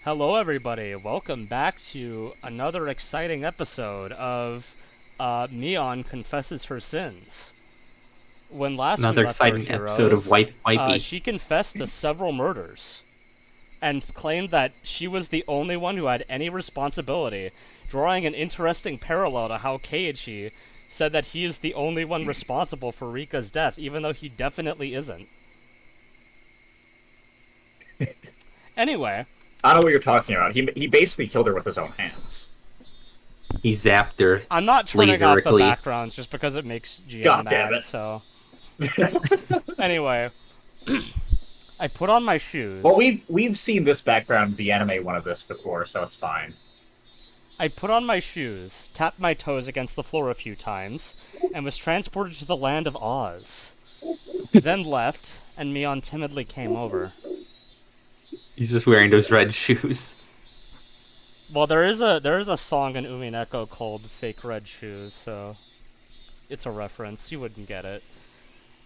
Hello, everybody. Welcome back to another exciting episode of Neon Confesses Her Sins. When last we Another left our exciting episode of heroes, Wipey. she confessed to several murders and claimed that she was the only one who had any responsibility, drawing an interesting parallel to how Keiichi said that he is the only one responsible for Rika's death, even though he definitely isn't. Anyway, I don't know what you're talking about. He basically killed her with his own hands. He zapped her I'm not turning off the laserically. backgrounds just because it makes GM God damn mad, it. so... Anyway, I put on my shoes. Well, we've seen this background, the anime one of this before, so it's fine. I put on my shoes, tapped my toes against the floor a few times, and was transported to the land of Oz. Then left, and Mion timidly came over. He's just wearing those red shoes. Well, there is a song in Umineko called "Fake Red Shoes," so it's a reference. You wouldn't get it.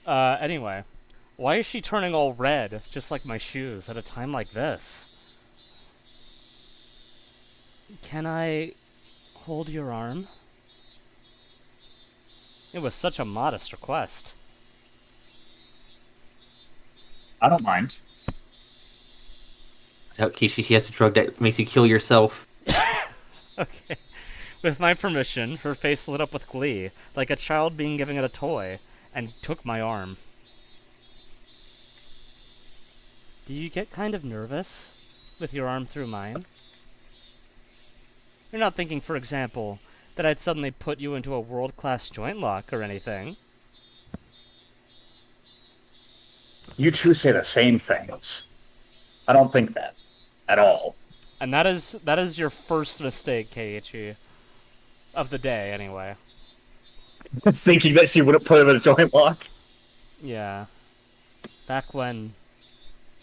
Anyway, why is she turning all red, just like my shoes, at a time like this? Can I hold your arm? It was such a modest request. I don't mind. Okay, she has a drug that makes you kill yourself. Okay. With my permission, her face lit up with glee, like a child being given a toy, and took my arm. Do you get kind of nervous with your arm through mine? You're not thinking, for example, that I'd suddenly put you into a world-class joint lock or anything. You two say the same things. I don't think that at all. And that is your first mistake, Keiichi. Of the day, anyway. Thinking that she wouldn't put him in a joint lock. Yeah. Back when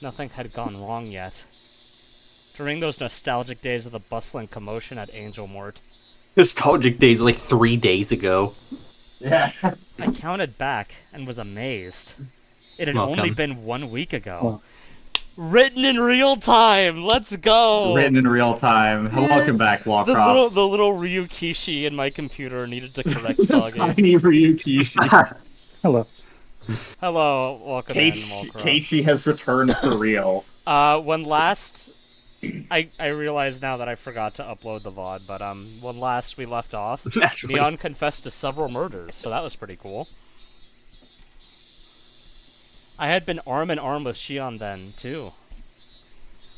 nothing had gone wrong yet. During those nostalgic days of the bustling commotion at Angel Mort. Nostalgic days like 3 days ago. Yeah. I counted back and was amazed. It had only Welcome. been 1 week ago. Written in real time. Let's go. Written in real time. Welcome back, Lawcroft. The little Ryukishi in my computer needed to correct Sagi. Tiny Ryukishi. Hello. Hello, welcome in, Walcroft. Keiichi has returned for real. When last I realize now that I forgot to upload the VOD, but when last we left off, Naturally. Neon confessed to several murders, so that was pretty cool. I had been arm in arm with Shion then, too.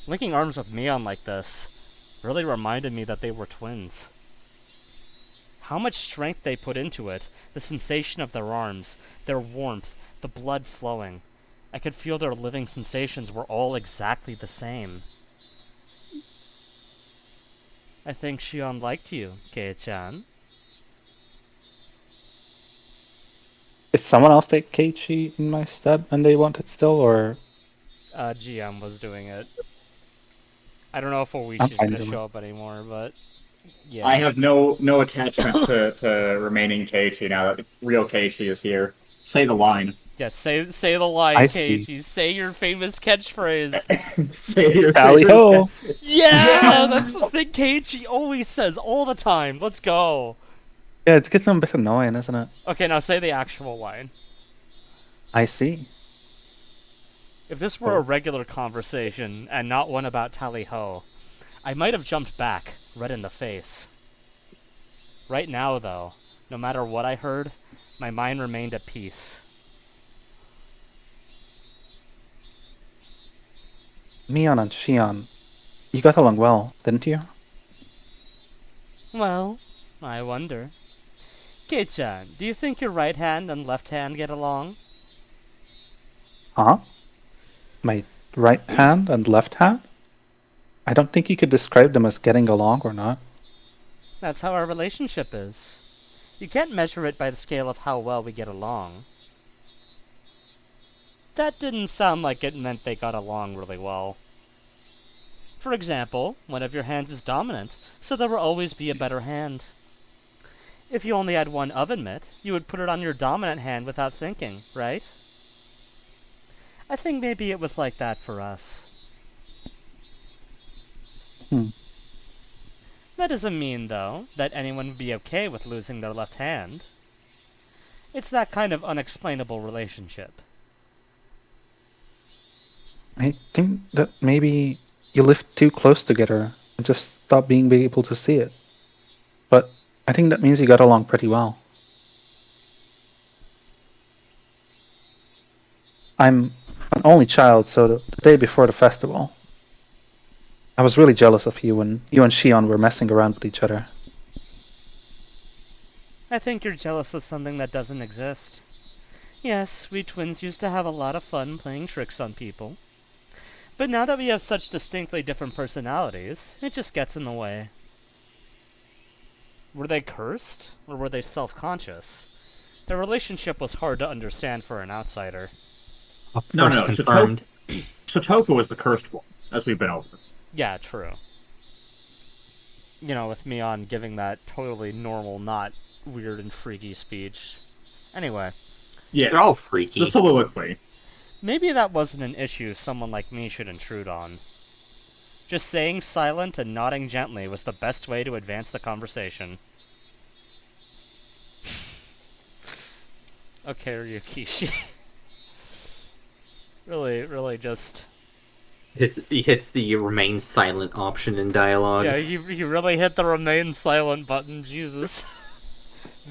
Linking arms with Neon like this really reminded me that they were twins. How much strength they put into it, the sensation of their arms, their warmth, the blood flowing. I could feel their living sensations were all exactly the same. I think Shion liked you, Kei-chan. Did someone else take Keiichi in my stead and they want it still, or GM was doing it. I don't know if I'm Oishi's fine gonna doing it. show up anymore, but yeah. I have no attachment to remaining Keiichi now that real Keiichi is here. Say the line. Yeah, say the line, I see. Keiichi. Say your famous catchphrase. Say your Tally favorite ho! sketch. Yeah, that's the thing Keiichi always says all the time. Let's go. Yeah, it's getting a bit annoying, isn't it? Okay, now say the actual line. I see. If this were a regular conversation and not one about Tally Ho, I might have jumped back, red in the face. Right now, though, no matter what I heard, my mind remained at peace. Mion and Shion, you got along well, didn't you? Well, I wonder. Kei-chan, do you think your right hand and left hand get along? Huh? My right hand and left hand? I don't think you could describe them as getting along or not. That's how our relationship is. You can't measure it by the scale of how well we get along. That didn't sound like it meant they got along really well. For example, one of your hands is dominant, so there will always be a better hand. If you only had one oven mitt, you would put it on your dominant hand without thinking, right? I think maybe it was like that for us. That doesn't mean, though, that anyone would be okay with losing their left hand. It's that kind of unexplainable relationship. I think that maybe you lived too close together and just stopped being able to see it. But I think that means you got along pretty well. I'm an only child, so the day before the festival, I was really jealous of you when you and Shion were messing around with each other. I think you're jealous of something that doesn't exist. Yes, we twins used to have a lot of fun playing tricks on people. But now that we have such distinctly different personalities, it just gets in the way. Were they cursed? Or were they self-conscious? Their relationship was hard to understand for an outsider. No, Confirmed. Satoko was the cursed one, as we've been over. Yeah, true. You know, with Mion giving that totally normal, not weird and freaky speech. Anyway, Yeah, They're all freaky. the soliloquy. maybe that wasn't an issue someone like me should intrude on. Just saying silent and nodding gently was the best way to advance the conversation. Okay, Ryukishi. really just... He hits the remain silent option in dialogue. Yeah, he really hit the remain silent button, Jesus.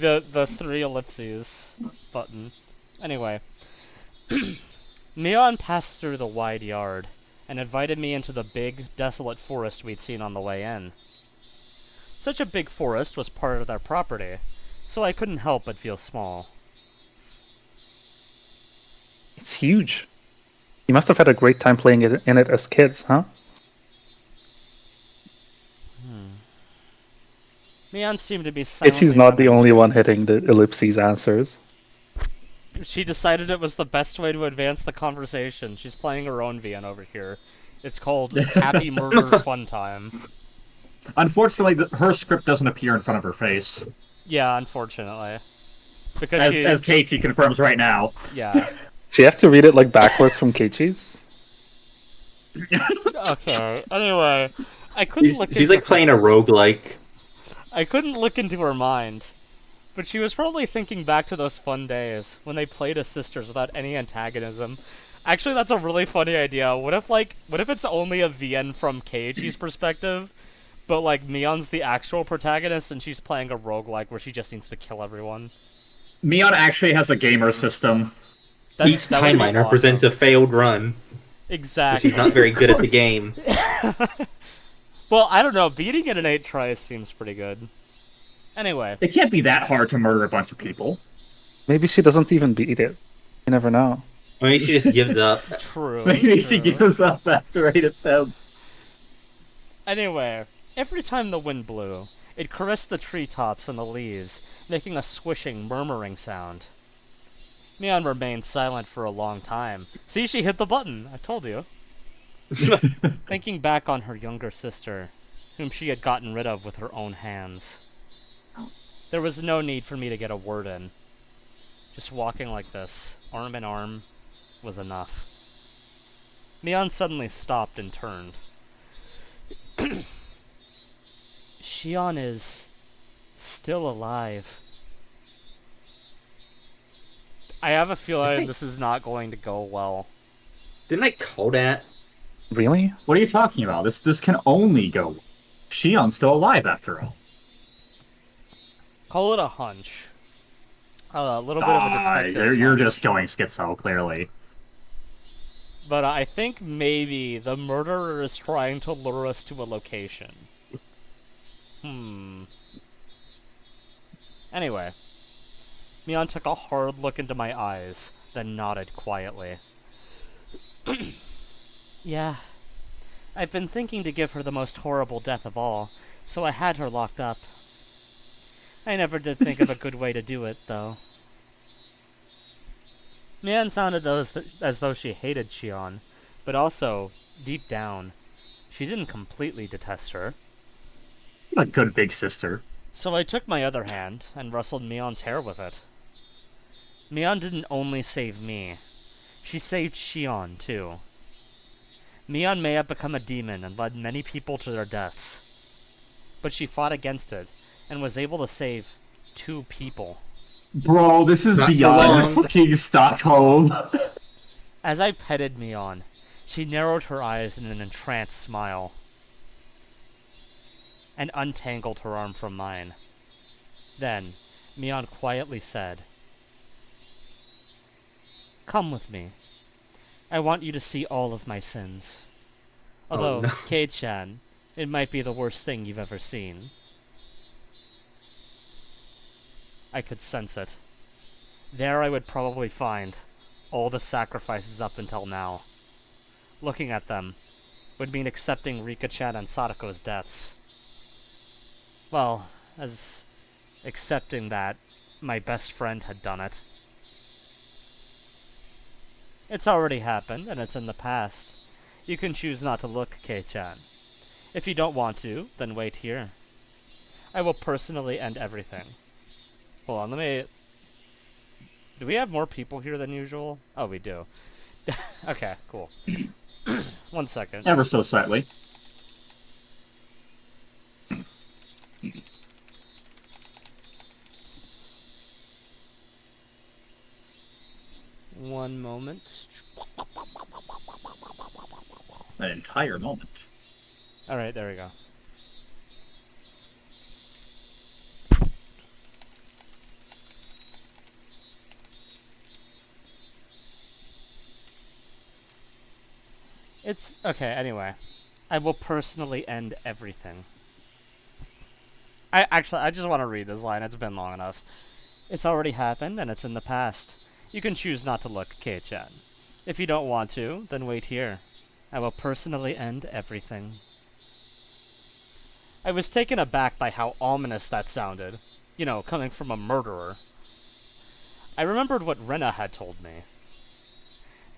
the 3 ellipses button. Anyway. Mion passed through the wide yard, and invited me into the big, desolate forest we'd seen on the way in. Such a big forest was part of their property, so I couldn't help but feel small. It's huge. You must have had a great time playing in it as kids, huh? Mion seemed to be silently... Ichi's not the only reminiscing. one hitting the ellipses answers. She decided it was the best way to advance the conversation. She's playing her own VN over here. It's called Happy Murder Fun Time. Unfortunately, her script doesn't appear in front of her face. Yeah, unfortunately. Because As Keiichi confirms right now. Yeah. So you have to read it like backwards from Keiichi's? Okay. Anyway, I couldn't look. She's like playing a roguelike. I couldn't look into her mind, but she was probably thinking back to those fun days when they played as sisters without any antagonism. Actually, that's a really funny idea. What if it's only a VN from Keiichi's perspective, but like Mion's the actual protagonist and she's playing a roguelike where she just needs to kill everyone? Mion actually has a gamer system. Each That would be timeline awesome. represents a failed run. Exactly. She's not very good at the game. Well, I don't know. Beating it in 8 tries seems pretty good. Anyway. It can't be that hard to murder a bunch of people. Maybe she doesn't even beat it. You never know. I mean, she just gives up. True. Maybe she true. gives up after 8 attempts. Anyway, every time the wind blew, it caressed the treetops and the leaves, making a swishing, murmuring sound. Mion remained silent for a long time. See, she hit the button. I told you. Thinking back on her younger sister, whom she had gotten rid of with her own hands. There was no need for me to get a word in. Just walking like this, arm in arm, was enough. Mion suddenly stopped and turned. Shion is still alive. I have a feeling this is not going to go well. Didn't I call that? Really? What are you talking about? This can only go. Shion's still alive after all. Call it a hunch. A little bit of a detective. You're just going schizo, clearly. But I think maybe the murderer is trying to lure us to a location. Anyway, Mion took a hard look into my eyes, then nodded quietly. Yeah, I've been thinking to give her the most horrible death of all, so I had her locked up. I never did think of a good way to do it, though. Mion sounded as though she hated Shion, but also, deep down, she didn't completely detest her. A good big sister. So I took my other hand and rustled Mion's hair with it. Mion didn't only save me. She saved Shion, too. Mion may have become a demon and led many people to their deaths. But she fought against it, and was able to save 2 people. Bro, this is Not for beyond long. fucking Stockholm. As I petted Mion, she narrowed her eyes in an entranced smile, and untangled her arm from mine. Then, Mion quietly said, "Come with me. I want you to see all of my sins. Although, no. Kei-chan, it might be the worst thing you've ever seen." I could sense it. There I would probably find all the sacrifices up until now. Looking at them would mean accepting Rika-chan and Sadako's deaths. Well, as accepting that my best friend had done it. It's already happened, and it's in the past. You can choose not to look, Kei-chan. If you don't want to, then wait here. I will personally end everything. Hold on, let me... Do we have more people here than usual? Oh, we do. Okay, cool. 1 second. Ever so slightly. One moment. An entire moment. Alright, there we go. It's... okay, anyway. I will personally end everything. I just want to read this line. It's been long enough. It's already happened, and it's in the past. You can choose not to look, Kei-chan. If you don't want to, then wait here. I will personally end everything. I was taken aback by how ominous that sounded. You know, coming from a murderer. I remembered what Rena had told me.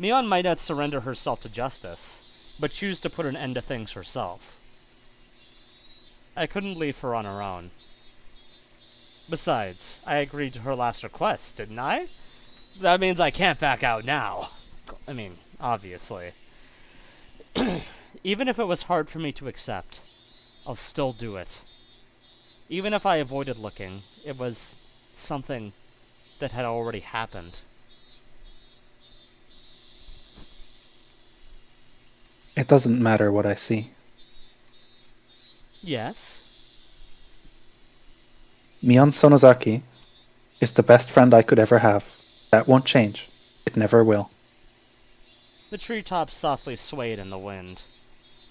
Mion might not surrender herself to justice, but choose to put an end to things herself. I couldn't leave her on her own. Besides, I agreed to her last request, didn't I? That means I can't back out now. I mean, obviously. Even if it was hard for me to accept, I'll still do it. Even if I avoided looking, it was something that had already happened. It doesn't matter what I see. Yes? Mion Sonozaki is the best friend I could ever have. That won't change. It never will. The treetops softly swayed in the wind.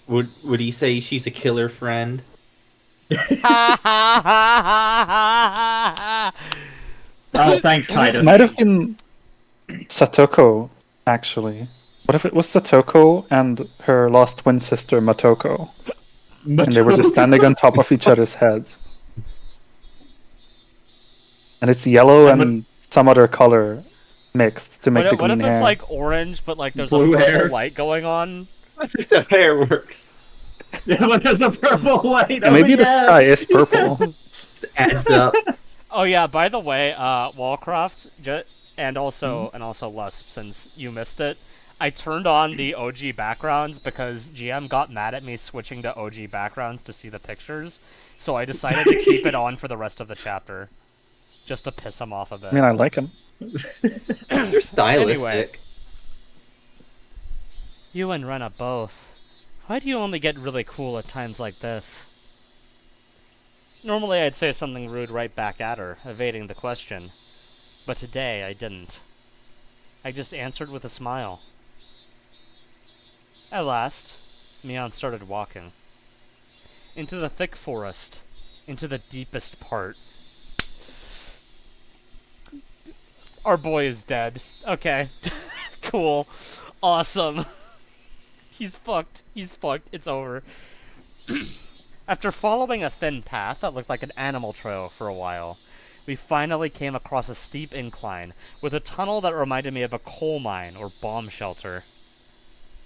Would he say she's a killer friend? Oh, thanks, It Titus. might have been Satoko, actually. What if it was Satoko and her lost twin sister Matoko? And they were just standing on top of each other's heads. And it's yellow and some other color mixed to make the What if green it's hair. like orange, but like there's Blue a purple hair. light going on? I think that hair works. Yeah, but there's a purple light. And maybe the sky is purple. It adds up. Oh yeah, by the way, Wallcroft, and also Lusp, since you missed it, I turned on the OG backgrounds because GM got mad at me switching to OG backgrounds to see the pictures, so I decided to keep it on for the rest of the chapter, just to piss him off a bit. I mean, I like him. You're stylistic. Anyway. You and Rena both. Why do you only get really cool at times like this? Normally I'd say something rude right back at her, evading the question. But today I didn't. I just answered with a smile. At last, Mion started walking. Into the thick forest. Into the deepest part. Our boy is dead. Okay. Cool. Awesome. He's fucked. He's fucked. It's over. After following a thin path that looked like an animal trail for a while, we finally came across a steep incline with a tunnel that reminded me of a coal mine or bomb shelter.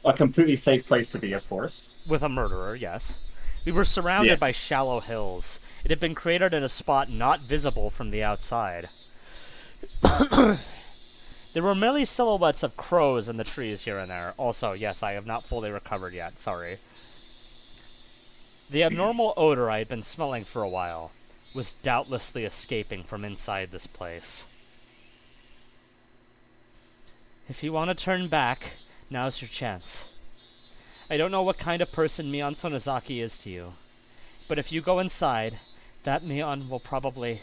A completely safe place to be, of course. With a murderer, yes. We were surrounded by shallow hills. It had been created in a spot not visible from the outside. There were merely silhouettes of crows in the trees here and there. Also, yes, I have not fully recovered yet, sorry. The abnormal odor I had been smelling for a while was doubtlessly escaping from inside this place. If you want to turn back, now's your chance. I don't know what kind of person Mion Sonozaki is to you, but if you go inside, that Mion will probably...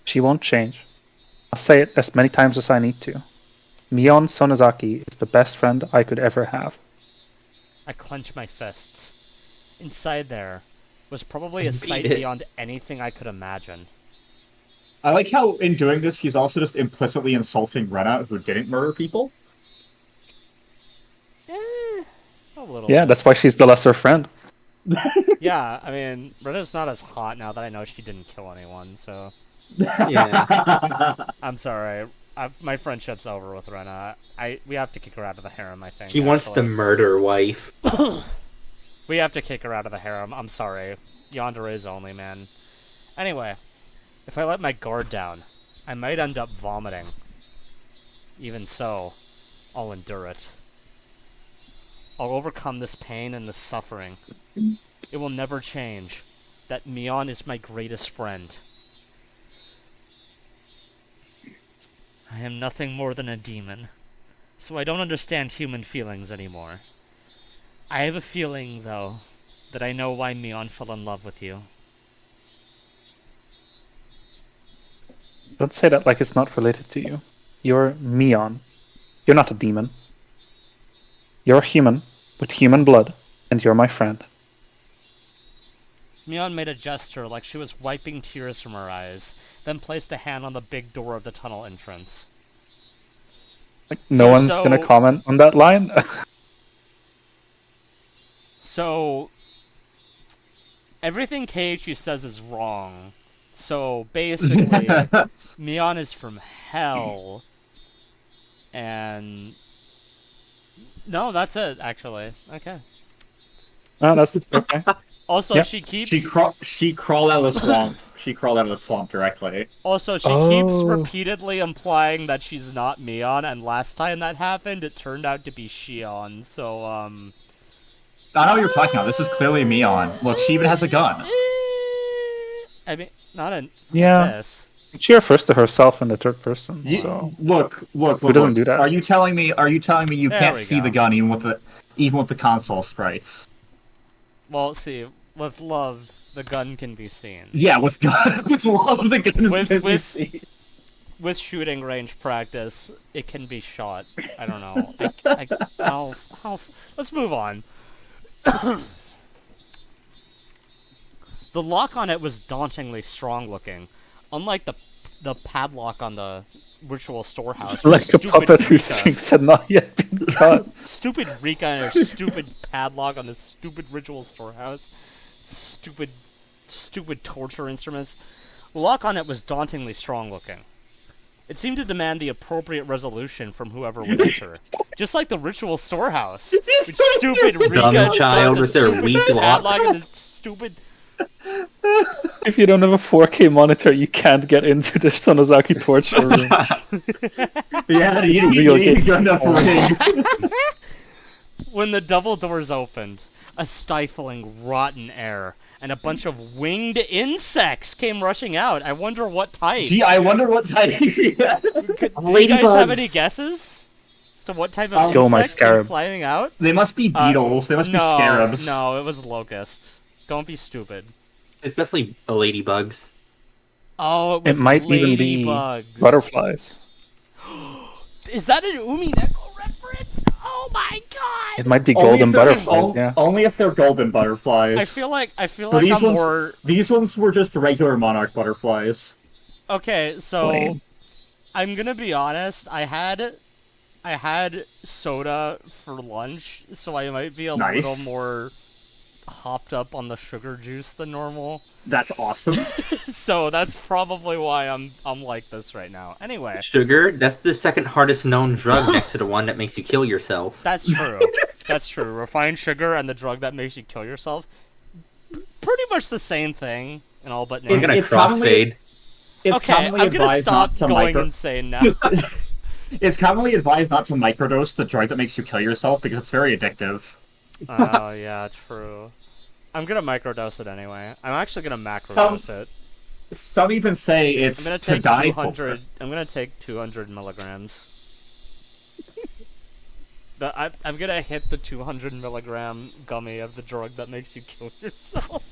She won't change. I'll say it as many times as I need to. Mion Sonozaki is the best friend I could ever have. I clench my fists. Inside there was probably a Beat sight it. beyond anything I could imagine. I like how, in doing this, he's also just implicitly insulting Rena, who didn't murder people. A little Yeah, bit. that's why she's the lesser friend. Yeah, I mean, Rena's not as hot now that I know she didn't kill anyone, so... Yeah. I'm sorry. My friendship's over with Rena. We have to kick her out of the harem, I think. He wants to actually. murder wife. We have to kick her out of the harem. I'm sorry. Yandere is only, man. Anyway, if I let my guard down, I might end up vomiting. Even so, I'll endure it. I'll overcome this pain and this suffering. It will never change. That Mion is my greatest friend. I am nothing more than a demon, so I don't understand human feelings anymore. I have a feeling, though, that I know why Mion fell in love with you. Don't say that like it's not related to you. You're Mion. You're not a demon. You're human, with human blood, and you're my friend. Mion made a gesture like she was wiping tears from her eyes, then placed a hand on the big door of the tunnel entrance. No one's gonna comment on that line. So, everything Keiichi says is wrong. So, basically, Mion is from hell. And... No, that's it, actually. Okay. Oh, that's okay. Also, Yep. she keeps... She crawled out of the swamp. She crawled out of the swamp directly. Also, she keeps repeatedly implying that she's not Mion, and last time that happened, it turned out to be Shion, so, I know what you're talking about. This is clearly Mion. Look, she even has a gun. I mean, not in Yeah. this. She refers to herself in the third person, so... Look. Who doesn't do that? Are you telling me you There can't we see go. the gun even with the console sprites? Well, see, with love, the gun can be seen. Yeah, with gun, with love, the gun. With shooting range practice, it can be shot. I don't know. Let's move on. The lock on it was dauntingly strong looking, unlike the padlock on the ritual storehouse. Like a Stupid puppet whose Rika. strings had not yet been cut. Stupid Rika and her stupid padlock on the stupid ritual storehouse. Stupid torture instruments. The lock on it was dauntingly strong looking. It seemed to demand the appropriate resolution from whoever would enter. Just like the ritual storehouse. With stupid Rika Dumb and child the with their stupid weak lock. padlock and the stupid... If you don't have a 4K monitor, you can't get into the Sonozaki torture room. Yeah, It's you a real need game. gun enough ring. When the double doors opened, a stifling, rotten air and a bunch of winged insects came rushing out. I wonder what type. Gee, I wonder what type. Do you guys have any guesses? As to what type of Go, my insect came scarab. flying out? They must be beetles. They must be scarabs. No, it was locusts. Don't be stupid. It's definitely a ladybugs. Oh, it was It might even be ladybugs. butterflies. Is that an Umi Neko reference? Oh my god! It might be Only golden if they're- butterflies, yeah. Only if they're golden butterflies. I feel like these I'm ones- more... These ones were just regular monarch butterflies. Okay, so Lame. I'm gonna be honest. I had soda for lunch, so I might be a Nice. little more hopped up on the sugar juice than normal. That's awesome. So that's probably why I'm like this right now. Anyway, Sugar? That's the second hardest known drug next to the one that makes you kill yourself. that's true. That's true. Refined sugar and the drug that makes you kill yourself, pretty much the same thing in all but I'm name. gonna It's commonly- crossfade. It's Okay, commonly I'm gonna advised stop not to going insane now. It's commonly advised not to microdose the drug that makes you kill yourself because it's very addictive. Oh, yeah, true. I'm gonna microdose it anyway. I'm actually gonna Some macrodose it. some even say I'm it's gonna to take die 200. for. I'm gonna take 200 milligrams. I'm gonna hit the 200 milligram gummy of the drug that makes you kill yourself.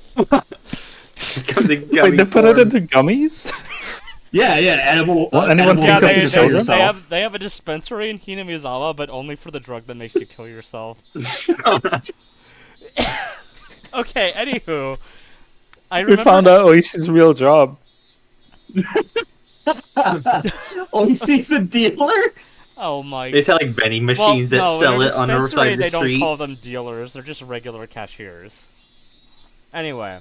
It comes in Wait, gummy they put it form. into gummies? Yeah, edible. Well, anyone edible think Yeah, of drug the to kill children? yourself. they have a dispensary in Hinamizawa, but only for the drug that makes you kill yourself. Okay, anywho, I We remember. found out Oishi's real job. Oh, he sees a dealer. Oh my. They sell like vending machines that no, sell in it our on the dispensary, side of the they don't street. call them dealers; they're just regular cashiers. Anyway,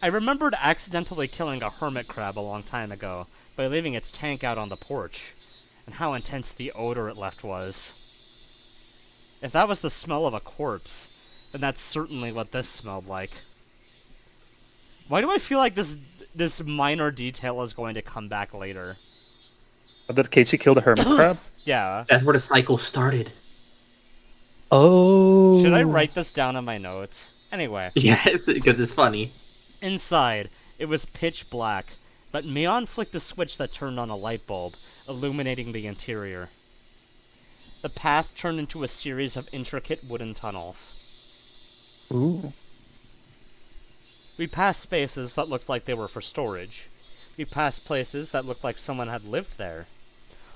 I remembered accidentally killing a hermit crab a long time ago by leaving its tank out on the porch, and how intense the odor it left was. If that was the smell of a corpse, then that's certainly what this smelled like. Why do I feel like this minor detail is going to come back later? Did Keiichi kill the hermit crab? Yeah. That's where the cycle started. Oh. Should I write this down in my notes? Anyway. Yes, because it's funny. Inside, it was pitch black, but Mion flicked a switch that turned on a light bulb, illuminating the interior. The path turned into a series of intricate wooden tunnels. Ooh. We passed spaces that looked like they were for storage. We passed places that looked like someone had lived there.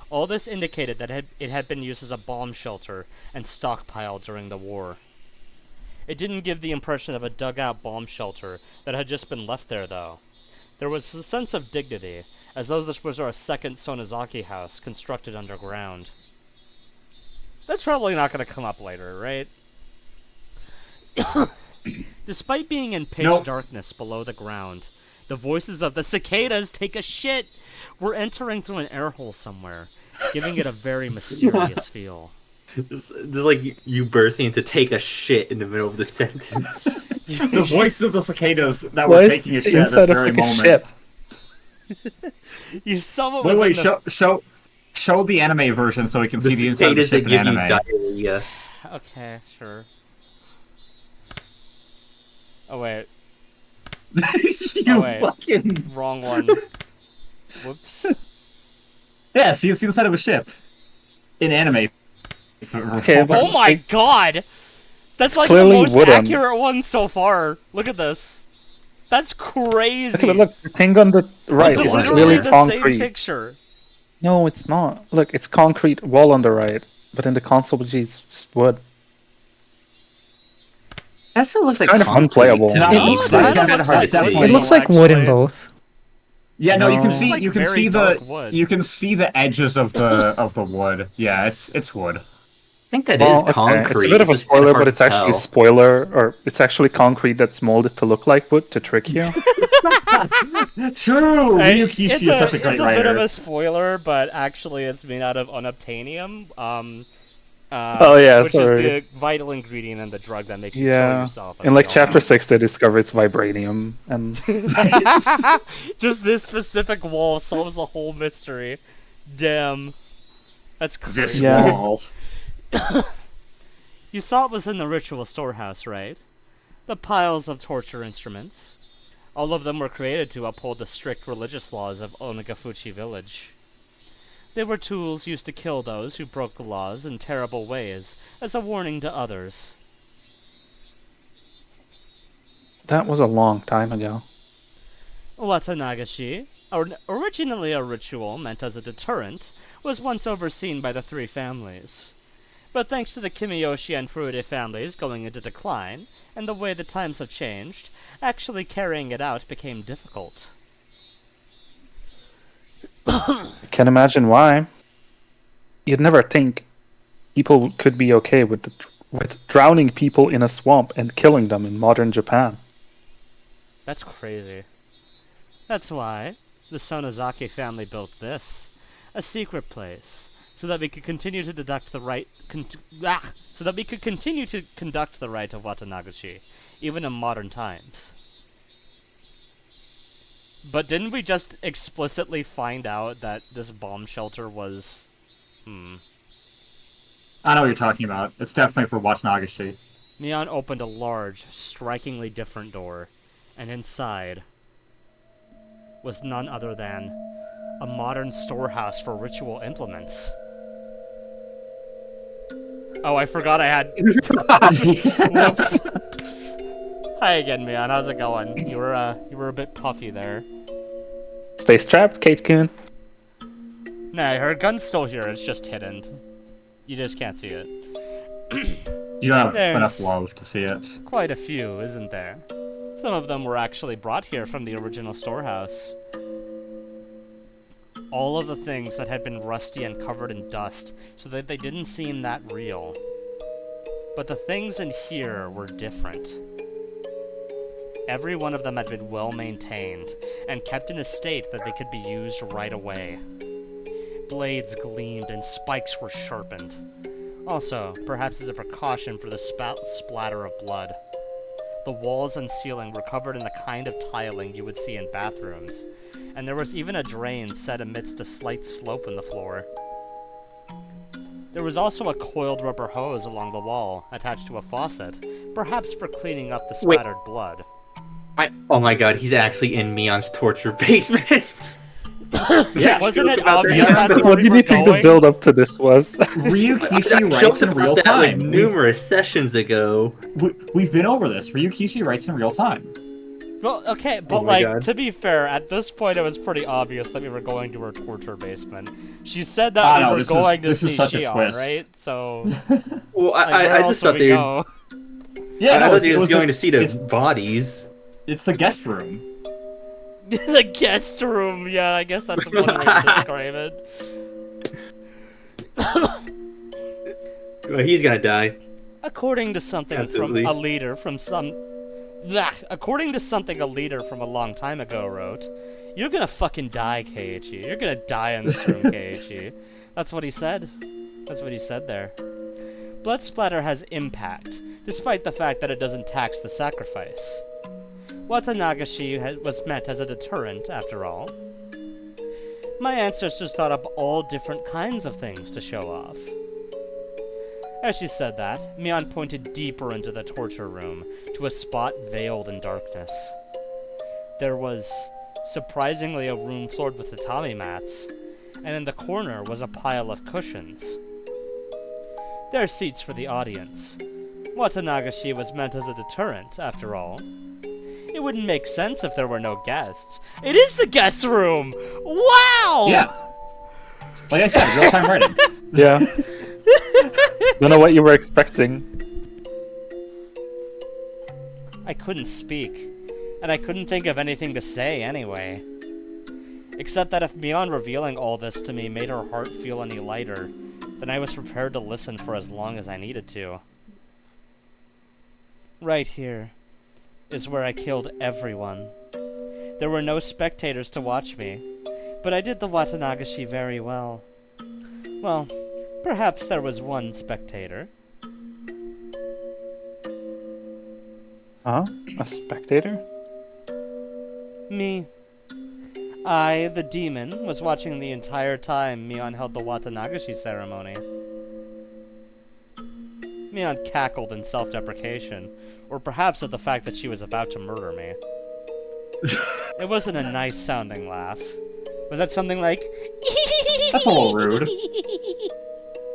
All this indicated that it had been used as a bomb shelter and stockpiled during the war. It didn't give the impression of a dugout bomb shelter that had just been left there, though. There was a sense of dignity, as though this was our second Sonozaki house constructed underground. That's probably not going to come up later, right? Despite being in pitch darkness below the ground, the voices of the cicadas take a shit were entering through an air hole somewhere, giving it a very mysterious feel. This is like you bursting into take a shit in the middle of the sentence. The voices of the cicadas that Why were is taking a this shit the at this inside of very like a moment. ship? You someone was Wait, in the... show the anime version so we can The see the inside of the cicadas that ship in give you anime. diarrhea. Okay, sure. Oh wait, You Oh, wait. fucking wrong one. Whoops. yeah. See the inside of a ship in anime. Okay, but- Oh my god! That's like the clearly most wooden. accurate one so far. Look at this. That's crazy. Look, look, the thing on the right It's is literally clearly the same concrete. picture. No, it's not. Look, it's concrete wall on the right, but in the console, it's wood. That still looks like kind of concrete unplayable. to No, me, it but looks it's like- kind of hard to definitely- see. It looks like wood in actually. both. Yeah, no, you can No. see Like you can very see dark the wood. you can see the edges of the wood. Yeah, it's wood. I think that is Well, okay, concrete. it's a bit of a just kinda spoiler, hard but it's to actually tell. spoiler, or it's actually concrete that's molded to look like wood to trick you. True. Hey, Ryukishi it's is such a great it's a writer. bit of a spoiler, but actually it's made out of unobtainium. Oh, yeah, which sorry. is the vital ingredient in the drug that makes you kill Yeah. yourself. In like as we all chapter 6, they discover it's vibranium, and know. Just this specific wall solves the whole mystery. Damn. That's This crazy. Yeah. wall. You saw it was in the ritual storehouse, right? The piles of torture instruments. All of them were created to uphold the strict religious laws of Onagafuchi village. They were tools used to kill those who broke the laws in terrible ways, as a warning to others. that was a long time ago. Watanagashi, originally a ritual meant as a deterrent, was once overseen by the three families. But thanks to the Kimiyoshi and Furude families going into decline, and the way the times have changed, actually carrying it out became difficult. I can imagine why. You'd never think people could be okay with drowning people in a swamp and killing them in modern Japan. That's crazy. That's why the Sonozaki family built this, a secret place, so that we could continue to conduct the rite of Watanagashi, even in modern times. But didn't we just explicitly find out that this bomb shelter was... I know what you're talking about. It's definitely for Watanagashi. Neon opened a large, strikingly different door, and inside was none other than a modern storehouse for ritual implements. Oh, I forgot I had... Whoops. Hi again, Neon. How's it going? You were a bit puffy there. Stay strapped, Kate-kun. Nah, her gun's still here. It's just hidden. You just can't see it. You don't have There's enough love to see it. quite a few, isn't there? Some of them were actually brought here from the original storehouse. All of the things that had been rusty and covered in dust, so that they didn't seem that real. But the things in here were different. Every one of them had been well maintained, and kept in a state that they could be used right away. Blades gleamed and spikes were sharpened. Also, perhaps as a precaution for the splatter of blood. The walls and ceiling were covered in the kind of tiling you would see in bathrooms, and there was even a drain set amidst a slight slope in the floor. There was also a coiled rubber hose along the wall, attached to a faucet, perhaps for cleaning up the splattered blood. Oh my god, he's actually in Mion's torture basement. Yeah, wasn't it about obvious that. that's where What we did were you think the going? build-up to this was? Ryukishi I writes in joked real about that like time. numerous sessions ago. We've been over this. Ryukishi writes in real time. Well, okay, but Oh my like, God. to be fair, at this point it was pretty obvious that we were going to her torture basement. She said that Ah, we no, were this going is to see such a Shion, twist. right? So, Well, like, I where just else would thought we they. go? Yeah, I no, thought he it was the- going to see the it's- bodies. It's the guest room. The guest room, yeah, I guess that's one way to describe it. Well, he's gonna die. According to something Absolutely. from a leader from some... According to something a leader from a long time ago wrote, "You're gonna fucking die, Keiichi. You're gonna die in this room, Keiichi." That's what he said. That's what he said there. Blood splatter has impact, despite the fact that it doesn't tax the sacrifice. Watanagashi was meant as a deterrent, after all. My ancestors thought up all different kinds of things to show off. As she said that, Mion pointed deeper into the torture room, to a spot veiled in darkness. There was, surprisingly, a room floored with tatami mats, and in the corner was a pile of cushions. There are seats for the audience. Watanagashi was meant as a deterrent, after all. It wouldn't make sense if there were no guests. It is the guest room! Wow! Yeah. Like I said, real time writing. Yeah. Don't know what you were expecting. I couldn't speak, and I couldn't think of anything to say anyway. Except that if Mion revealing all this to me made her heart feel any lighter, then I was prepared to listen for as long as I needed to. Right here is where I killed everyone. There were no spectators to watch me, but I did the Watanagashi very well. Well, perhaps there was one spectator. Huh? A spectator? Me. I, the demon, was watching the entire time Mion held the Watanagashi ceremony. Mion cackled in self-deprecation, or perhaps at the fact that she was about to murder me. It wasn't a nice-sounding laugh. Was that something like... That's a little rude.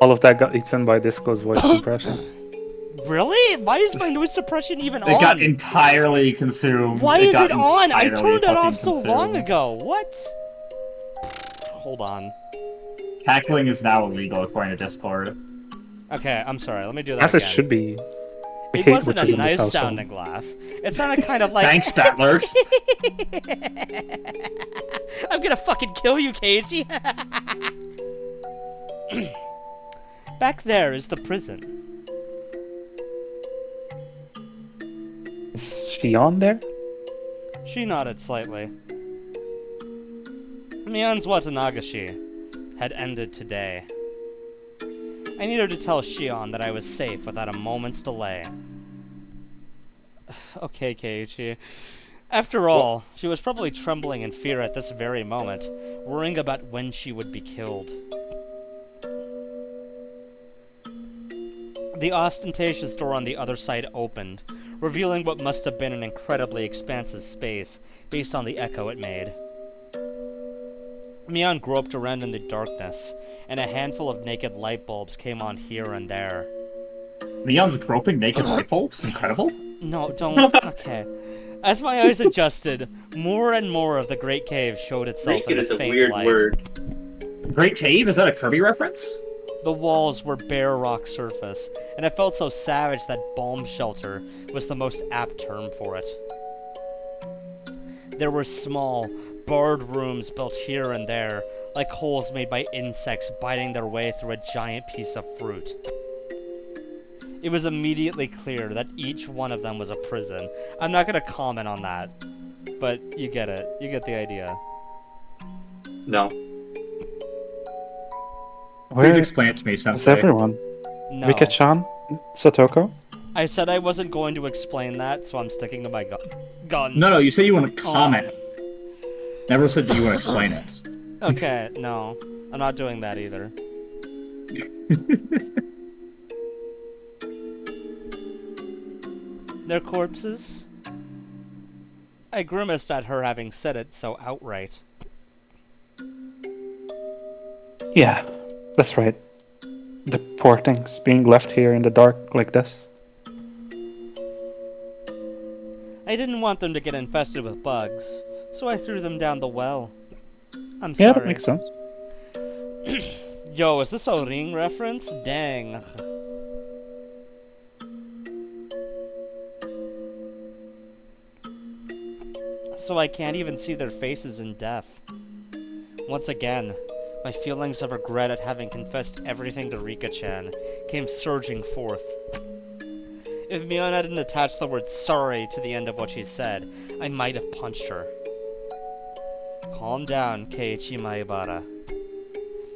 All of that got eaten by Disco's voice compression. Really? Why is my noise suppression even on? It got entirely consumed. Why is got it on? I entirely turned it fucking off so long consumed. ago. What? Hold on. Cackling is now illegal according to Discord. Okay, I'm sorry. Let me do that As again. it should be. We It hate wasn't witches a in this household. nice-sounding laugh. It sounded kind of like... Thanks, Battler. I'm gonna fucking kill you, Keiichi! Back there is the prison. Is she on there? She nodded slightly. Mion's Watanagashi had ended today. I needed to tell Shion that I was safe without a moment's delay. Okay, Keiichi. After all, she was probably trembling in fear at this very moment, worrying about when she would be killed. The ostentatious door on the other side opened, revealing what must have been an incredibly expansive space based on the echo it made. Mion groped around in the darkness, and a handful of naked light bulbs came on here and there. Leon's groping naked light bulbs? Incredible. No, don't. Okay. As my eyes adjusted, more and more of the Great Cave showed itself in Naked the is a faint weird light. word. Great Cave? Is that a Kirby reference? The walls were bare rock surface, and it felt so savage that bomb shelter was the most apt term for it. There were small, barred rooms built here and there, like holes made by insects biting their way through a giant piece of fruit. It was immediately clear that each one of them was a prison. I'm not going to comment on that, but you get it. You get the idea. No. Please Where explain it to me, is Sensei. everyone? No. Rika-chan? Satoko? I said I wasn't going to explain that, so I'm sticking to my guns. No, you said you want to comment. Never said that you want to explain it. Okay, no. I'm not doing that either. They're corpses? I grimaced at her having said it so outright. Yeah, that's right. The poor things being left here in the dark like this. I didn't want them to get infested with bugs, so I threw them down the well. I'm Yeah, sorry. that makes sense. Yo, is this a Ring reference? Dang. So I can't even see their faces in death. Once again, my feelings of regret at having confessed everything to Rika-chan came surging forth. If Mion hadn't attached the word sorry to the end of what she said, I might have punched her. Calm down, Keiichi Maebara.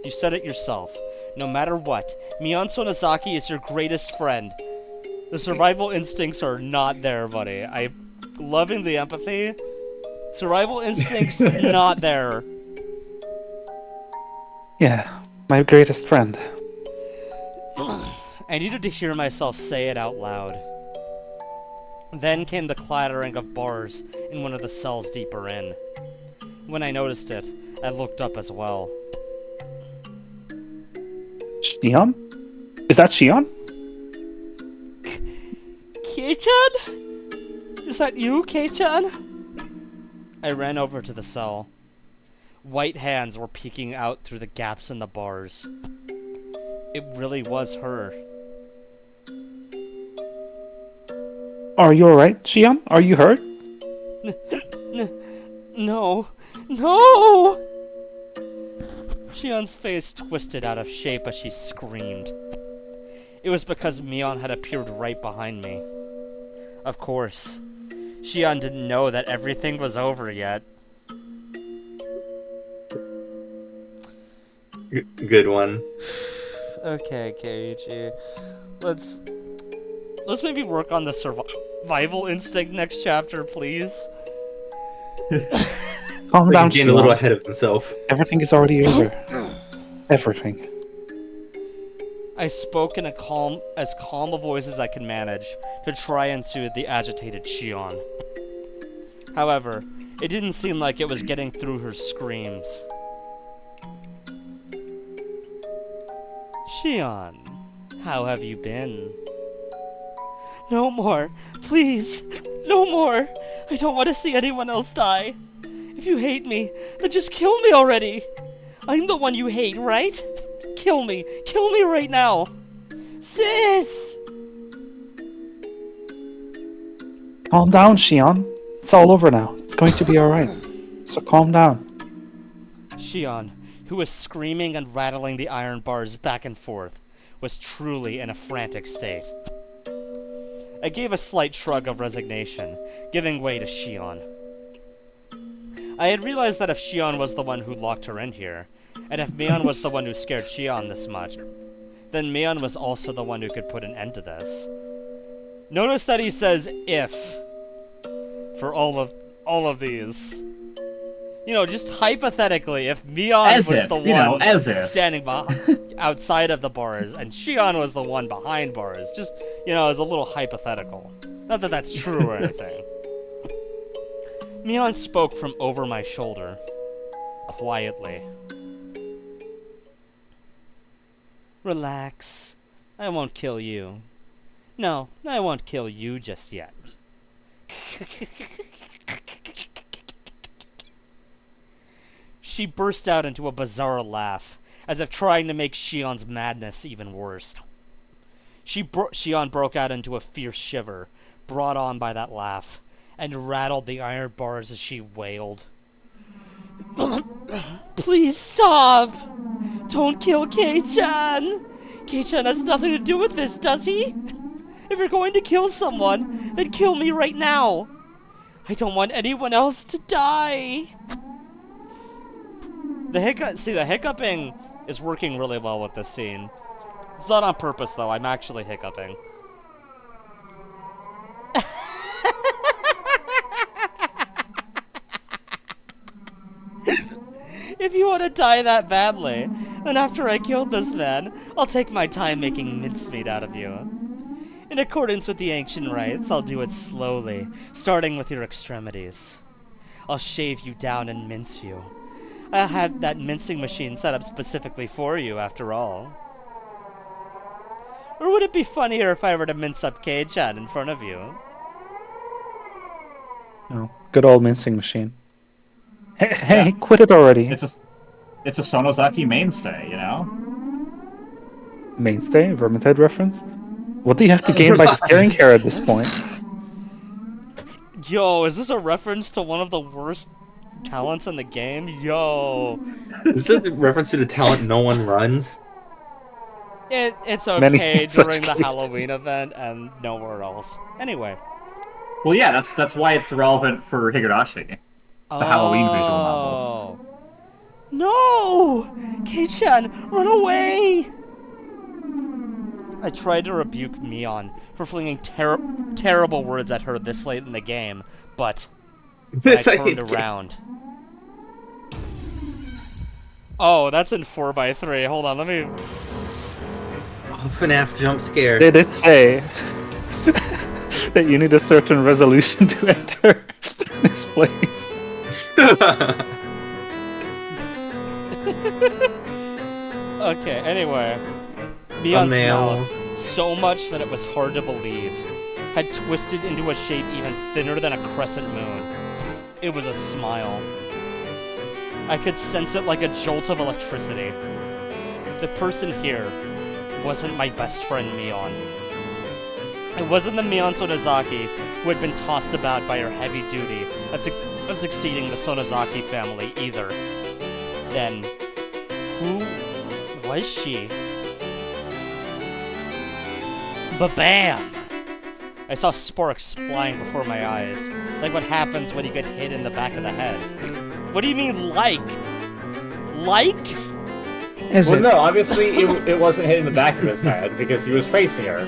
You said it yourself. No matter what, Mion Sonozaki is your greatest friend. The survival instincts are not there, buddy. I'm loving the empathy. Survival instincts not there. Yeah, my greatest friend. I needed to hear myself say it out loud. Then came the clattering of bars in one of the cells deeper in. When I noticed it, I looked up as well. Shion? Is that Shion? Kei-chan? Is that you, Kei-chan? I ran over to the cell. White hands were peeking out through the gaps in the bars. It really was her. Are you alright, Shion? Are you hurt? No. No! Shion's face twisted out of shape as she screamed. It was because Mion had appeared right behind me. Of course, Shion didn't know that everything was over yet. Good one. Okay, Keiichi. Let's maybe work on the survival instinct next chapter, please. Calm down, Getting a little Shion. ahead of himself. Everything is already over. Everything. I spoke in as calm a voice as I could manage to try and soothe the agitated Shion. However, it didn't seem like it was getting through her screams. Shion, how have you been? No more, please, no more. I don't want to see anyone else die. If you hate me, then just kill me already. I'm the one you hate, right? Kill me right now. Sis! Calm down, Shion. It's all over now. It's going to be alright. So calm down. Shion, who was screaming and rattling the iron bars back and forth, was truly in a frantic state. I gave a slight shrug of resignation, giving way to Shion. I had realized that if Shion was the one who locked her in here, and if Mion was the one who scared Shion this much, then Mion was also the one who could put an end to this. Notice that he says if. For all all of these. You know, just hypothetically, if Mion was the one standing outside of the bars and Shion was the one behind bars, just, you know, as a little hypothetical. Not that that's true or anything. Mion spoke from over my shoulder, quietly. Relax. I won't kill you. No, I won't kill you just yet. She burst out into a bizarre laugh, as if trying to make Shion's madness even worse. Shion broke out into a fierce shiver, brought on by that laugh, and rattled the iron bars as she wailed. Please stop! Don't kill Kei-chan! Kei-chan has nothing to do with this, does he? If you're going to kill someone, then kill me right now! I don't want anyone else to die! The hiccuping is working really well with this scene. It's not on purpose, though. I'm actually hiccuping. If you want to die that badly, then after I killed this man, I'll take my time making mincemeat out of you. In accordance with the ancient rites, I'll do it slowly, starting with your extremities. I'll shave you down and mince you. I had that mincing machine set up specifically for you, after all. Or would it be funnier if I were to mince up Kei-chan in front of you? Oh, good old mincing machine. Hey, quit it already. It's a Sonozaki mainstay, you know? Mainstay? Vermintide reference? What do you have to gain by scaring her at this point? Yo, is this a reference to one of the worst talents in the game? Yo. Is this a reference to the talent no one runs? It's okay during the Halloween event and nowhere else. Anyway. Well, yeah, that's why it's relevant for Higurashi. The Halloween visual novel. No! Kei-chan, run away! I tried to rebuke Mion for flinging terrible words at her this late in the game, but I turned around. Oh, that's in 4x3. Hold on, let me... Oh, FNAF jump scare. They did say that you need a certain resolution to enter this place. Okay, anyway. Mion's mouth, so much that it was hard to believe, had twisted into a shape even thinner than a crescent moon. It was a smile. I could sense it like a jolt of electricity. The person here wasn't my best friend Mion. It wasn't the Mion Sonozaki who had been tossed about by her heavy duty of succeeding the Sonozaki family either. Then, who was she? Ba-bam! I saw sparks flying before my eyes, like what happens when you get hit in the back of the head. What do you mean, like? Like? Well, no, obviously it wasn't hitting the back of his head, because he was facing her.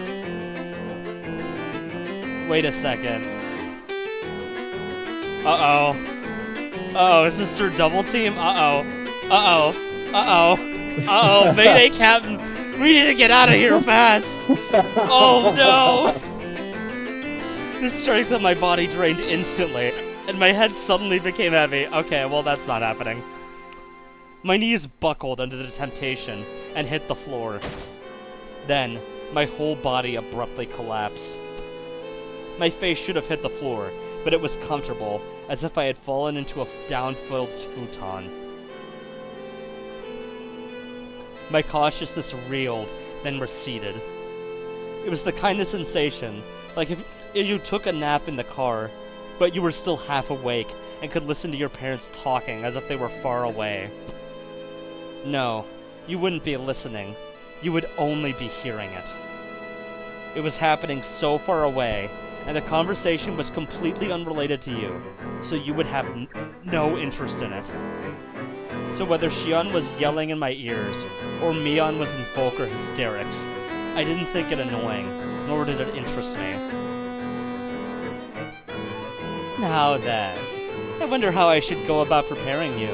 Wait a second. Uh-oh. Uh-oh, is this her double team? Uh-oh. Uh-oh. Uh-oh. Uh-oh, Mayday Captain! We need to get out of here fast! Oh no! The strength of my body drained instantly, and my head suddenly became heavy. Okay, well that's not happening. My knees buckled under the temptation and hit the floor. Then, my whole body abruptly collapsed. My face should have hit the floor, but it was comfortable, as if I had fallen into a down-filled futon. My consciousness reeled, then receded. It was the kind of sensation, like if you took a nap in the car, but you were still half awake and could listen to your parents talking as if they were far away. No, you wouldn't be listening. You would only be hearing it. It was happening so far away, and the conversation was completely unrelated to you, so you would have no interest in it. So whether Shion was yelling in my ears, or Mion was in vulgar hysterics, I didn't think it annoying, nor did it interest me. Now then, I wonder how I should go about preparing you.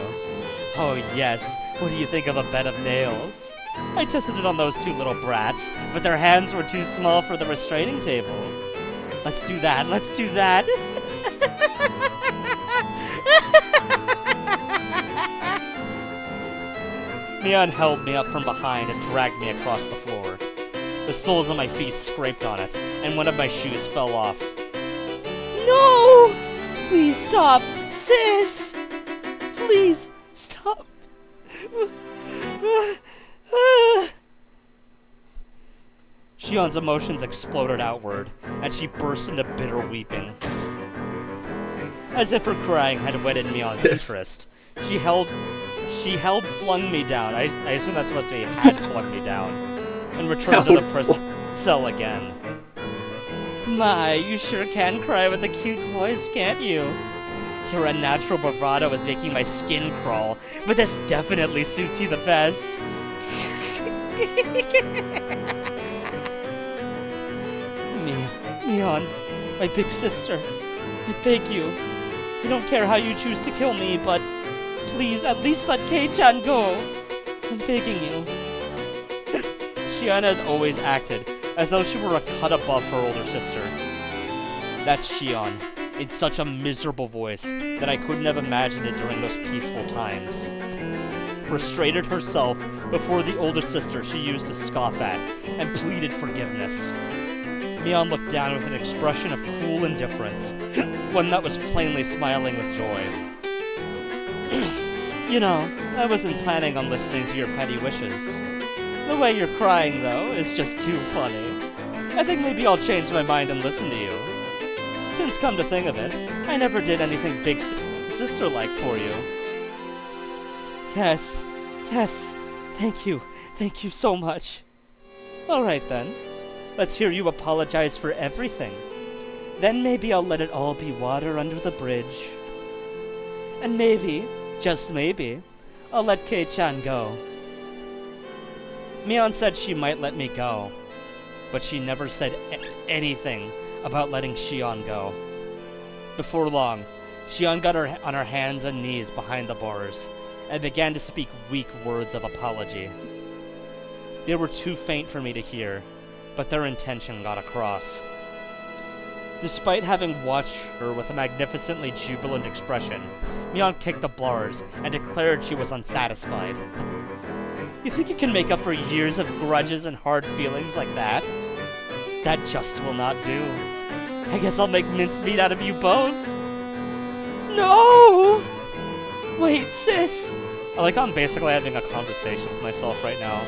Oh yes, what do you think of a bed of nails? I tested it on those two little brats, but their hands were too small for the restraining table. Let's do that, let's do that! Mion held me up from behind and dragged me across the floor. The soles of my feet scraped on it, and one of my shoes fell off. No! Please stop! Sis! Please stop! Shion's emotions exploded outward, and she burst into bitter weeping. As if her crying had whetted Mion's interest, she flung me down. I assume that's supposed to be had flung me down, and returned to the prison cell again. My, you sure can cry with a cute voice, can't you? Your unnatural bravado is making my skin crawl, but this definitely suits you the best. Mion, my big sister, I beg you. I don't care how you choose to kill me, but please at least let Kei-chan go. I'm begging you. Shion had always acted as though she were a cut above her older sister. That's Shion, in such a miserable voice that I couldn't have imagined it during those peaceful times. Prostrated herself before the older sister she used to scoff at, and pleaded forgiveness. Mion looked down with an expression of cool indifference, one that was plainly smiling with joy. You know, I wasn't planning on listening to your petty wishes. The way you're crying, though, is just too funny. I think maybe I'll change my mind and listen to you. Since come to think of it, I never did anything big sister-like for you. Yes, thank you so much. Alright then, let's hear you apologize for everything. Then maybe I'll let it all be water under the bridge. And maybe, just maybe, I'll let Kei-chan go. Mion said she might let me go, but she never said anything about letting Shion go. Before long, Shion got on her hands and knees behind the bars, and began to speak weak words of apology. They were too faint for me to hear, but their intention got across. Despite having watched her with a magnificently jubilant expression, Mion kicked the bars and declared she was unsatisfied. You think you can make up for years of grudges and hard feelings like that? That just will not do. I guess I'll make mincemeat out of you both. No! Wait, sis! I like how I'm basically having a conversation with myself right now.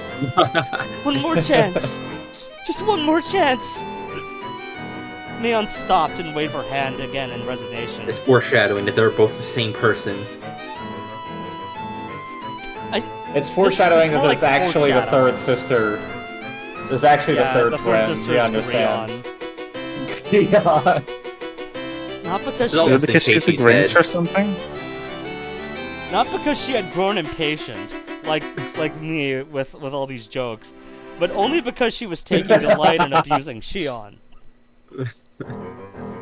One more chance! Just one more chance! Mion stopped and waved her hand again in resignation. It's foreshadowing that they're both the same person. It's foreshadowing that there's actually the third sister. There's actually the third twin. We understand. Yeah. Not because she's the Grinch or something? Not because she had grown impatient, like me with all these jokes, but only because she was taking delight in abusing Shion.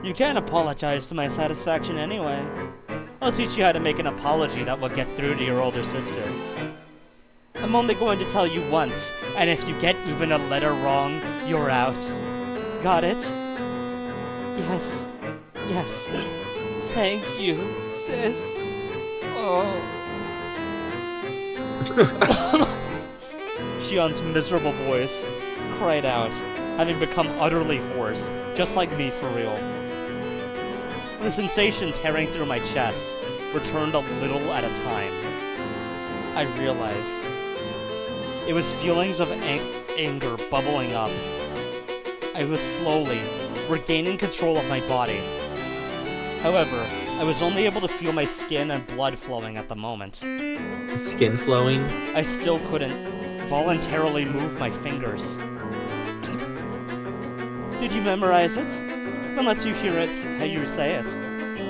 You can't apologize to my satisfaction anyway. I'll teach you how to make an apology that will get through to your older sister. I'm only going to tell you once, and if you get even a letter wrong, you're out. Got it? Yes. Thank you, sis. Oh. Shion's miserable voice cried out, having become utterly hoarse, just like me for real. The sensation tearing through my chest returned a little at a time. I realized it was feelings of anger bubbling up. I was slowly regaining control of my body. However, I was only able to feel my skin and blood flowing at the moment. Skin flowing? I still couldn't voluntarily move my fingers. Did you memorize it? Then let's you hear it how you say it.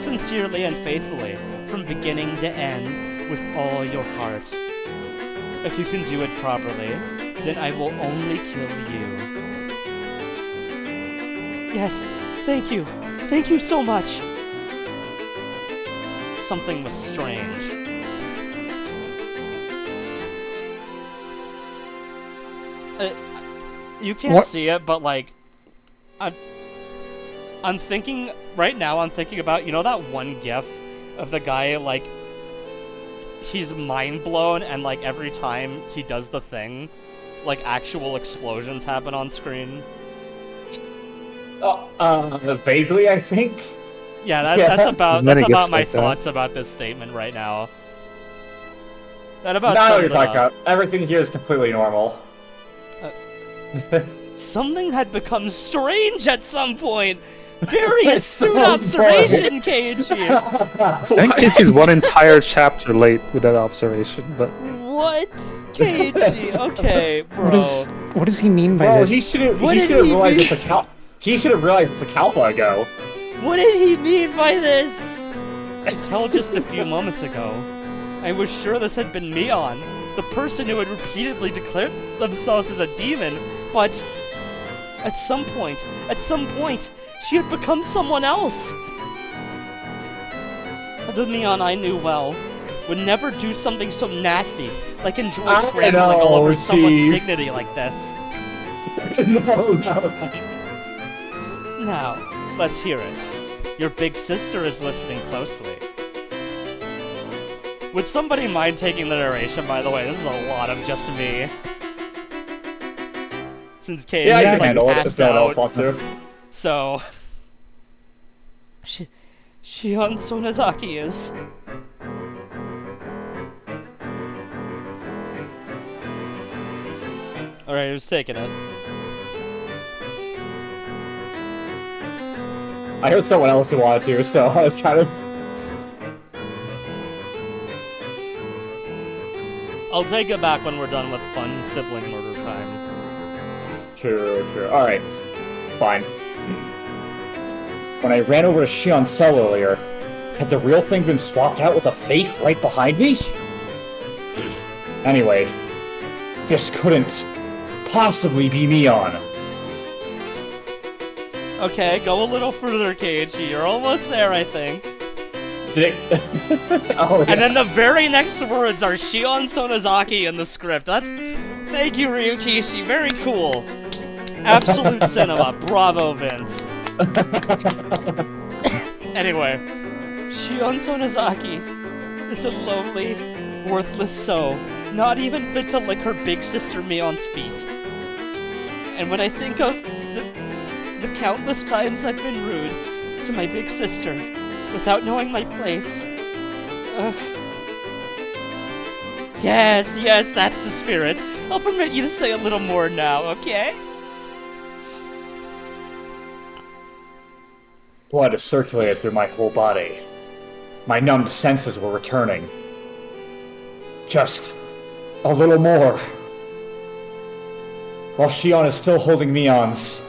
Sincerely and faithfully, from beginning to end, with all your heart. If you can do it properly, then I will only kill you. Yes, thank you. Thank you so much. something was strange. You can't see it, but like, I'm thinking right now. I'm thinking about, you know, that one GIF of the guy, like, he's mind blown, and like every time he does the thing, like actual explosions happen on screen. Vaguely, I think. Yeah, that's about my thoughts about this statement right now. That about now sums you're it talking up. about everything here is completely normal. Something had become strange at some point. Very astute observation, Keiichi. I think Keiichi's one entire chapter late with that observation, but... What? Keiichi, okay, bro. What does he mean by this? He should have realized it's a He should have realized it's a Kalpa ago. What did he mean by this? Until just a few moments ago, I was sure this had been Mion, the person who had repeatedly declared themselves as a demon, but at some point, she had become someone else. The Mion I knew well would never do something so nasty, like enjoy trampling all over someone's dignity like this. No. Now, let's hear it. Your big sister is listening closely. Would somebody mind taking the narration, by the way? This is a lot of just me. Since Keiichi I can like handle it if no one else out. wants to. So... Shion Sonozaki is... Alright, who's taking it? I heard someone else who wanted to, so I was kind of... I'll take it back when we're done with fun sibling murder time. True. Alright. Fine. When I ran over to Shion's cell earlier, had the real thing been swapped out with a fake right behind me? Anyway, this couldn't possibly be Mion. Okay, go a little further, Keiichi. You're almost there, I think. Did it? Oh, yeah. And then the very next words are Shion Sonozaki in the script. Thank you, Ryukishi. Very cool. Absolute cinema. Bravo, Vince. Anyway, Shion Sonozaki is a lonely, worthless soul, not even fit to lick her big sister Mion's feet. And when I think of the countless times I've been rude to my big sister without knowing my place. Yes, that's the spirit. I'll permit you to say a little more now, okay? Blood has circulated through my whole body. My numbed senses were returning. Just a little more. While Shion is still holding Mion's...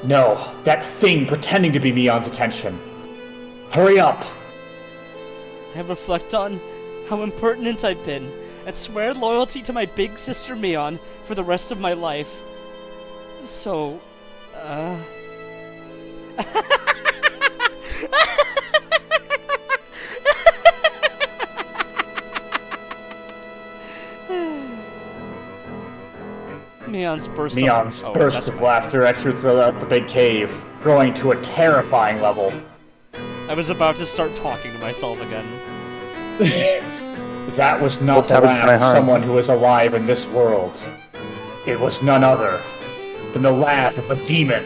No, that thing pretending to be Mion's attention. Hurry up! I reflect on how impertinent I've been, and swear loyalty to my big sister Mion for the rest of my life. So, Mion's burst of laughter echoed throughout the big cave, growing to a terrifying level. I was about to start talking to myself again. That was not the laugh of someone who is alive in this world. It was none other than the laugh of a demon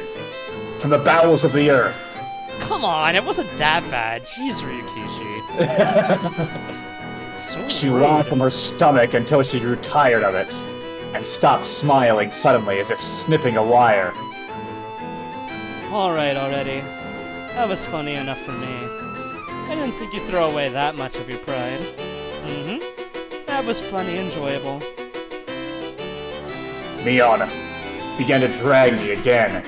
from the bowels of the earth. Come on, it wasn't that bad. Jeez, Ryukishi. She laughed from her stomach until she grew tired of it, and stopped smiling suddenly as if snipping a wire. Alright already. That was funny enough for me. I didn't think you'd throw away that much of your pride. That was plenty enjoyable. Mion began to drag me again,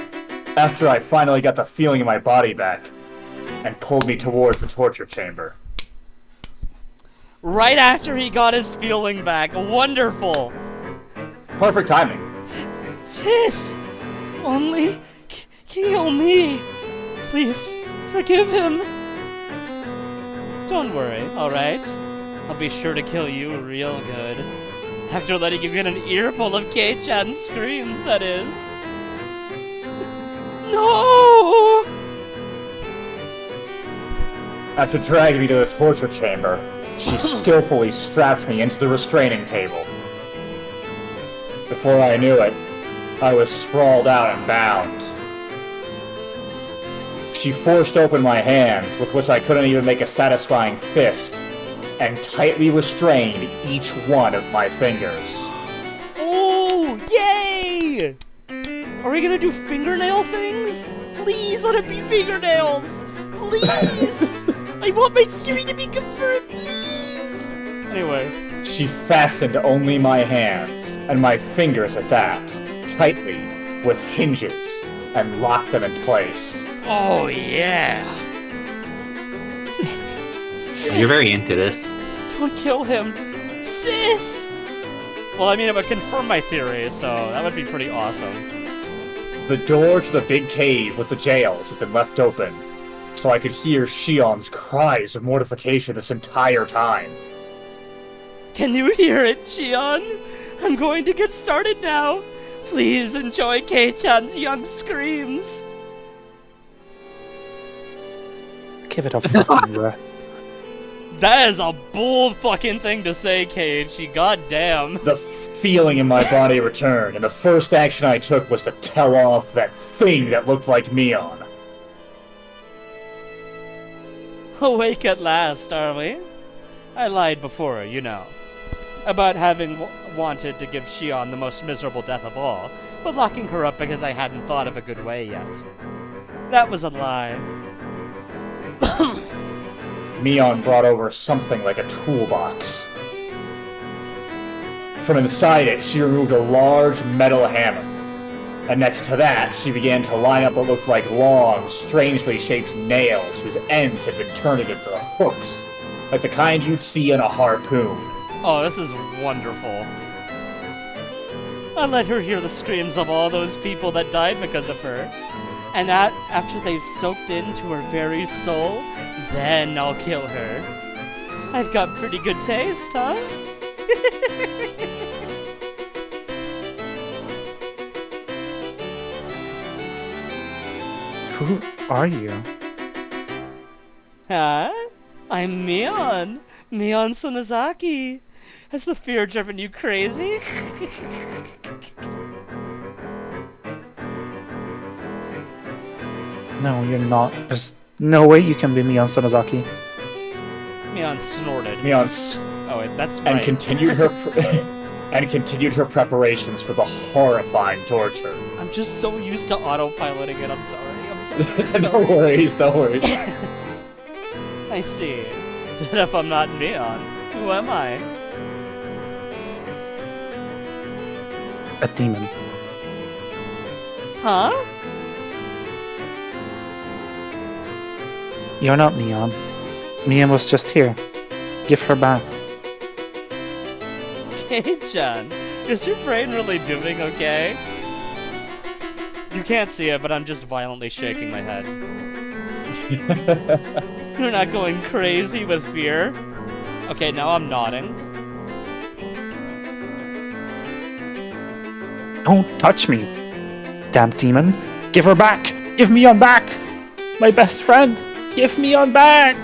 after I finally got the feeling in my body back, and pulled me towards the torture chamber. Right after he got his feeling back. Wonderful! Perfect timing. Sis! Only kill me! Please, forgive him! Don't worry, alright? I'll be sure to kill you real good. After letting you get an earful of Kei-chan's screams, that is. No! After dragging me to the torture chamber, she skillfully strapped me into the restraining table. Before I knew it, I was sprawled out and bound. She forced open my hands, with which I couldn't even make a satisfying fist, and tightly restrained each one of my fingers. Oh, yay! Are we gonna do fingernail things? Please let it be fingernails! Please! I want my theory to be confirmed, please! Anyway. She fastened only my hands, and my fingers at that, tightly, with hinges, and locked them in place. Oh, yeah! You're very into this. Don't kill him! Sis! Well, I mean, it would confirm my theory, so that would be pretty awesome. The door to the big cave with the jails had been left open, so I could hear Shion's cries of mortification this entire time. Can you hear it, Shion? I'm going to get started now. Please enjoy Kei-chan's young screams. Give it a fucking rest. That is a bold fucking thing to say, Keiichi. Goddamn. The feeling in my body returned, and the first action I took was to tell off that thing that looked like Mion. Awake at last, are we? I lied before, you know, about having wanted to give Shion the most miserable death of all, but locking her up because I hadn't thought of a good way yet. That was a lie. Mion brought over something like a toolbox. From inside it, she removed a large metal hammer. And next to that, she began to line up what looked like long, strangely shaped nails whose ends had been turned into hooks, like the kind you'd see in a harpoon. Oh, this is wonderful. I let her hear the screams of all those people that died because of her. And that, after they've soaked into her very soul, then I'll kill her. I've got pretty good taste, huh? Who are you? Huh? I'm Mion. Mion Sonozaki. Has the fear driven you crazy? No, you're not. There's no way you can be Mion Sonozaki. Mion snorted. Oh wait, that's right. And continued her preparations for the horrifying torture. I'm just so used to autopiloting it. I'm sorry. No worries. I see. Then if I'm not Mion, who am I? A demon. Huh? You're not Mion. Mion was just here. Give her back. Kei-chan, is your brain really doing okay? You can't see it, but I'm just violently shaking my head. You're not going crazy with fear? Okay, now I'm nodding. Don't touch me. Damn demon. Give her back. Give Mion back. My best friend. Give Mion back.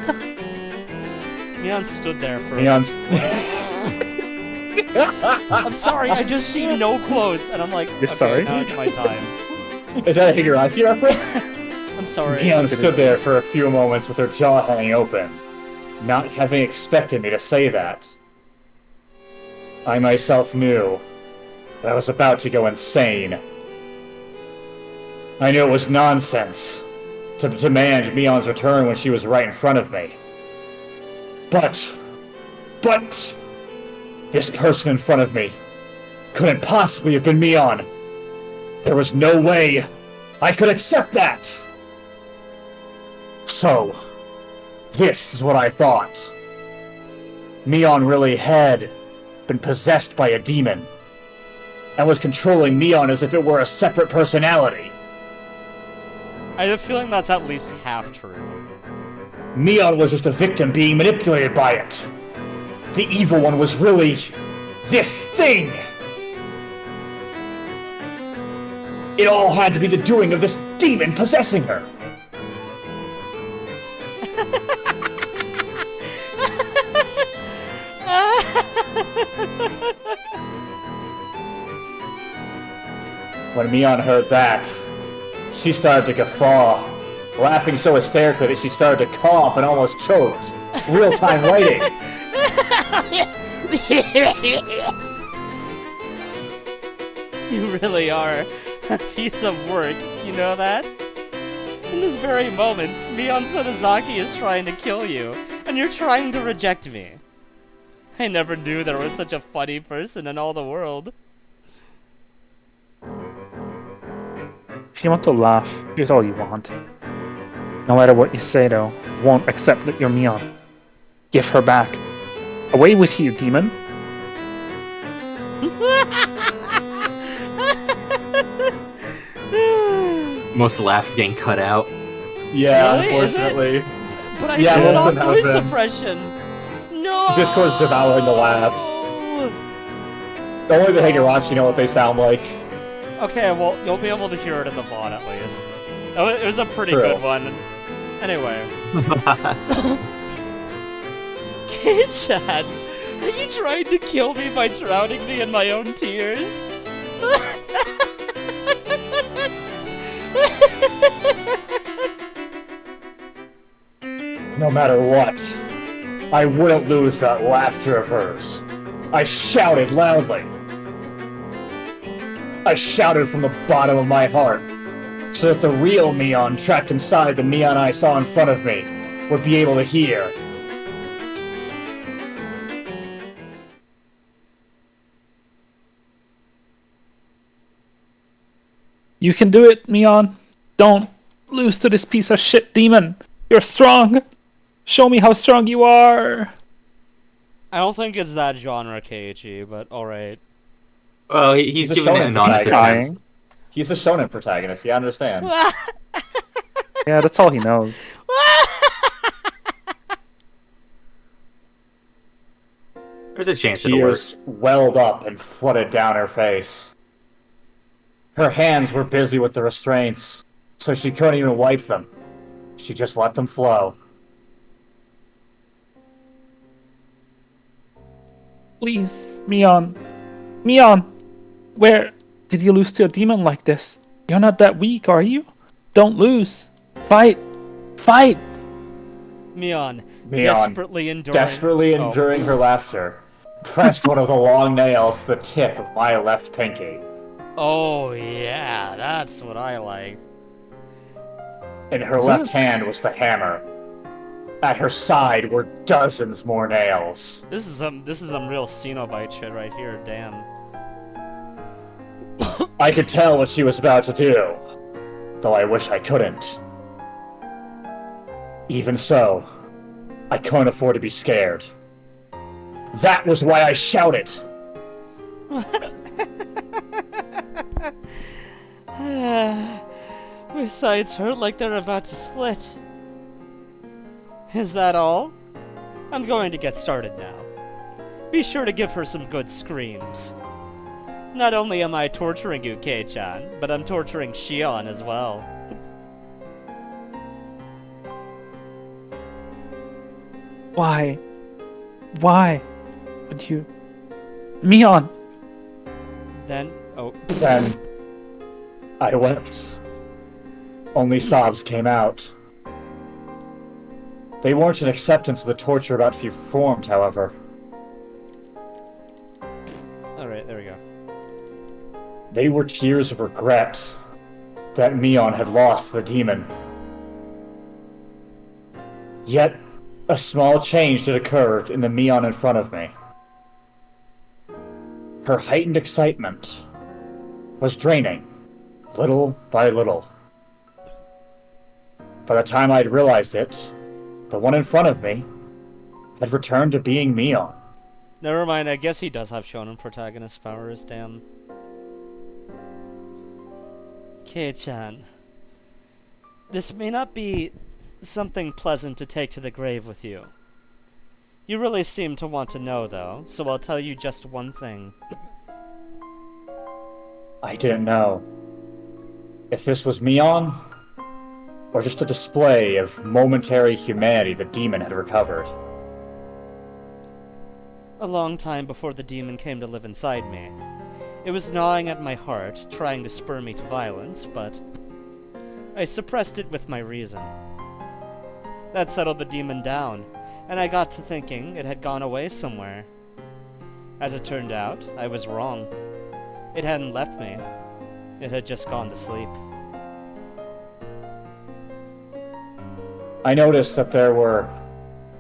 Mion stood there for... Mion's... I'm sorry, I just see no quotes, and I'm like, You're okay, sorry? now it's my time. Is that a Higurashi reference? I'm sorry. Mion stood there for a few moments with her jaw hanging open, not having expected me to say that. I myself knew that I was about to go insane. I knew it was nonsense to demand Mion's return when she was right in front of me. But this person in front of me couldn't possibly have been Mion. There was no way I could accept that. So, this is what I thought. Mion really had been possessed by a demon, and was controlling Mion as if it were a separate personality. I have a feeling that's at least half true. Mion was just a victim being manipulated by it. The evil one was really this thing! It all had to be the doing of this demon possessing her. When Mion heard that, she started to guffaw, laughing so hysterically that she started to cough and almost choked. Real-time writing. You really are a piece of work, you know that? In this very moment, Mion Sonozaki is trying to kill you, and you're trying to reject me. I never knew there was such a funny person in all the world. If you want to laugh, do it all you want. No matter what you say, though, I won't accept that you're Mion. Give her back. Away with you, demon! Most laughs getting cut out. Yeah, Really? unfortunately. But I Yeah, turned most off of them have voice been. suppression! No! Discord's devouring the laughs. Only the Higurashi know what they sound like. Okay, well, you'll be able to hear it in the VOD at least. It was a pretty True. good one. Anyway. K-chan, are you trying to kill me by drowning me in my own tears? No matter what, I wouldn't lose that laughter of hers. I shouted loudly. I shouted from the bottom of my heart, so that the real Mion trapped inside the Mion I saw in front of me would be able to hear. You can do it, Mion! Don't lose to this piece of shit demon! You're strong! Show me how strong you are! I don't think it's that genre, Keiichi, but alright. Well, he's a giving it shonen an honest protagonist. attempt. He's a shonen protagonist, you understand? Yeah, that's all he knows. There's a chance it'll work. Tears welled up and flooded down her face. Her hands were busy with the restraints, so she couldn't even wipe them. She just let them flow. Please, Mion. Mion! Where did you lose to a demon like this? You're not that weak, are you? Don't lose. Fight! Fight! Mion, Mion, desperately enduring her laughter, pressed one of the long nails to the tip of my left pinky. Oh yeah, that's what I like. In her left hand was the hammer. At her side were dozens more nails. This is some real Cenobite shit right here, damn. I could tell what she was about to do, though I wish I couldn't. Even so, I couldn't afford to be scared. That was why I shouted. My sides hurt like they're about to split. Is that all? I'm going to get started now. Be sure to give her some good screams. Not only am I torturing you, Kei-chan, but I'm torturing Shion as well. Why? Why would you... Mion! Then, oh, Then, I wept. Only sobs came out. They weren't an acceptance of the torture about to be performed, however. alright, there we go. They were tears of regret that Mion had lost the demon. Yet, a small change did occur in the Mion in front of me. Her heightened excitement was draining, little by little. By the time I'd realized it, the one in front of me had returned to being Mion. Never mind, I guess he does have shonen protagonist powers, damn. Kei-chan. This may not be something pleasant to take to the grave with you. You really seem to want to know, though, so I'll tell you just one thing. I didn't know if this was Mion, or just a display of momentary humanity the demon had recovered. A long time before the demon came to live inside me. It was gnawing at my heart, trying to spur me to violence, but I suppressed it with my reason. That settled the demon down, and I got to thinking it had gone away somewhere. As it turned out, I was wrong. It hadn't left me. It had just gone to sleep. I noticed that there were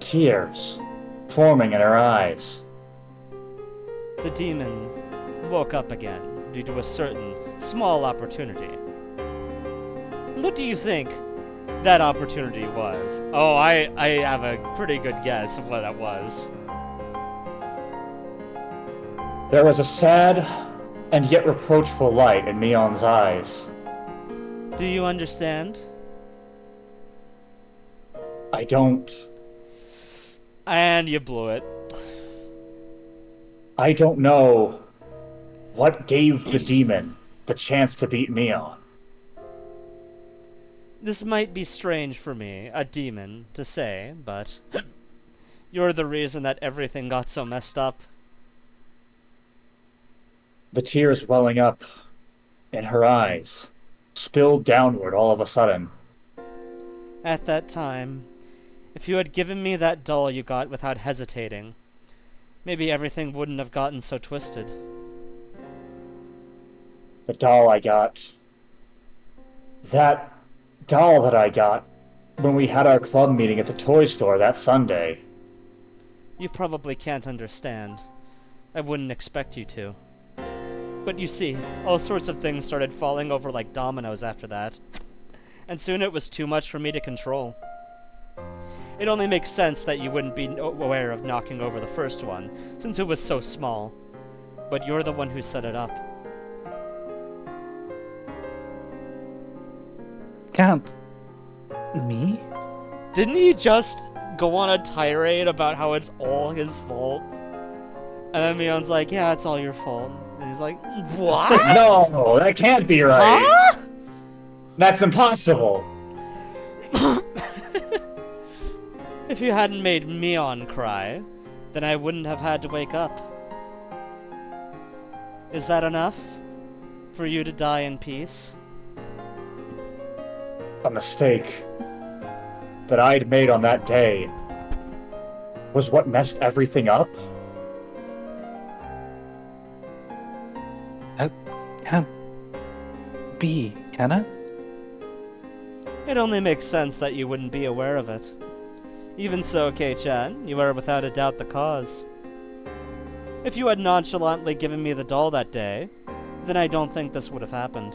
tears forming in her eyes. The demon woke up again due to a certain small opportunity. What do you think that opportunity was? Oh, I have a pretty good guess of what it was. There was a sad and yet reproachful light in Mion's eyes. Do you understand? I don't. And you blew it. I don't know what gave the demon the chance to beat Mion. This might be strange for me, a demon, to say, but you're the reason that everything got so messed up. The tears welling up in her eyes spilled downward all of a sudden. At that time, if you had given me that doll you got without hesitating, maybe everything wouldn't have gotten so twisted. The doll I got. That doll that I got when we had our club meeting at the toy store that Sunday. You probably can't understand. I wouldn't expect you to. But you see, all sorts of things started falling over like dominoes after that. And soon it was too much for me to control. It only makes sense that you wouldn't be aware of knocking over the first one, since it was so small. But you're the one who set it up. Can't. Me? Didn't he just go on a tirade about how it's all his fault? And then Mion's like, yeah, it's all your fault. And he's like, what? No, that can't be right. Huh? That's impossible. If you hadn't made Mion cry, then I wouldn't have had to wake up. Is that enough? For you to die in peace? A mistake that I'd made on that day was what messed everything up? Can't be, can it? It only makes sense that you wouldn't be aware of it. Even so, Kei-chan, you are without a doubt the cause. If you had nonchalantly given me the doll that day, then I don't think this would have happened.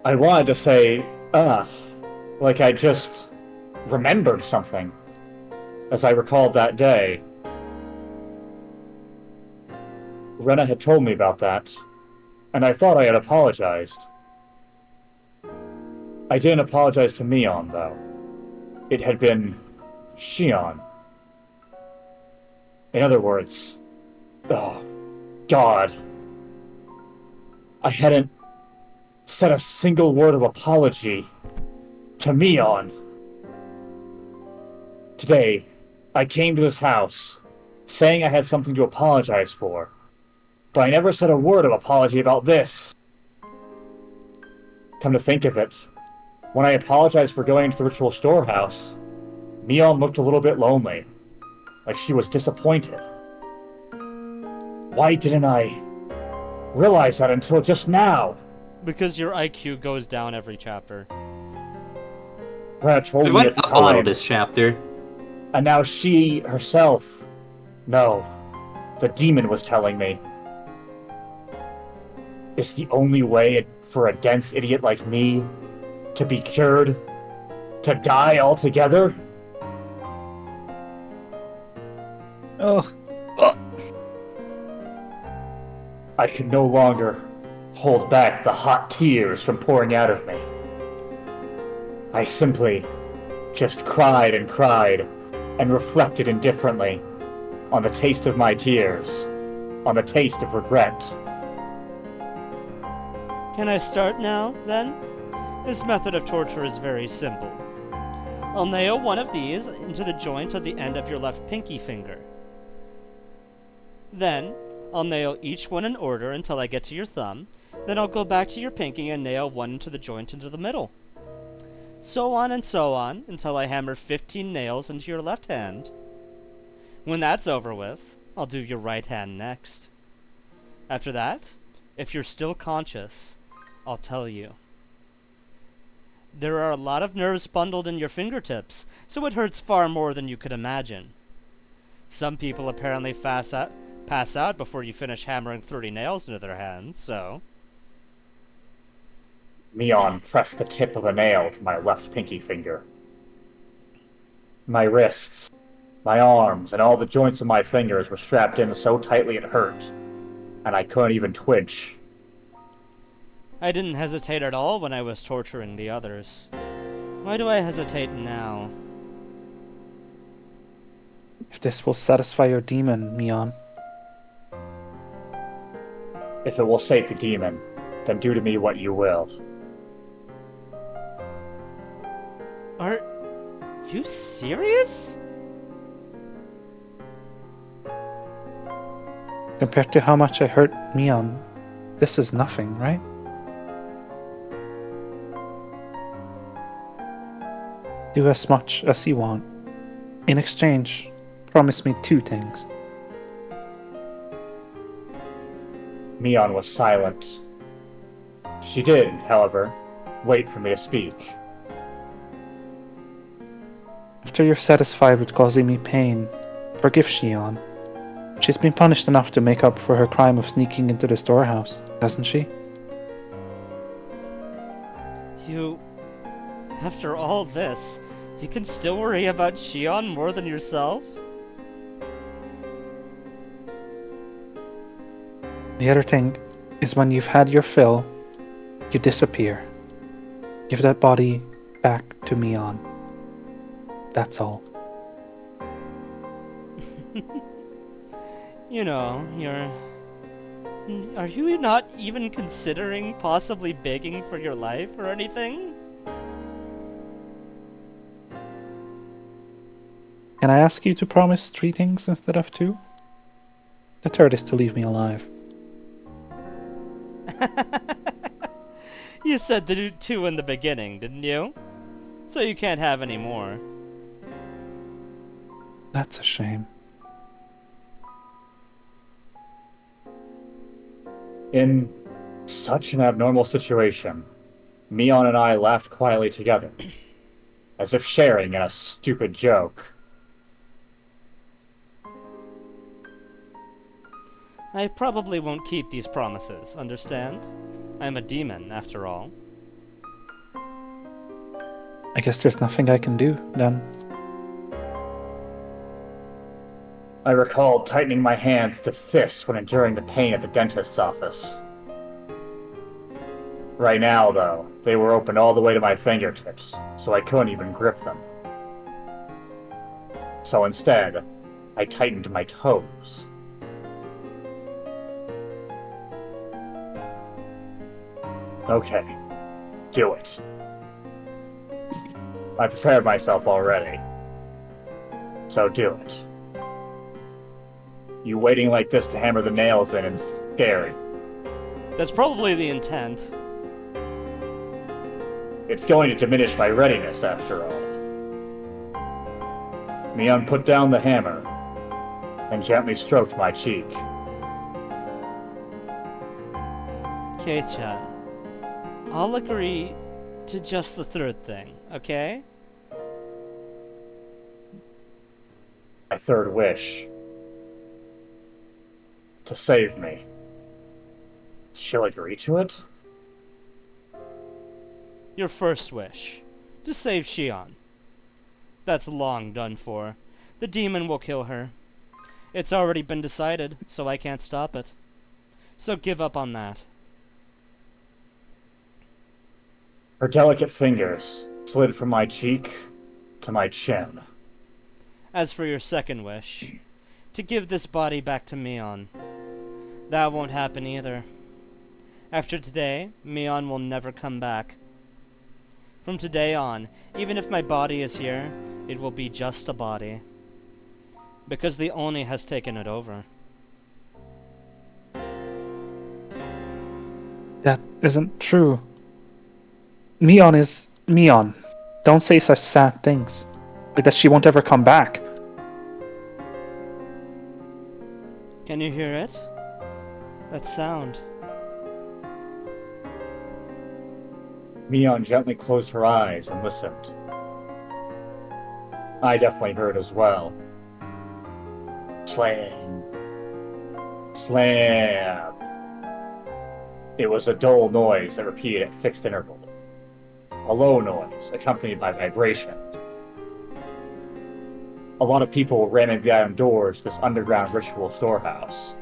I wanted to say, like I just remembered something, as I recalled that day. Rena had told me about that, and I thought I had apologized. I didn't apologize to Mion, though. It had been Shion. In other words, oh, God. I hadn't said a single word of apology to Mion. Today, I came to this house, saying I had something to apologize for, but I never said a word of apology about this. Come to think of it, when I apologized for going to the ritual storehouse, Mion looked a little bit lonely, like she was disappointed. Why didn't I realize that until just now? Because your IQ goes down every chapter. Brad told We me at went the up a little time, this chapter. and now she herself, no, the demon was telling me. It's the only way for a dense idiot like me to be cured, to die altogether. Oh, I could no longer hold back the hot tears from pouring out of me. I simply just cried and reflected indifferently on the taste of my tears, on the taste of regret. Can I start now, then? This method of torture is very simple. I'll nail one of these into the joint of the end of your left pinky finger. Then, I'll nail each one in order until I get to your thumb. Then I'll go back to your pinky and nail one into the joint into the middle. So on and so on, until I hammer 15 nails into your left hand. When that's over with, I'll do your right hand next. After that, if you're still conscious, I'll tell you. There are a lot of nerves bundled in your fingertips, so it hurts far more than you could imagine. Some people apparently pass out before you finish hammering 30 nails into their hands, so... Mion pressed the tip of a nail to my left pinky finger. My wrists, my arms, and all the joints of my fingers were strapped in so tightly it hurt, and I couldn't even twitch. I didn't hesitate at all when I was torturing the others. Why do I hesitate now? If this will satisfy your demon, Mion. If it will sate the demon, then do to me what you will. Are you serious? Compared to how much I hurt Mion, this is nothing, right? Do as much as you want. In exchange, promise me 2 things. Mion was silent. She did, however, wait for me to speak. After you're satisfied with causing me pain, forgive Shion. She's been punished enough to make up for her crime of sneaking into the storehouse, hasn't she? You... After all this, you can still worry about Shion more than yourself? The other thing is when you've had your fill, you disappear. Give that body back to Mion. That's all. You know, are you not even considering possibly begging for your life or anything? Can I ask you to promise 3 things instead of 2? The third is to leave me alive. You said to do 2 in the beginning, didn't you? So you can't have any more. That's a shame. In such an abnormal situation, Mion and I laughed quietly together, as if sharing in a stupid joke. I probably won't keep these promises, understand? I'm a demon, after all. I guess there's nothing I can do, then. I recalled tightening my hands to fists when enduring the pain at the dentist's office. Right now, though, they were open all the way to my fingertips, so I couldn't even grip them. So instead, I tightened my toes. Okay, do it. I prepared myself already. So do it. You waiting like this to hammer the nails in is scary. That's probably the intent. It's going to diminish my readiness, after all. Mion put down the hammer and gently stroked my cheek. Kei-chan, I'll agree to just the 3rd thing, okay? My 3rd wish. To save me. She'll agree to it? Your 1st wish. To save Shion. That's long done for. The demon will kill her. It's already been decided, so I can't stop it. So give up on that. Her delicate fingers slid from my cheek to my chin. As for your second wish, to give this body back to Mion, that won't happen either. After today, Mion will never come back. From today on, even if my body is here, it will be just a body. Because the Oni has taken it over. That isn't true. Mion is Mion. Don't say such sad things. Like that she won't ever come back. Can you hear it? That sound. Mion gently closed her eyes and listened. I definitely heard as well. Slam. Slam. It was a dull noise that repeated at fixed intervals. A low noise, accompanied by vibrations. A lot of people were ramming the iron doors to this underground ritual storehouse.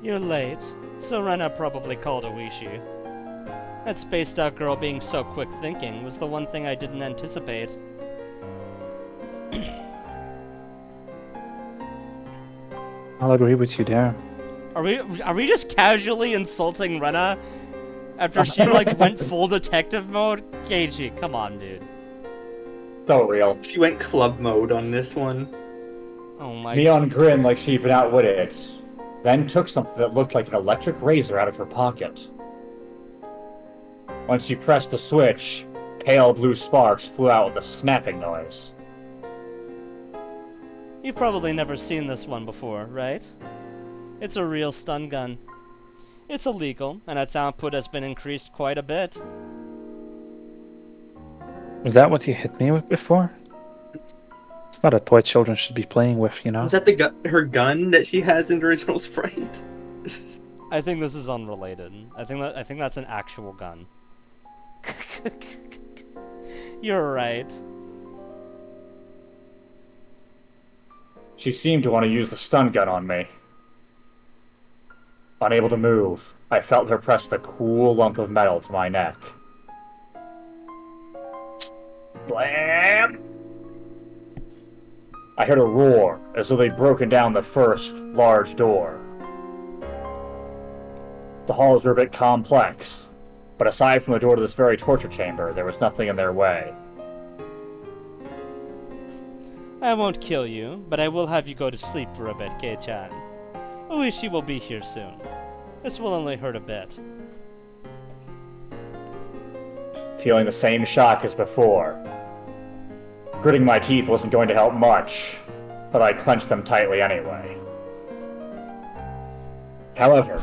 You're late, so Rena probably called Oishi. That spaced-out girl being so quick-thinking was the one thing I didn't anticipate. I'll agree with you there. Are we just casually insulting Rena after she went full detective mode? Keiji, come on, dude. So real. She went club mode on this one. Oh my. Mion grinned like she'd been outwitted, then took something that looked like an electric razor out of her pocket. When she pressed the switch, pale blue sparks flew out with a snapping noise. You've probably never seen this one before, right? It's a real stun gun. It's illegal, and its output has been increased quite a bit. Was that what you hit me with before? It's not a toy children should be playing with, you know? Is that her gun that she has in the original Sprite? I think this is unrelated. I think that's an actual gun. You're right. She seemed to want to use the stun gun on me. Unable to move, I felt her press the cool lump of metal to my neck. Blam! I heard a roar, as though they'd broken down the first large door. The halls were a bit complex, but aside from the door to this very torture chamber, there was nothing in their way. I won't kill you, but I will have you go to sleep for a bit, Kei-chan. Oishi will be here soon. This will only hurt a bit. Feeling the same shock as before. Gritting my teeth wasn't going to help much, but I clenched them tightly anyway. However,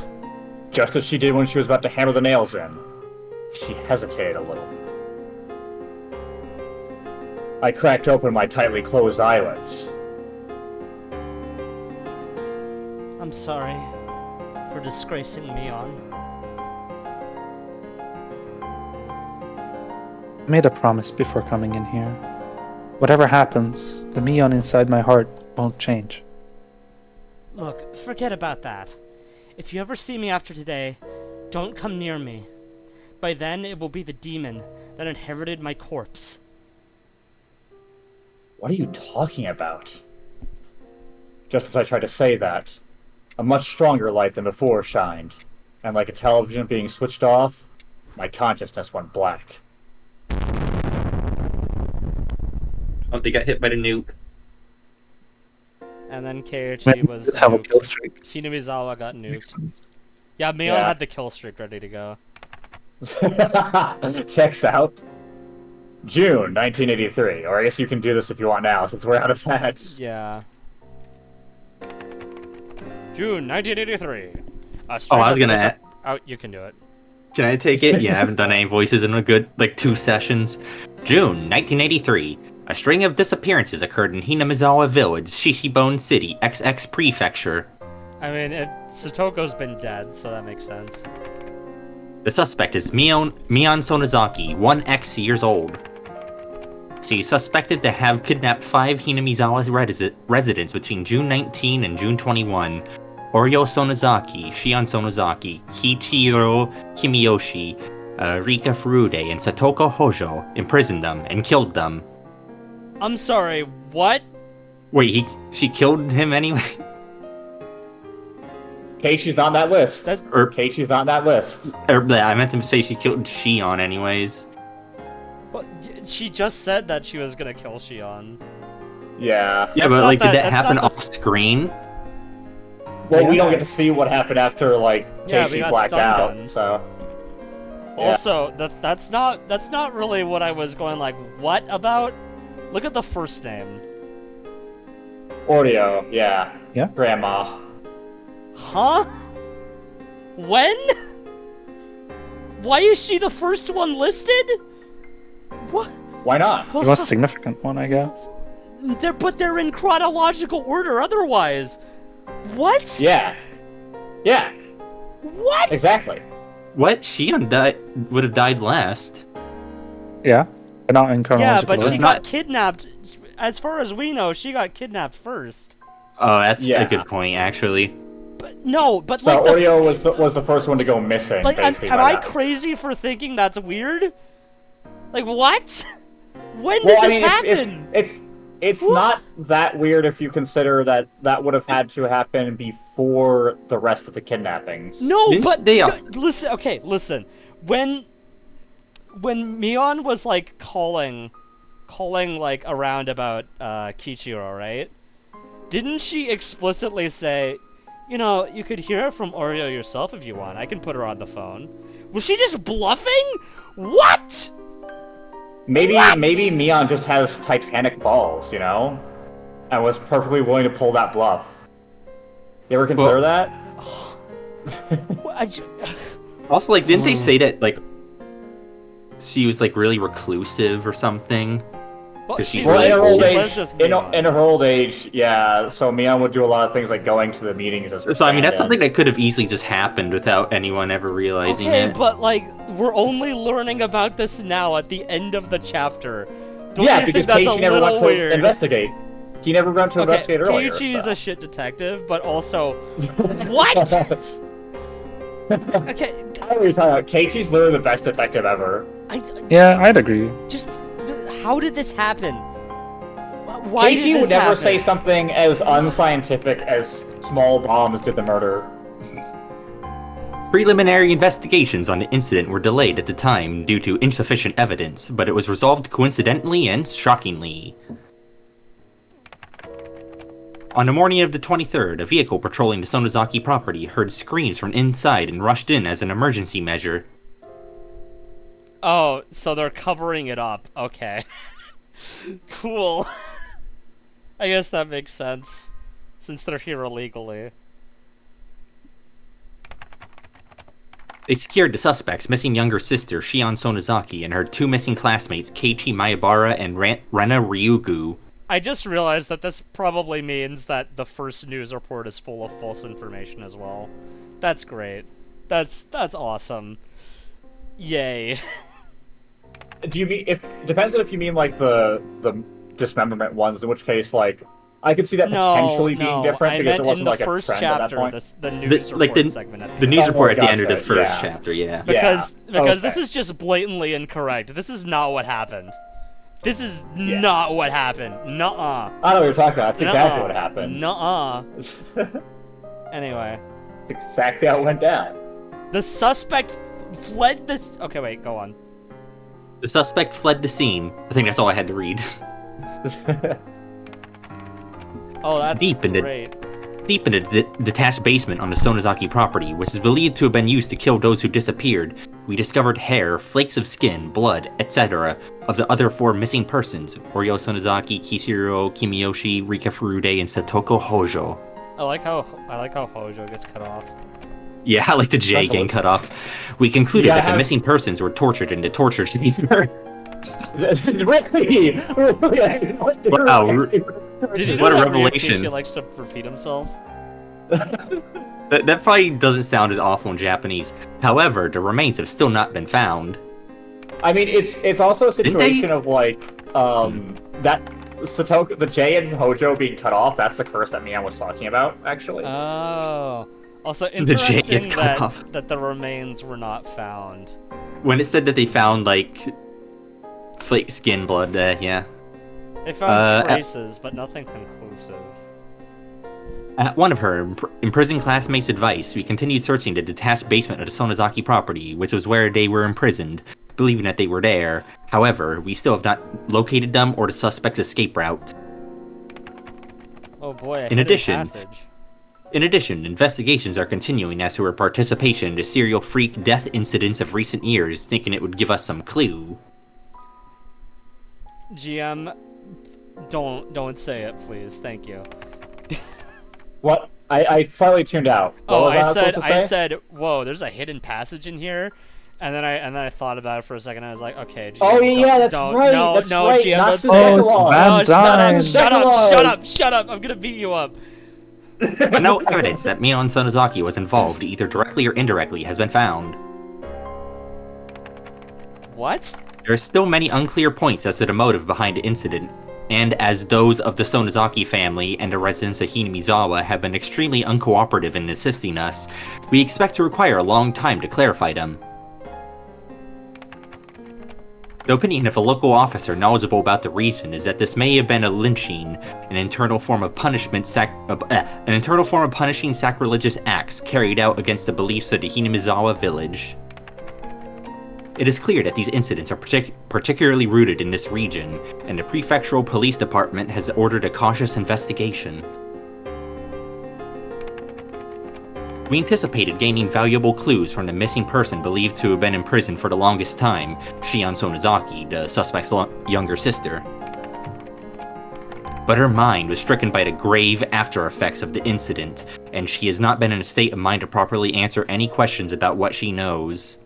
just as she did when she was about to hammer the nails in, she hesitated a little. I cracked open my tightly closed eyelids. I'm sorry for disgracing Mion. I made a promise before coming in here. Whatever happens, the Mion inside my heart won't change. Look, forget about that. If you ever see me after today, don't come near me. By then, it will be the demon that inherited my corpse. What are you talking about? Just as I tried to say that, a much stronger light than before shined, and like a television being switched off, my consciousness went black. Oh, they got hit by the nuke. And then Keiichi was Have a nuked. kill streak. Hinamizawa got Makes nuked. sense. Yeah, Mion Yeah. had the kill streak ready to go. Checks out. June 1983, or I guess you can do this if you want now, since we're out of that. Yeah. June 1983. Oh, I was gonna. Oh, you can do it. Can I take it? Yeah, I haven't done any voices in a good, 2 sessions. June 1983. A string of disappearances occurred in Hinamizawa Village, Shishibone City, XX Prefecture. I mean, Satoko's been dead, so that makes sense. The suspect is Mion Sonozaki, 1X years old. She is suspected to have kidnapped 5 Hinamizawa residents between June 19 and June 21. Oryo Sonozaki, Shion Sonozaki, Kichiro Kimiyoshi, Rika Furude, and Satoko Hojo, imprisoned them and killed them. I'm sorry, what? Wait, she killed him anyway? Keiichi's not on that list. Keiichi's not on that list. I meant to say she killed Shion anyways. But she just said that she was gonna kill Shion. Yeah. Yeah, but like, did that happen off screen? Well, we don't get to see what happened after like Keiichi blacked out. Gun. So. Also, that's not really what I was going like. What about? Look at the first name. Oreo, yeah. Yeah. Grandma. Huh? When? Why is she the first one listed? What? Why not? The most significant one, I guess. They're in chronological order otherwise. What? Yeah. Yeah. What? Exactly. What? Shion would have died last. Yeah, but not in chronological Yeah, but order. she got kidnapped. As far as we know, she got kidnapped first. Oh, that's a good point, actually. But no, but so like Oreo was the first one to go missing. Like, am basically, I crazy for thinking that's weird? Like, what? When did well, I this mean, happen? It's not that weird if you consider that would have had to happen before the rest of the kidnappings. No, but listen. Okay, listen. When Mion was like calling like around about Kichiro, right? Didn't she explicitly say, you know, you could hear it from Oreo yourself if you want. I can put her on the phone. Was she just bluffing? What? Maybe Mion just has Titanic balls, you know, and was perfectly willing to pull that bluff. You ever consider that? Also, like, didn't they say that like she was like really reclusive or something? Because in her old age, yeah. So Mion would do a lot of things like going to the meetings as. So I mean, that's something that could have easily just happened without anyone ever realizing it. Okay, but like, we're only learning about this now at the end of the chapter. Don't yeah, you because think that's Keiichi never went to weird? Investigate. He never went to investigate earlier. Keiichi is a shit detective, but also, what? Okay. I don't know what you're talking about. Keiichi's literally the best detective ever. Yeah, I'd agree. Just, how did this happen? Why Keiichi would never say something as unscientific as small bombs did the murder. Preliminary investigations on the incident were delayed at the time due to insufficient evidence, but it was resolved coincidentally and shockingly. On the morning of the 23rd, a vehicle patrolling the Sonozaki property heard screams from inside and rushed in as an emergency measure. Oh, so they're covering it up. Okay. Cool. I guess that makes sense, since they're here illegally. They secured the suspect's missing younger sister, Shion Sonozaki, and her two missing classmates, Keiichi Maebara and Rena Ryugu. I just realized that this probably means that the first news report is full of false information as well. That's great. That's awesome. Yay. Do you mean depends on if you mean like the dismemberment ones, in which case like I could see that potentially being different because it wasn't like a trend at that point. The news report segment at the news report at the end of the first chapter, yeah. Because this is just blatantly incorrect. This is not what happened. This is not what happened. Nuh-uh. I know what you're talking about. That's exactly what happened. Nuh-uh. Anyway. That's exactly how it went down. The suspect fled the... Okay, wait, go on. The suspect fled the scene. I think that's all I had to read. Oh, that's great. Deep in the detached basement on the Sonozaki property, which is believed to have been used to kill those who disappeared, we discovered hair, flakes of skin, blood, etc. of the other four missing persons, Oryo Sonozaki, Kichiro Kimiyoshi, Rika Furude, and Satoko Hojo. I like how Hojo gets cut off. Yeah, I like the J getting cut off. We concluded that the missing persons were tortured in the torture chamber. Really? Wow. Did you know what a that revelation. Ryukishi likes to repeat himself? That probably doesn't sound as awful in Japanese. However, the remains have still not been found. I mean, it's also a situation of like that Satoko, the J and Hojo being cut off, that's the curse that Mion was talking about, actually. Oh. Also, The J gets interesting cut off. that the remains were not found. When it said that they found, like, flake skin blood, yeah. They found traces, but nothing conclusive. At one of her imprisoned classmates' advice, we continued searching the detached basement of the Sonozaki property, which was where they were imprisoned, believing that they were there. However, we still have not located them or the suspect's escape route. Oh boy, In addition, passage. Investigations are continuing as to her participation in the serial freak death incidents of recent years, thinking it would give us some clue. GM, don't say it, please. Thank you. What? I slightly tuned out. What was I said, whoa, there's a hidden passage in here, and then I thought about it for a second. I was like, okay. GM, oh yeah, that's right. No, that's no, right. GM, Not don't the say Oh, it. it's second one. Van No, shut up, Dyne. shut up! I'm gonna beat you up. No evidence that Mion Sonozaki was involved, either directly or indirectly, has been found. What? There are still many unclear points as to the motive behind the incident, and as those of the Sonozaki family and the residents of Hinamizawa have been extremely uncooperative in assisting us, we expect to require a long time to clarify them. The opinion of a local officer knowledgeable about the region is that this may have been a lynching, an internal form of punishing sacrilegious acts carried out against the beliefs of the Hinamizawa village. It is clear that these incidents are particularly rooted in this region, and the prefectural police department has ordered a cautious investigation. We anticipated gaining valuable clues from the missing person believed to have been in prison for the longest time, Shion Sonozaki, the suspect's younger sister. But her mind was stricken by the grave after effects of the incident, and she has not been in a state of mind to properly answer any questions about what she knows.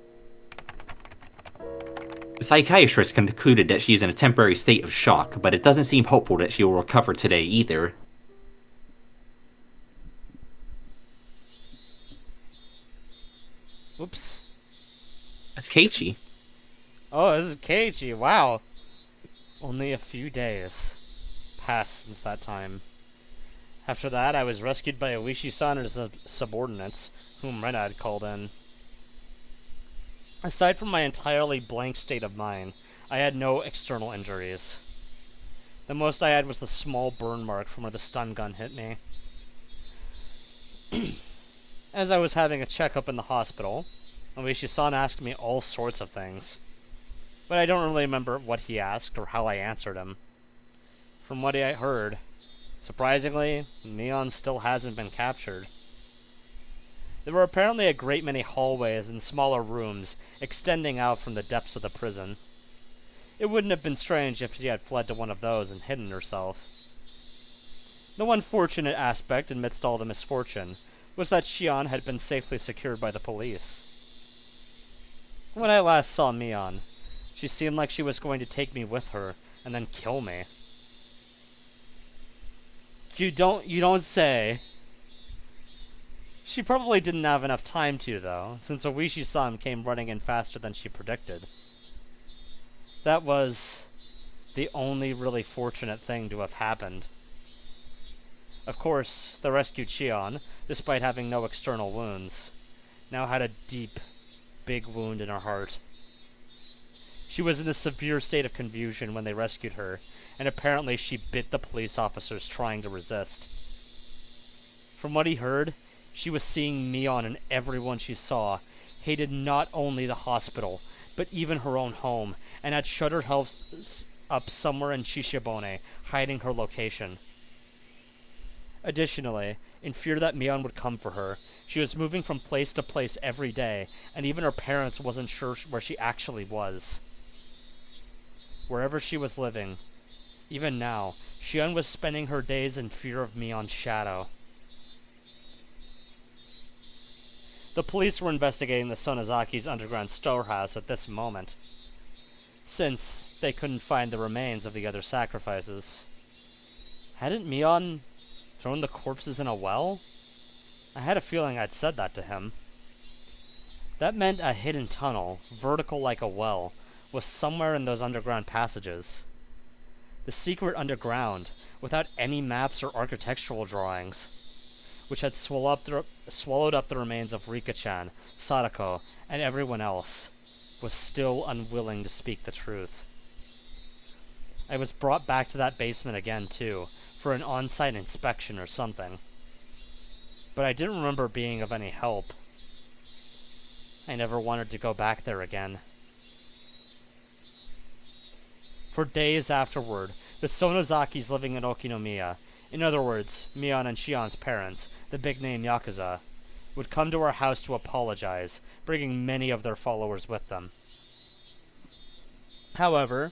The psychiatrist concluded that she is in a temporary state of shock, but it doesn't seem hopeful that she will recover today either. Oops. That's Keiichi. Oh, this is Keiichi. Wow. Only a few days passed since that time. After that, I was rescued by Oishi-san and his subordinates, whom Rena had called in. Aside from my entirely blank state of mind, I had no external injuries. The most I had was the small burn mark from where the stun gun hit me. As I was having a checkup in the hospital, Oishi-san asked me all sorts of things. But I don't really remember what he asked or how I answered him. From what I heard, surprisingly, Mion still hasn't been captured. There were apparently a great many hallways and smaller rooms extending out from the depths of the prison. It wouldn't have been strange if she had fled to one of those and hidden herself. The one fortunate aspect amidst all the misfortune was that Shion had been safely secured by the police. When I last saw Mion, she seemed like she was going to take me with her and then kill me. You don't say. She probably didn't have enough time to, though, since Oishi-san came running in faster than she predicted. That was the only really fortunate thing to have happened. Of course, the rescued Shion, despite having no external wounds, now had a deep, big wound in her heart. She was in a severe state of confusion when they rescued her, and apparently she bit the police officers trying to resist. From what he heard, she was seeing Mion, and everyone she saw hated not only the hospital, but even her own home, and had shut herself up somewhere in Shishibone, hiding her location. Additionally, in fear that Mion would come for her, she was moving from place to place every day, and even her parents wasn't sure where she actually was. Wherever she was living, even now, Shion was spending her days in fear of Mion's shadow. The police were investigating the Sonozaki's underground storehouse at this moment, since they couldn't find the remains of the other sacrifices. Hadn't Mion thrown the corpses in a well? I had a feeling I'd said that to him. That meant a hidden tunnel, vertical like a well, was somewhere in those underground passages. the secret underground, without any maps or architectural drawings, which had swallowed up the remains of Rika-chan, Sadako, and everyone else, was still unwilling to speak the truth. I was brought back to that basement again, too, for an on-site inspection or something. But I didn't remember being of any help. I never wanted to go back there again. For days afterward, the Sonozakis living in Okinomiya, in other words, Mion and Shion's parents, the big-name Yakuza, would come to our house to apologize, bringing many of their followers with them. However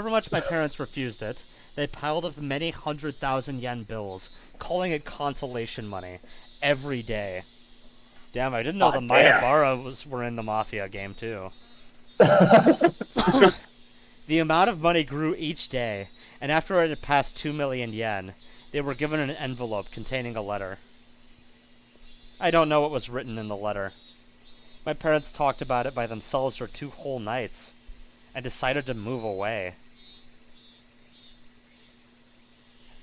much my parents refused it, they piled up many 100,000 yen bills, calling it consolation money, every day. Damn, I didn't know the Maedabara were in the Mafia game, too. The amount of money grew each day, and after it had passed 2 million yen, they were given an envelope containing a letter. I don't know what was written in the letter. My parents talked about it by themselves for 2 whole nights, and decided to move away.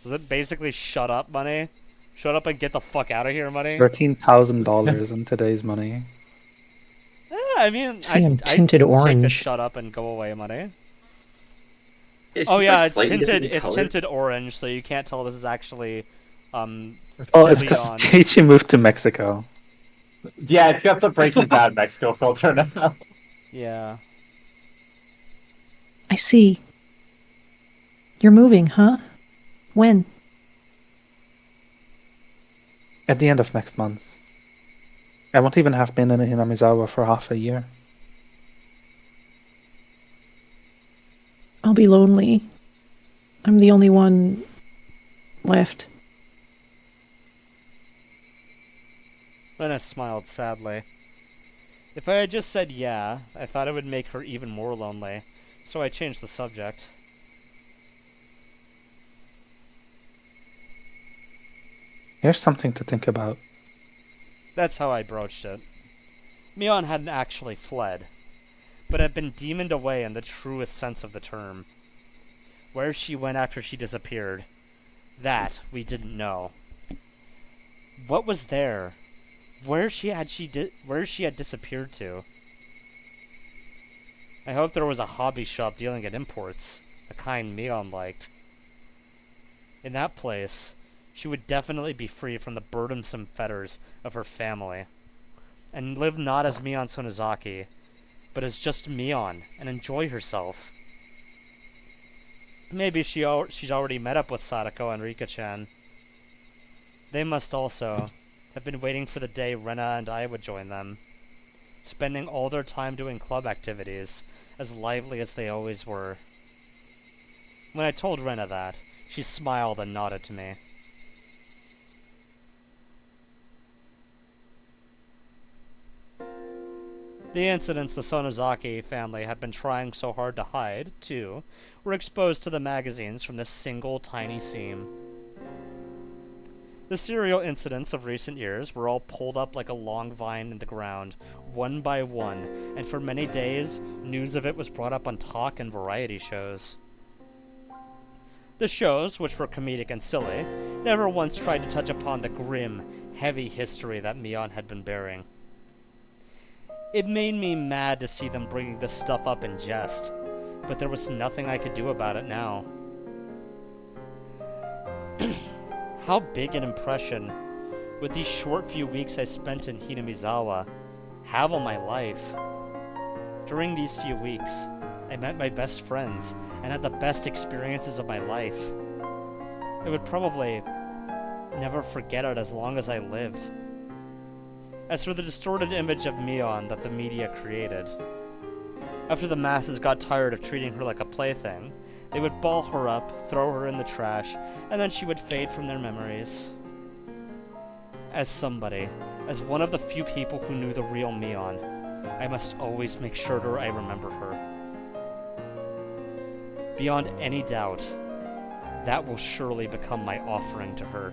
Does it basically shut up money? Shut up and get the fuck out of here money? $13,000 in today's money. I mean, See, I'm tinted take the orange. shut up and go away money. It's Oh just, yeah, like, it's slightly tinted. different It's color. tinted orange, so you can't tell this is actually. Oh, it's because Leon. Keiichi moved to Mexico. Yeah, it's got the Breaking Bad Mexico filter now. Yeah. I see. You're moving, huh? When? At the end of next month. I won't even have been in Hinamizawa for half a year. I'll be lonely. I'm the only one left. Lena smiled sadly. If I had just said yeah, I thought it would make her even more lonely, so I changed the subject. Here's something to think about. That's how I broached it. Mion hadn't actually fled, but had been demoned away in the truest sense of the term. Where she went after she disappeared, that we didn't know. What was there? Where she had disappeared to? I hope there was a hobby shop dealing in imports, the kind Mion liked. In that place, she would definitely be free from the burdensome fetters of her family, and live not as Mion Sonozaki, but as just Mion, and enjoy herself. Maybe she's already met up with Sadako and Rika-chan. They must also have been waiting for the day Rena and I would join them, spending all their time doing club activities, as lively as they always were. When I told Rena that, she smiled and nodded to me. The incidents the Sonozaki family had been trying so hard to hide, too, were exposed to the magazines from this single tiny seam. The serial incidents of recent years were all pulled up like a long vine in the ground, one by one, and for many days, news of it was brought up on talk and variety shows. The shows, which were comedic and silly, never once tried to touch upon the grim, heavy history that Mion had been bearing. It made me mad to see them bringing this stuff up in jest, but there was nothing I could do about it now. How big an impression would these short few weeks I spent in Hinamizawa have on my life? During these few weeks, I met my best friends and had the best experiences of my life. I would probably never forget it as long as I lived. As for the distorted image of Mion that the media created, after the masses got tired of treating her like a plaything, they would ball her up, throw her in the trash, and then she would fade from their memories. As somebody, as one of the few people who knew the real Mion, I must always make sure I remember her. Beyond any doubt, that will surely become my offering to her.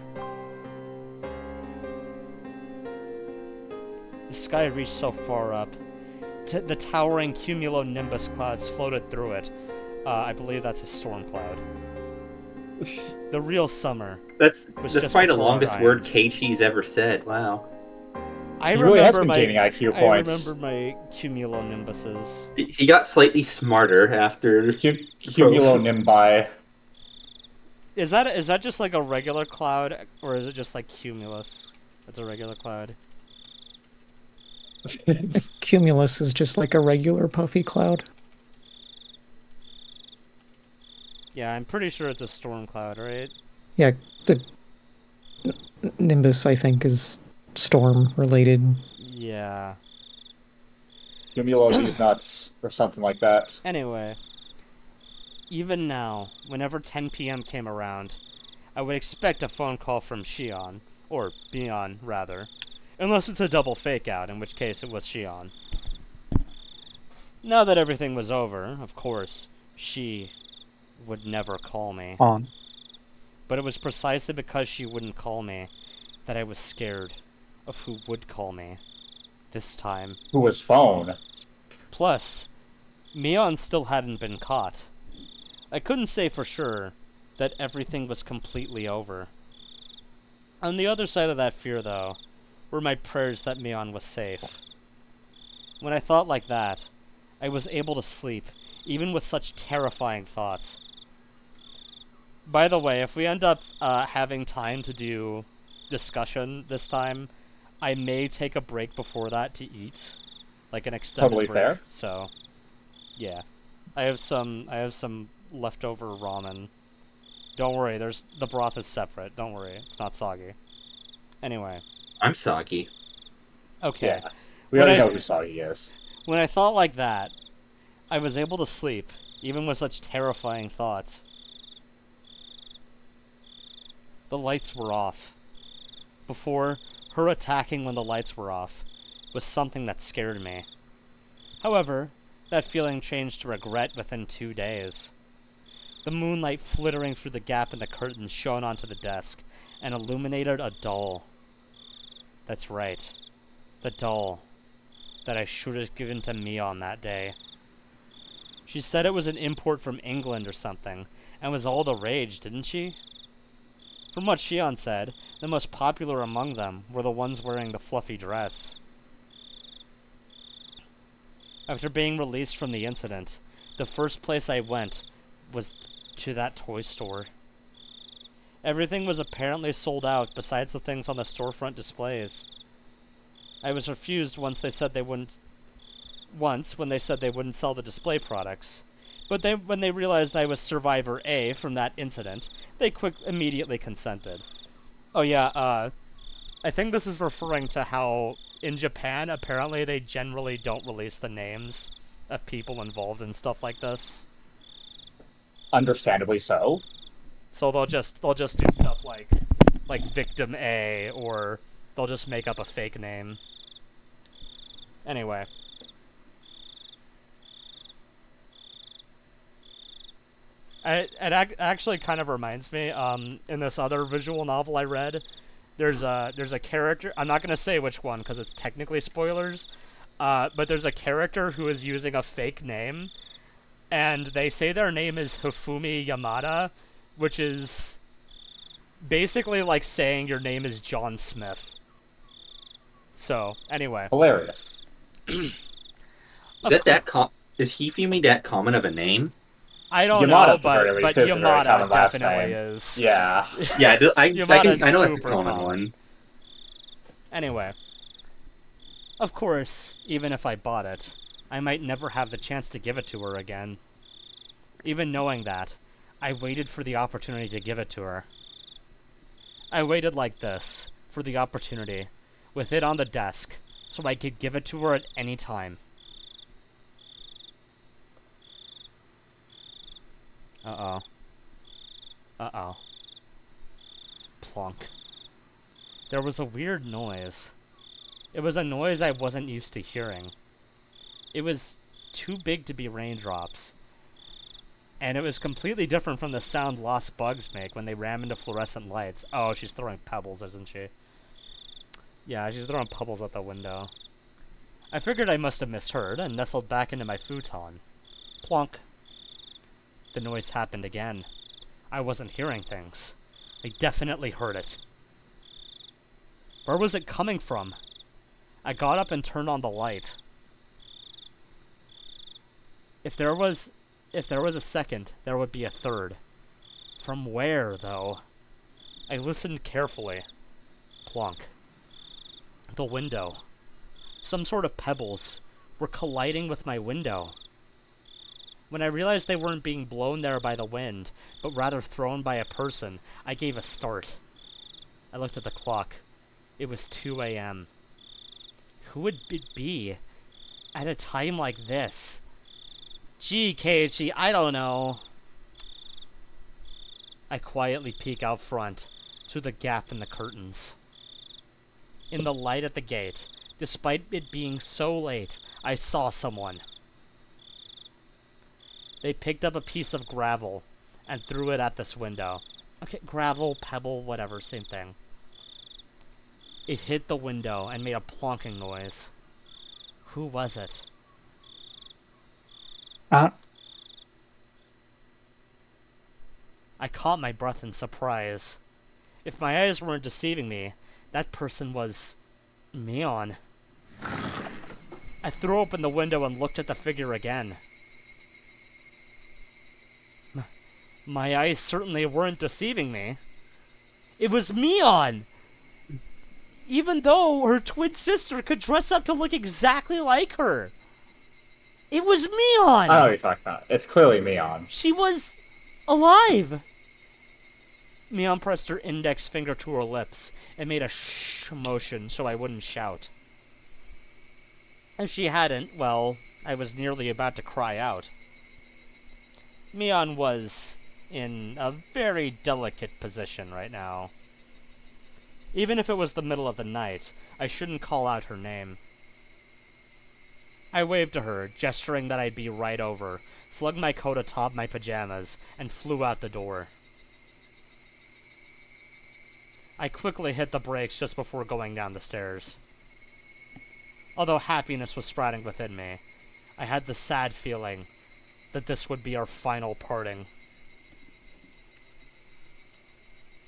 The sky reached so far up. The towering cumulonimbus clouds floated through it. I believe that's a storm cloud. The real summer. That's Was that's just probably the before our longest word times. Keiichi's ever said. Wow. I He really has remember been my gaining IQ I points. remember my cumulonimbuses. He got slightly smarter after. Cumulonimbi. Is that just like a regular cloud, or is it just like cumulus? It's a regular cloud. Cumulus is just like a regular puffy cloud. Yeah, I'm pretty sure it's a storm cloud, right? Yeah, the nimbus, I think, is storm related. Yeah. Cumulo these nuts, or something like that. Anyway, even now, whenever 10 p.m. came around, I would expect a phone call from Shion, or Bion, rather. Unless it's a double fake out, in which case it was Shion. Now that everything was over, of course, she would never call me. On. But it was precisely because she wouldn't call me that I was scared of who would call me this time. Who was phone? Plus, Mion still hadn't been caught. I couldn't say for sure that everything was completely over. On the other side of that fear, though, were my prayers that Mion was safe. When I thought like that, I was able to sleep, even with such terrifying thoughts. By the way, if we end up having time to do discussion this time, I may take a break before that to eat, like an extended Totally break. fair. So, yeah, I have some leftover ramen. Don't worry, the broth is separate. Don't worry, it's not soggy. Anyway, I'm soggy. okay. Yeah. We When already I- know who Soggy is. When I thought like that, I was able to sleep, even with such terrifying thoughts. The lights were off. Before, her attacking when the lights were off was something that scared me. However, that feeling changed to regret within 2 days. The moonlight flittering through the gap in the curtains shone onto the desk and illuminated a doll. That's right, the doll that I should have given to Mion that day. She said it was an import from England or something, and was all the rage, didn't she? From what Shion said, the most popular among them were the ones wearing the fluffy dress. After being released from the incident, the first place I went was to that toy store. Everything was apparently sold out besides the things on the storefront displays. I was refused when they said they wouldn't sell the display products. But when they realized I was Survivor A from that incident, they immediately consented. Oh yeah, I think this is referring to how in Japan apparently they generally don't release the names of people involved in stuff like this. Understandably so. So they'll just do stuff like Victim A, or they'll just make up a fake name. Anyway. It actually kind of reminds me, in this other visual novel I read, there's a character, I'm not going to say which one because it's technically spoilers, but there's a character who is using a fake name, and they say their name is Hifumi Yamada, which is basically like saying your name is John Smith. So, anyway. Hilarious. Is Hifumi that common of a name? I don't Yamada, know, at the very but least, is a very Yamada common last definitely name. is. Yeah. Yeah, I Yamada's know that's a super common common. one. Anyway. Of course, even if I bought it, I might never have the chance to give it to her again. Even knowing that, I waited for the opportunity to give it to her. I waited like this, for the opportunity, with it on the desk, so I could give it to her at any time. Uh-oh. Uh-oh. Plunk. There was a weird noise. It was a noise I wasn't used to hearing. It was too big to be raindrops. And it was completely different from the sound lost bugs make when they ram into fluorescent lights. Oh, she's throwing pebbles, isn't she? Yeah, she's throwing pebbles at the window. I figured I must have misheard and nestled back into my futon. Plunk. The noise happened again. I wasn't hearing things. I definitely heard it. Where was it coming from? I got up and turned on the light. If there was a second, there would be a third. From where, though? I listened carefully. Plonk. The window. Some sort of pebbles were colliding with my window. When I realized they weren't being blown there by the wind, but rather thrown by a person, I gave a start. I looked at the clock. It was 2 a.m. Who would it be at a time like this? Gee, Keiichi, I don't know. I quietly peek out front, through the gap in the curtains. In the light at the gate, despite it being so late, I saw someone. They picked up a piece of gravel and threw it at this window. Okay, gravel, pebble, whatever, same thing. It hit the window and made a plonking noise. Who was it? I caught my breath in surprise. If my eyes weren't deceiving me, that person was... Mion. I threw open the window and looked at the figure again. My eyes certainly weren't deceiving me. It was Mion! Even though her twin sister could dress up to look exactly like her. It was Mion! I know what you're talking about. It's clearly Mion. She was... alive! Mion pressed her index finger to her lips and made a shh motion so I wouldn't shout. If she hadn't, well, I was nearly about to cry out. Mion was in a very delicate position right now. Even if it was the middle of the night, I shouldn't call out her name. I waved to her, gesturing that I'd be right over, flung my coat atop my pajamas, and flew out the door. I quickly hit the brakes just before going down the stairs. Although happiness was sprouting within me, I had the sad feeling that this would be our final parting.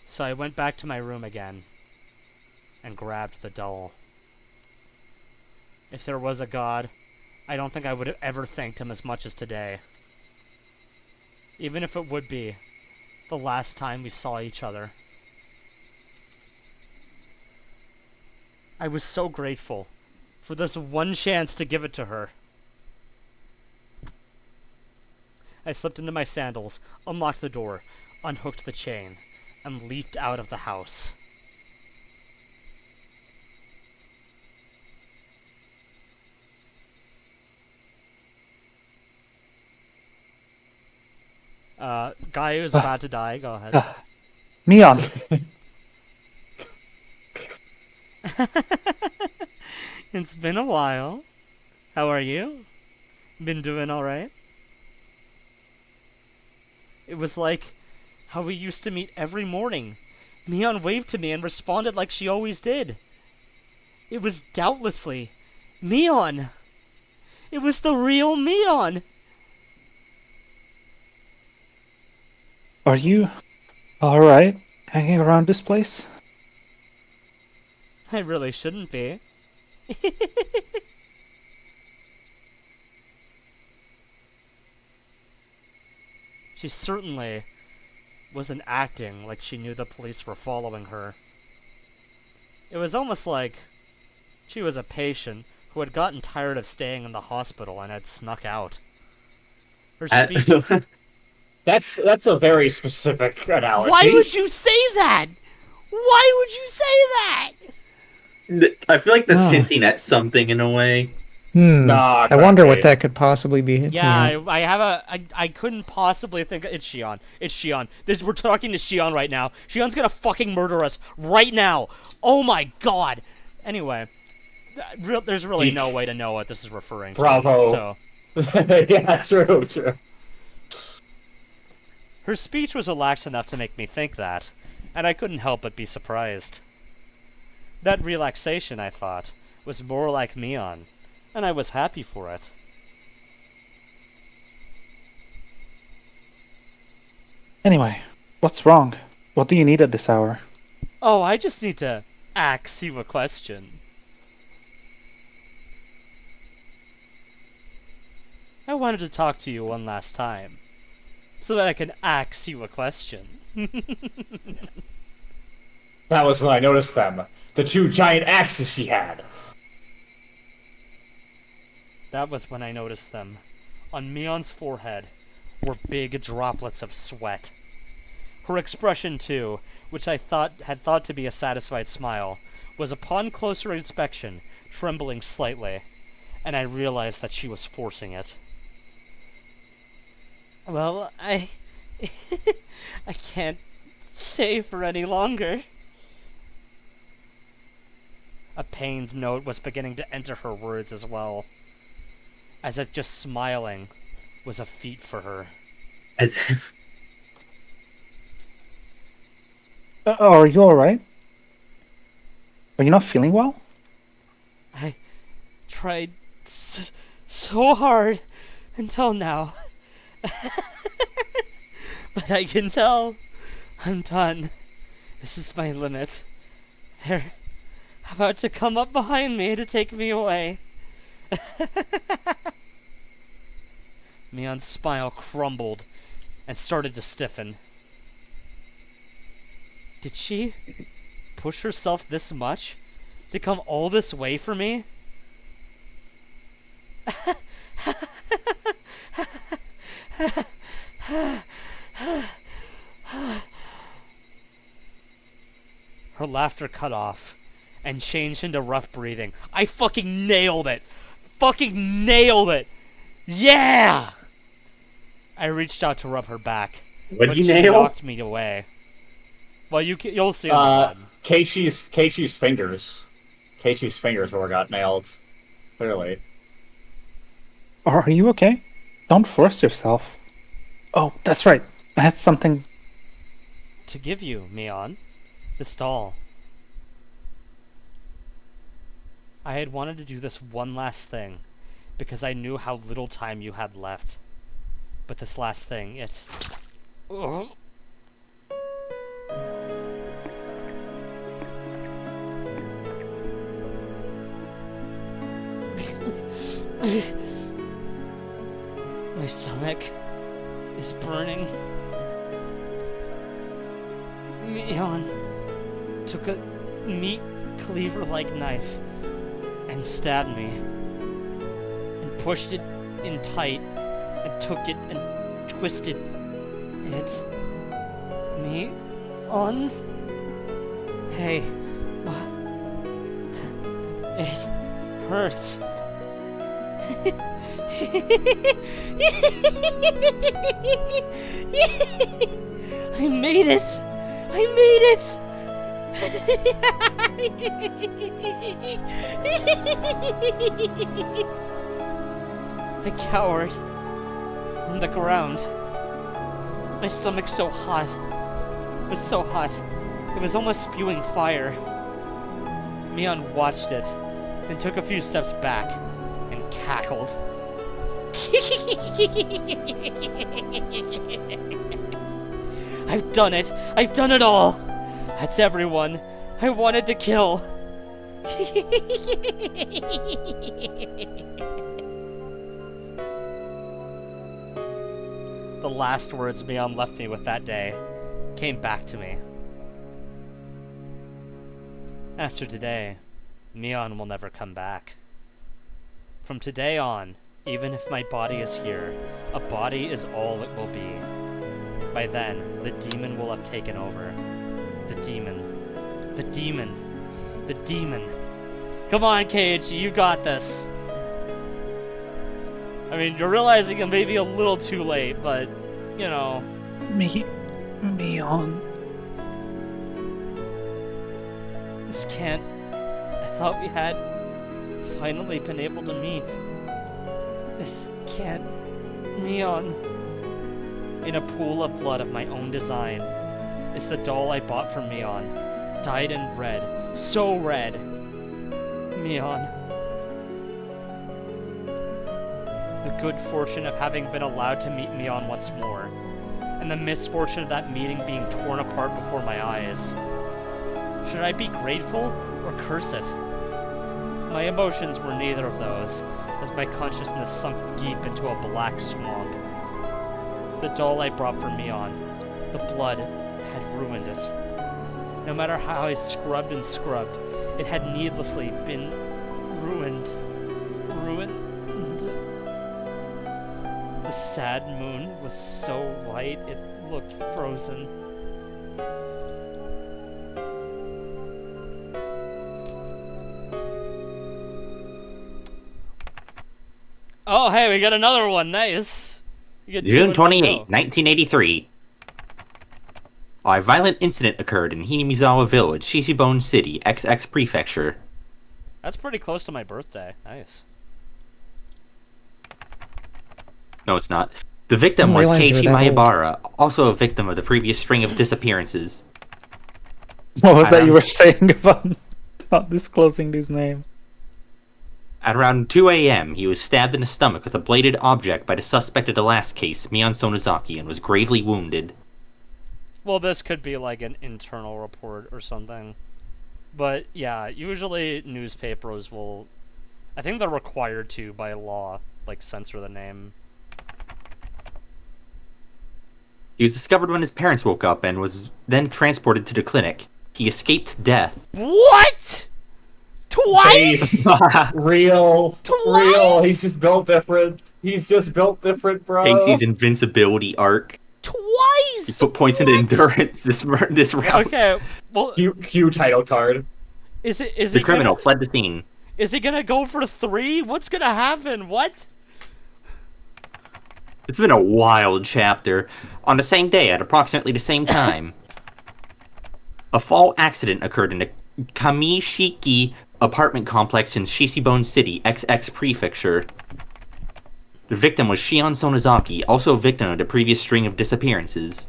So I went back to my room again, and grabbed the doll. If there was a god, I don't think I would have ever thanked him as much as today. Even if it would be the last time we saw each other. I was so grateful for this one chance to give it to her. I slipped into my sandals, unlocked the door, unhooked the chain, and leaped out of the house. Guy who's about to die, go ahead. Mion. It's been a while. How are you? Been doing alright? It was like how we used to meet every morning. Mion waved to me and responded like she always did. It was doubtlessly Mion. It was the real Mion. Are you alright hanging around this place? I really shouldn't be. She certainly wasn't acting like she knew the police were following her. It was almost like she was a patient who had gotten tired of staying in the hospital and had snuck out. Her speech... That's a very specific analogy. Why would you say that? Why would you say that? I feel like that's hinting at something in a way. Nah, I wonder what that could possibly be hinting Yeah, at. I couldn't possibly think... It's Shion. It's Shion. We're talking to Shion right now. Shion's gonna fucking murder us right now. Oh my god. Anyway, there's really no way to know what this is referring to. Bravo. So. Yeah, true. Her speech was relaxed enough to make me think that, and I couldn't help but be surprised. That relaxation, I thought, was more like Mion, and I was happy for it. Anyway, What's wrong? What do you need at this hour? Oh, I just need to ask you a question. I wanted to talk to you one last time, so that I can ask you a question. That was when I noticed them. The 2 giant axes she had. That was when I noticed them. On Mion's forehead were big droplets of sweat. Her expression, too, which I had thought to be a satisfied smile, was upon closer inspection trembling slightly, and I realized that she was forcing it. Well, I can't stay for any longer. A pained note was beginning to enter her words as well, as if just smiling was a feat for her. As if. Are you alright? Are you not feeling well? I tried so hard until now. But I can tell I'm done. This is my limit. They're about to come up behind me to take me away. Mion's smile crumbled and started to stiffen. Did she push herself this much to come all this way for me? Her laughter cut off and changed into rough breathing. I fucking nailed it! Fucking nailed it! Yeah! I reached out to rub her back, What but did you she nail? knocked me away. Well, you'll see on the bed. Keishi's fingers. Keishi's fingers were what got nailed. Clearly. Are you okay? Don't force yourself. Oh, that's right. I had something. To give you, Mion. This doll. I had wanted to do this one last thing, because I knew how little time you had left. But this last thing, it's... Ugh. My stomach is burning. Mion took a meat cleaver-like knife and stabbed me, and pushed it in tight, and took it and twisted it. Mion? Hey, it hurts. I made it! I made it! I cowered on the ground. My stomach's so hot. It was so hot. It was almost spewing fire. Mion watched it, then took a few steps back and cackled. I've done it! I've done it all! That's everyone I wanted to kill! The last words Mion left me with that day came back to me. After today, Mion will never come back. From today on, even if my body is here, a body is all it will be. By then, the demon will have taken over. The demon. The demon. The demon. Come on, Keiichi, you got this. I mean, you're realizing it may be a little too late, but, you know. Mion. This can't... I thought we had finally been able to meet. This can't... Mion. In a pool of blood of my own design is the doll I bought for Mion, dyed in red, so red. Mion. The good fortune of having been allowed to meet Mion once more and the misfortune of that meeting being torn apart before my eyes. Should I be grateful or curse it? My emotions were neither of those, as my consciousness sunk deep into a black swamp. The doll I brought for Mion, the blood, had ruined it. No matter how I scrubbed and scrubbed, it had needlessly been ruined. The sad moon was so light it looked frozen. Oh, hey, we got another one. Nice. June 28, 1983. A violent incident occurred in Hinamizawa Village, Shishibone City, XX Prefecture. That's pretty close to my birthday. Nice. No, it's not. The victim was Keiichi Maebara, also a victim of the previous string of disappearances. What was that you were saying about not disclosing these names? At around 2 a.m., he was stabbed in the stomach with a bladed object by the suspect of the last case, Mion Sonozaki, and was gravely wounded. Well, this could be like an internal report or something. But yeah, usually newspapers will... I think they're required to, by law, like censor the name. He was discovered when his parents woke up and was then transported to the clinic. He escaped death. What?! Twice?! Real. Twice? Real. He's just built different. He's just built different, bro. Keiichi's invincibility arc. Twice?! He put points into endurance this round. Okay, well... Q title card. Is the criminal fled the scene. Is he gonna go for 3? What's gonna happen? What? It's been a wild chapter. On the same day, at approximately the same time, a fall accident occurred in the Kamishiki apartment complex in Shishibone City, XX Prefecture. The victim was Shion Sonozaki, also a victim of the previous string of disappearances.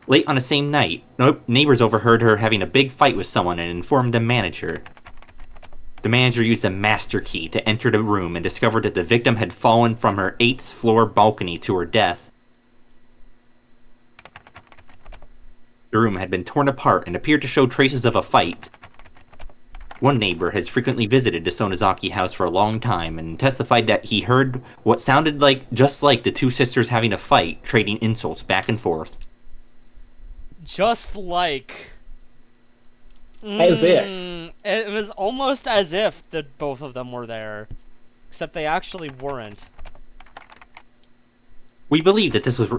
Late on the same night, neighbors overheard her having a big fight with someone and informed the manager. The manager used a master key to enter the room and discovered that the victim had fallen from her 8th floor balcony to her death. The room had been torn apart and appeared to show traces of a fight. One neighbor has frequently visited the Sonozaki house for a long time and testified that he heard what sounded just like the two sisters having a fight, trading insults back and forth. Just like... As if. It was almost as if that both of them were there. Except they actually weren't. We believe that this was...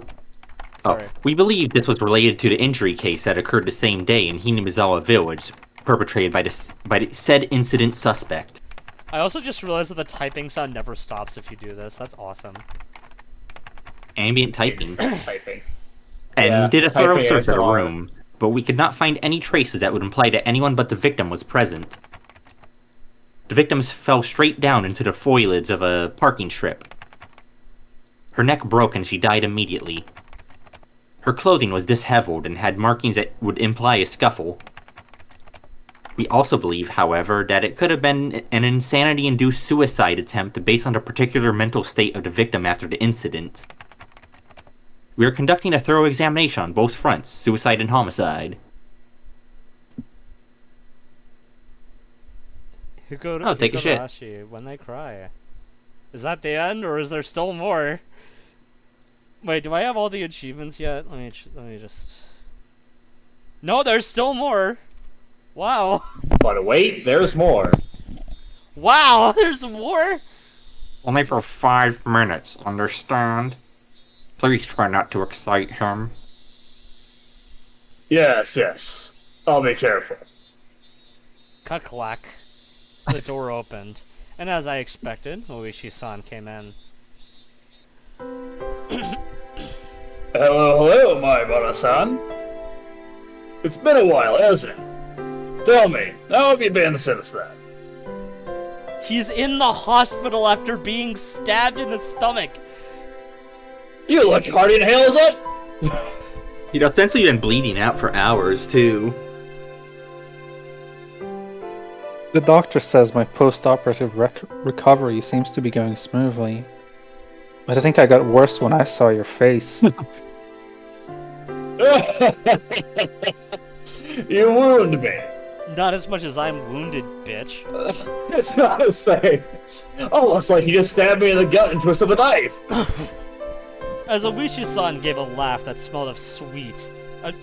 Sorry. We believe this was related to the injury case that occurred the same day in Hinamizawa Village, perpetrated by the said incident suspect. I also just realized that the typing sound never stops if you do this. That's awesome. Ambient typing. Typing. And Yeah, did a thorough typing search of the ASMR. room, but we could not find any traces that would imply that anyone but the victim was present. The victim fell straight down into the foliage of a parking strip. Her neck broke and she died immediately. Her clothing was disheveled and had markings that would imply a scuffle. We also believe, however, that it could have been an insanity-induced suicide attempt based on the particular mental state of the victim after the incident. We are conducting a thorough examination on both fronts, suicide and homicide. Take a shit. Higurashi, when they cry. Is that the end, or is there still more? Wait, do I have all the achievements yet? Let me just... No, there's still more! Wow. But wait, there's more. Wow, there's more? Only for 5 minutes, understand? Please try not to excite him. Yes. I'll be careful. Cut-clack. The door opened, and as I expected, Oishi-san came in. Hello, Maebara-san. It's been a while, hasn't it? Tell me, how have you been since then? He's in the hospital after being stabbed in the stomach. You look hearty and hails up. He'd essentially been bleeding out for hours, too. The doctor says my post-operative recovery seems to be going smoothly. But I think I got worse when I saw your face. You wound me. Not as much as I'm wounded, bitch. It's not the same. Almost like you just stabbed me in the gut and twisted the knife. As Oishi-san gave a laugh that smelled of sweet. I'm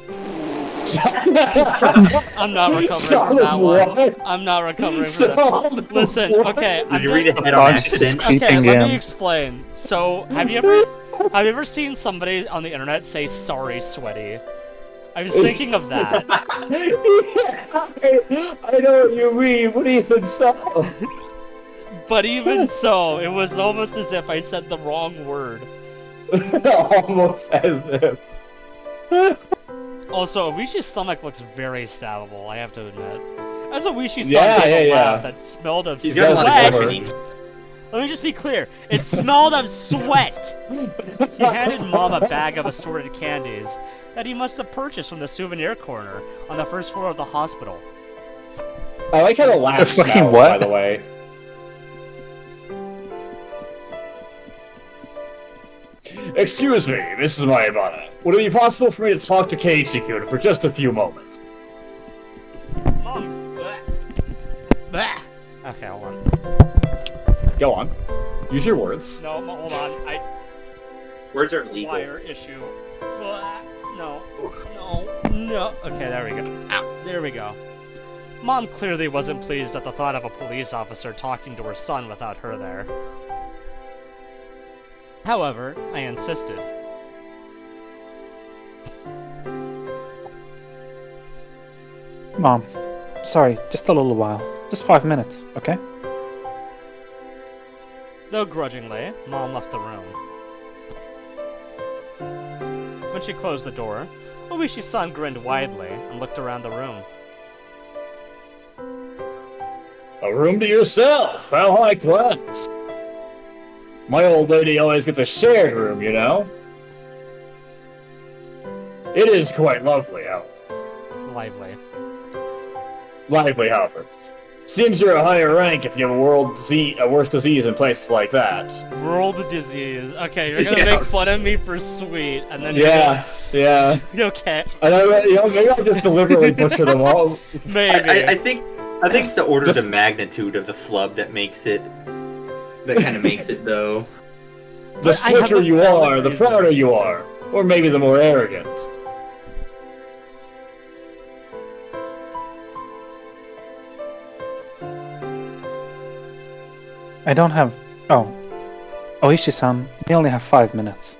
not recovering from that one. I'm not recovering from that. Listen, okay, Did you read ahead on Launch is accident? creeping Okay, let me in. explain. So, have you ever seen somebody on the internet say "sorry, sweaty"? I was thinking of that. I know what you mean, but even so. But even so, it was almost as if I said the wrong word. Almost as if. Also, Oishi's stomach looks very stabbable, I have to admit. As Oishi-san Yeah, gave a yeah, laugh yeah. that smelled of He's got a lot of sweat. coverage. Let me just be clear. It smelled of sweat. He handed Mom a bag of assorted candies that he must have purchased from the souvenir corner on the first floor of the hospital. I like how the laugh Fucking smells, what? by the way. Excuse me, Mrs. Mayabana. Would it be possible for me to talk to Keiichi-kun for just a few moments? Mom. Bleh. Okay, hold on. Go on. Use your words. No, hold on. Words are legal. Wire issue. Bleh. No. No. Okay, there we go. Ow. There we go. Mom clearly wasn't pleased at the thought of a police officer talking to her son without her there. However, I insisted. Mom, sorry, just a little while. Just 5 minutes, okay? Though grudgingly, Mom left the room. When she closed the door, Oishi-san grinned widely and looked around the room. A room to yourself. How high class. My old lady always gets a shared room, you know? It is quite lovely, however. Lively. Lively, however. Seems you're a higher rank if you have a worse disease in places like that. World disease. Okay, you're gonna Yeah. make fun of me for sweet, and then Yeah. you're okay. I know, maybe I'll just deliberately butcher them all. Maybe. I think it's the orders of magnitude of the flub that makes it. That kind of makes it though. The But I have slicker a you valid are, the reason. prouder you are. Or maybe the more arrogant. I don't have... Oh. Oishi-san, we only have 5 minutes.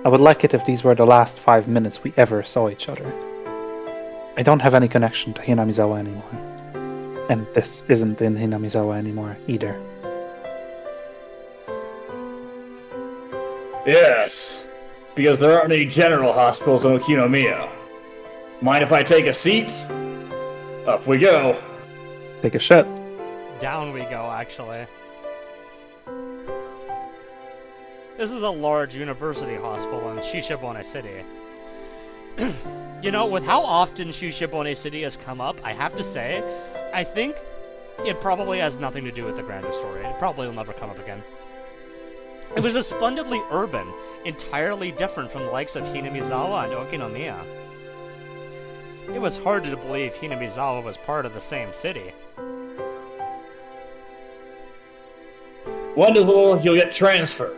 I would like it if these were the last 5 minutes we ever saw each other. I don't have any connection to Hinamizawa anymore. And this isn't in Hinamizawa anymore, either. Yes. Because there aren't any general hospitals in Okinomiya. Mind if I take a seat? Up we go. Take a shit. Down we go, actually. This is a large university hospital in Shishibone City. You know, with how often Shishibone City has come up, I have to say, I think it probably has nothing to do with the grander story. It probably will never come up again. It was splendidly urban, entirely different from the likes of Hinamizawa and Okinomiya. It was hard to believe Hinamizawa was part of the same city. Wonderful, you'll get transferred.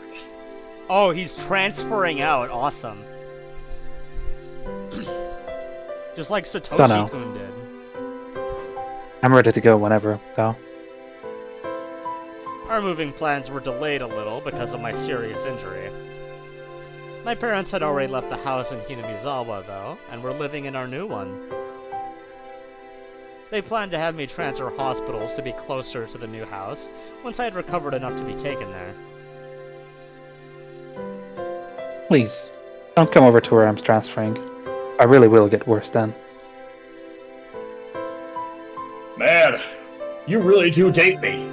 Oh, he's transferring out. Awesome. Just like Dunno. Satoshi-kun did. I'm ready to go whenever, though. Our moving plans were delayed a little because of my serious injury. My parents had already left the house in Hinamizawa, though, and were living in our new one. They planned to have me transfer hospitals to be closer to the new house once I had recovered enough to be taken there. Please, don't come over to where I'm transferring. I really will get worse then. Man, you really do date me.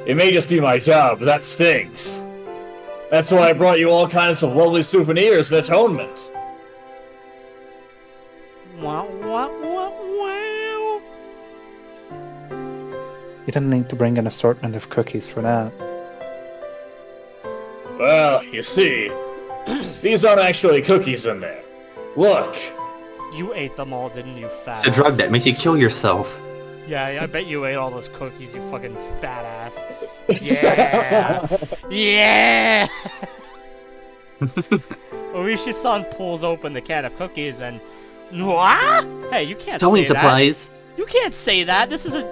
It may just be my job, but that stings. That's why I brought you all kinds of lovely souvenirs of atonement. Wow, wow, wow, wow. You didn't need to bring an assortment of cookies for that. Well, you see, these aren't actually cookies in there. Look, You ate them all, didn't you, fat It's a ass? drug that makes you kill yourself. Yeah, I bet you ate all those cookies, you fucking fat ass. Yeah! Yeah! Oishi-san pulls open the can of cookies and... What? Hey, you can't It's only say that. supplies. You can't say that. This is a...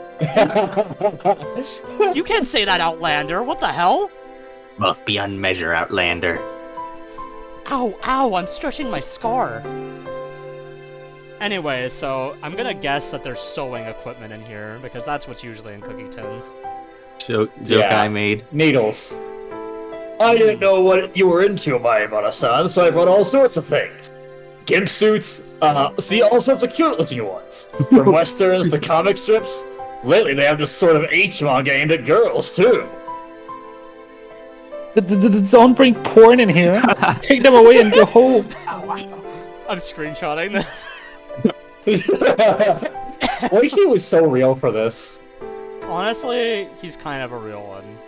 You can't say that, Outlander. What the hell? Must be unmeasured, Outlander. Ow, ow, I'm stretching my scar. Anyway, so I'm gonna guess that there's sewing equipment in here, because that's what's usually in cookie tins. Joke Yeah. I made. Needles. I didn't know what you were into, Maibara-san, so I brought all sorts of things. Gimp suits, see all sorts of cute-looking ones. From westerns to comic strips. Lately they have this sort of H-manga aimed at girls, too. Don't bring porn in here. Take them away and go home. I'm screenshotting this. Oishi was so real for this. Honestly, he's kind of a real one.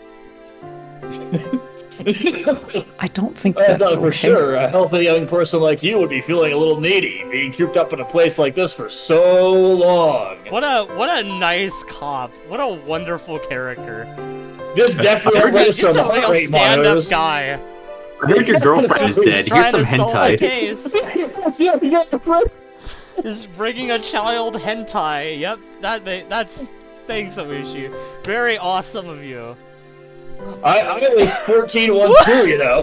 I don't think I that's thought for okay. sure a healthy young person like you would be feeling a little needy, being cooped up in a place like this for so long. What a nice cop. What a wonderful character. This definitely raised Just some a heart real rate stand-up monitors. guy. I heard your girlfriend is dead. Here's Trying some to solve the hentai. case. Is bringing a child hentai. Yep, that's thanks, Oishi. Very awesome of you. I was 14 once too, you know.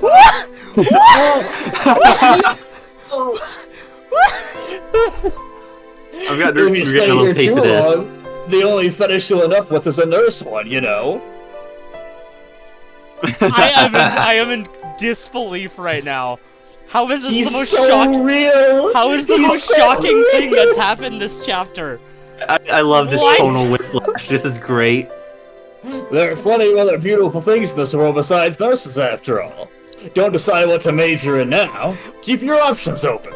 I've got If you to stay get a little here taste too of this. long, the only fetish you'll end up with is a nurse one, you know. I am in disbelief right now. How is this He's the most so shocking? real. How is the He's most so shocking thing real. that's happened this chapter? I love this What? tonal whiplash. This is great. There are plenty of other beautiful things in this world besides nurses, after all. Don't decide what to major in now. Keep your options open.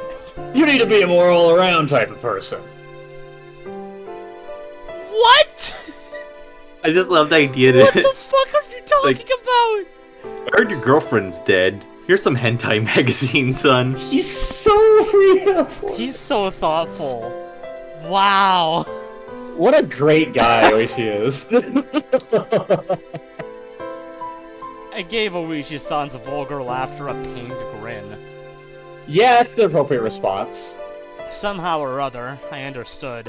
You need to be a more all-around type of person. What? I just love the idea What that the fuck are you talking like- about? I heard your girlfriend's dead. Here's some hentai magazine, son. He's so real. He's so thoughtful. Wow. What a great guy Oishi is. I gave Oishi-san's vulgar laughter a pained grin. Yeah, that's the appropriate response. Somehow or other, I understood.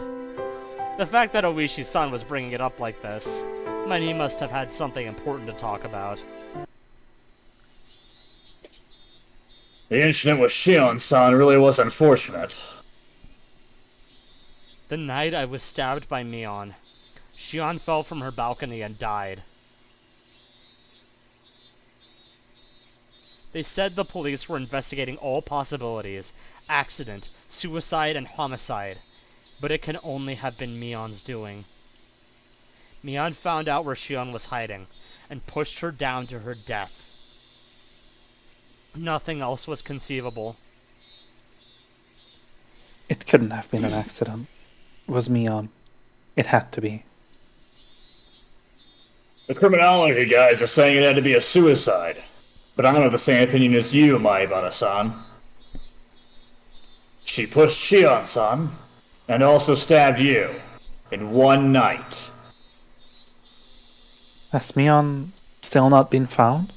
The fact that Oishi-san was bringing it up like this meant he must have had something important to talk about. The incident with Shion-san really was unfortunate. The night I was stabbed by Mion, Shion fell from her balcony and died. They said the police were investigating all possibilities, accident, suicide, and homicide, but it can only have been Mion's doing. Mion found out where Shion was hiding, and pushed her down to her death. Nothing else was conceivable. It couldn't have been an accident. It was Mion. It had to be. The criminology guys are saying it had to be a suicide. But I'm of the same opinion as you, Maibara-san. She pushed Shion-san, and also stabbed you, in one night. Has Mion still not been found?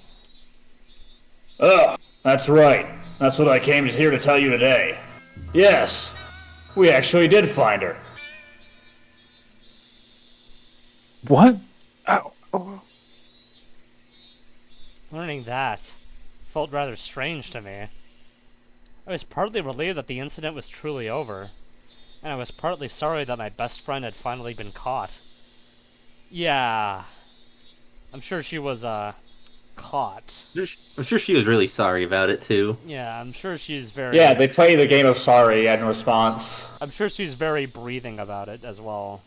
Oh, that's right. That's what I came here to tell you today. Yes, we actually did find her. What? Oh. Learning that felt rather strange to me. I was partly relieved that the incident was truly over, and I was partly sorry that my best friend had finally been caught. Yeah, I'm sure she was, caught. I'm sure she was really sorry about it too. Yeah, I'm sure she's very... Yeah, they play the game of sorry in response. I'm sure she's very breathing about it as well.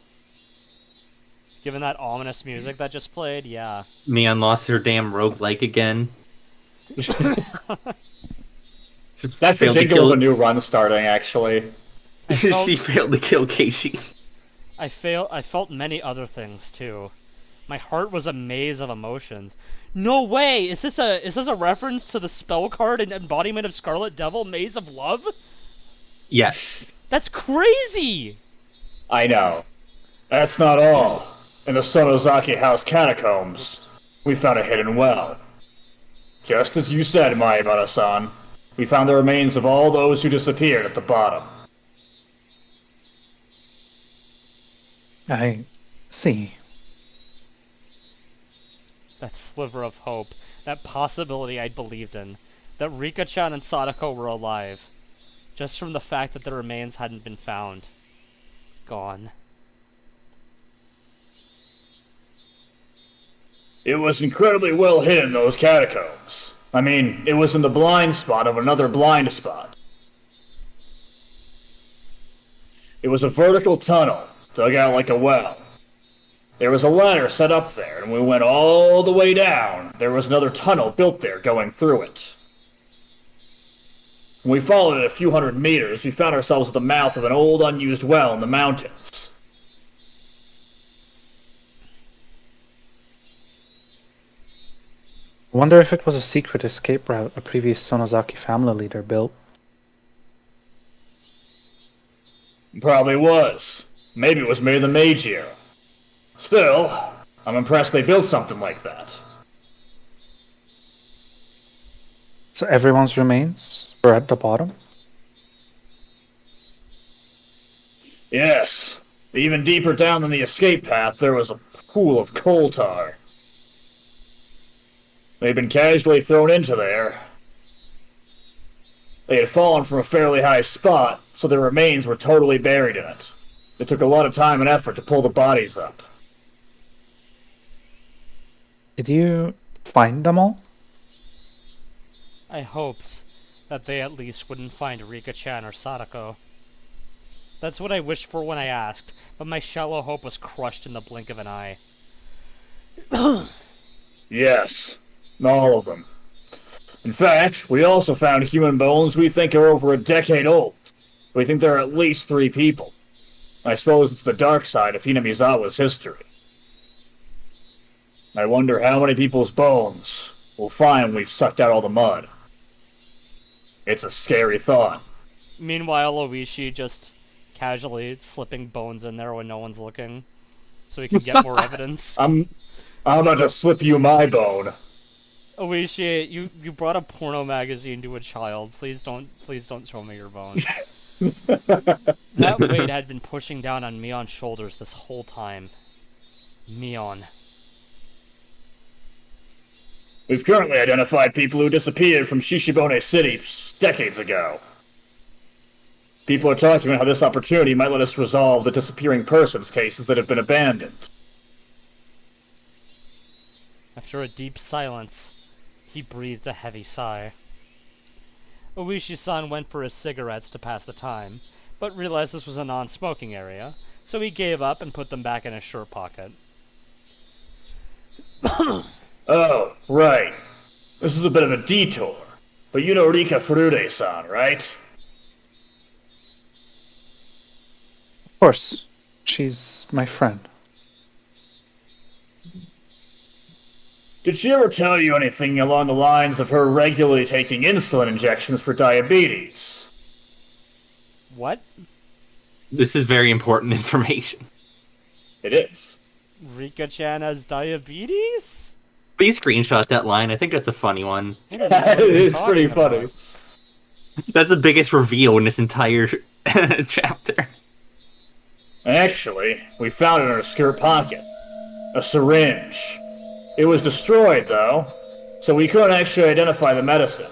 Given that ominous music that just played, yeah. Mion lost her damn roguelike again. That's the jingle of a new run starting, actually. She failed to kill Casey. I felt many other things too. My heart was a maze of emotions. No way! Is this a reference to the spell card and embodiment of Scarlet Devil, Maze of Love? Yes. That's crazy! I know. That's not all. In the Sonozaki House catacombs, we found a hidden well. Just as you said, Maibara-san, we found the remains of all those who disappeared at the bottom. I see. That sliver of hope, that possibility I'd believed in, that Rika-chan and Sadako were alive, just from the fact that their remains hadn't been found. Gone. It was incredibly well hidden, those catacombs. I mean, it was in the blind spot of another blind spot. It was a vertical tunnel, dug out like a well. There was a ladder set up there, and we went all the way down. There was another tunnel built there going through it. When we followed it a few hundred meters, we found ourselves at the mouth of an old unused well in the mountains. I wonder if it was a secret escape route a previous Sonozaki family leader built. Probably was. Maybe it was made in the Meiji era. Still, I'm impressed they built something like that. So everyone's remains were at the bottom? Yes. Even deeper down than the escape path, there was a pool of coal tar. They'd been casually thrown into there. They had fallen from a fairly high spot, so their remains were totally buried in it. It took a lot of time and effort to pull the bodies up. Did you find them all? I hoped that they at least wouldn't find Rika-chan or Sadako. That's what I wished for when I asked, but my shallow hope was crushed in the blink of an eye. Yes, all of them. In fact, we also found human bones we think are over a decade old. We think there are at least 3 people. I suppose it's the dark side of Hinamizawa's history. I wonder how many people's bones we'll find when we've sucked out all the mud. It's a scary thought. Meanwhile, Oishi just casually slipping bones in there when no one's looking, so he can get more evidence. I'm about to slip you my bone. Oishi, you brought a porno magazine to a child. Please don't show me your bone. That weight had been pushing down on Mion's shoulders this whole time. Mion. We've currently identified people who disappeared from Shishibone City decades ago. People are talking about how this opportunity might let us resolve the disappearing persons cases that have been abandoned. After a deep silence, he breathed a heavy sigh. Oishi-san went for his cigarettes to pass the time, but realized this was a non-smoking area, so he gave up and put them back in his shirt pocket. Oh, right. This is a bit of a detour. But you know Rika Furude-san, right? Of course. She's my friend. Did she ever tell you anything along the lines of her regularly taking insulin injections for diabetes? What? This is very important information. It is. Rika-chan has diabetes? Please screenshot that line. I think that's a funny one. It is pretty funny. That's the biggest reveal in this entire chapter. Actually, we found it in her skirt pocket. A syringe. It was destroyed, though, so we couldn't actually identify the medicine.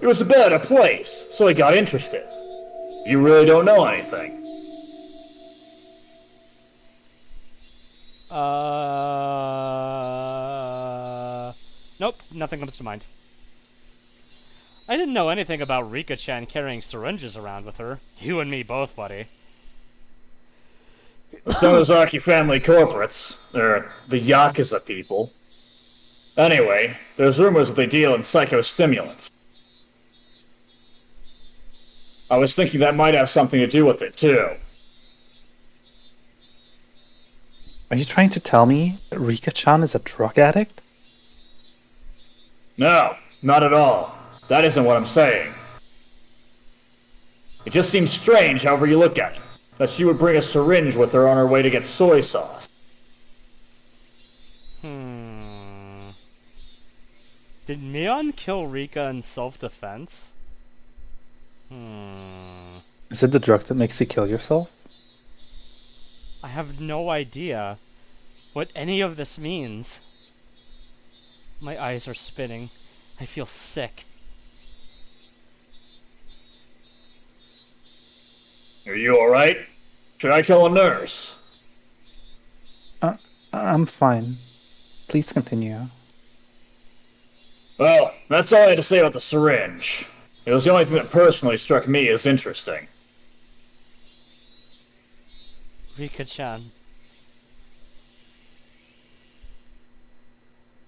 It was a bit out of place, so I got interested. You really don't know anything. Nope, nothing comes to mind. I didn't know anything about Rika-chan carrying syringes around with her. You and me both, buddy. The Sonozaki family corporates, they're the Yakuza people. Anyway, there's rumors that they deal in psychostimulants. I was thinking that might have something to do with it, too. Are you trying to tell me that Rika-chan is a drug addict? No, not at all. That isn't what I'm saying. It just seems strange, however you look at it, that she would bring a syringe with her on her way to get soy sauce. Did Mion kill Rika in self-defense? Is it the drug that makes you kill yourself? I have no idea what any of this means. My eyes are spinning. I feel sick. Are you alright? Should I call a nurse? I'm fine. Please continue. Well, that's all I had to say about the syringe. It was the only thing that personally struck me as interesting. Rika-chan.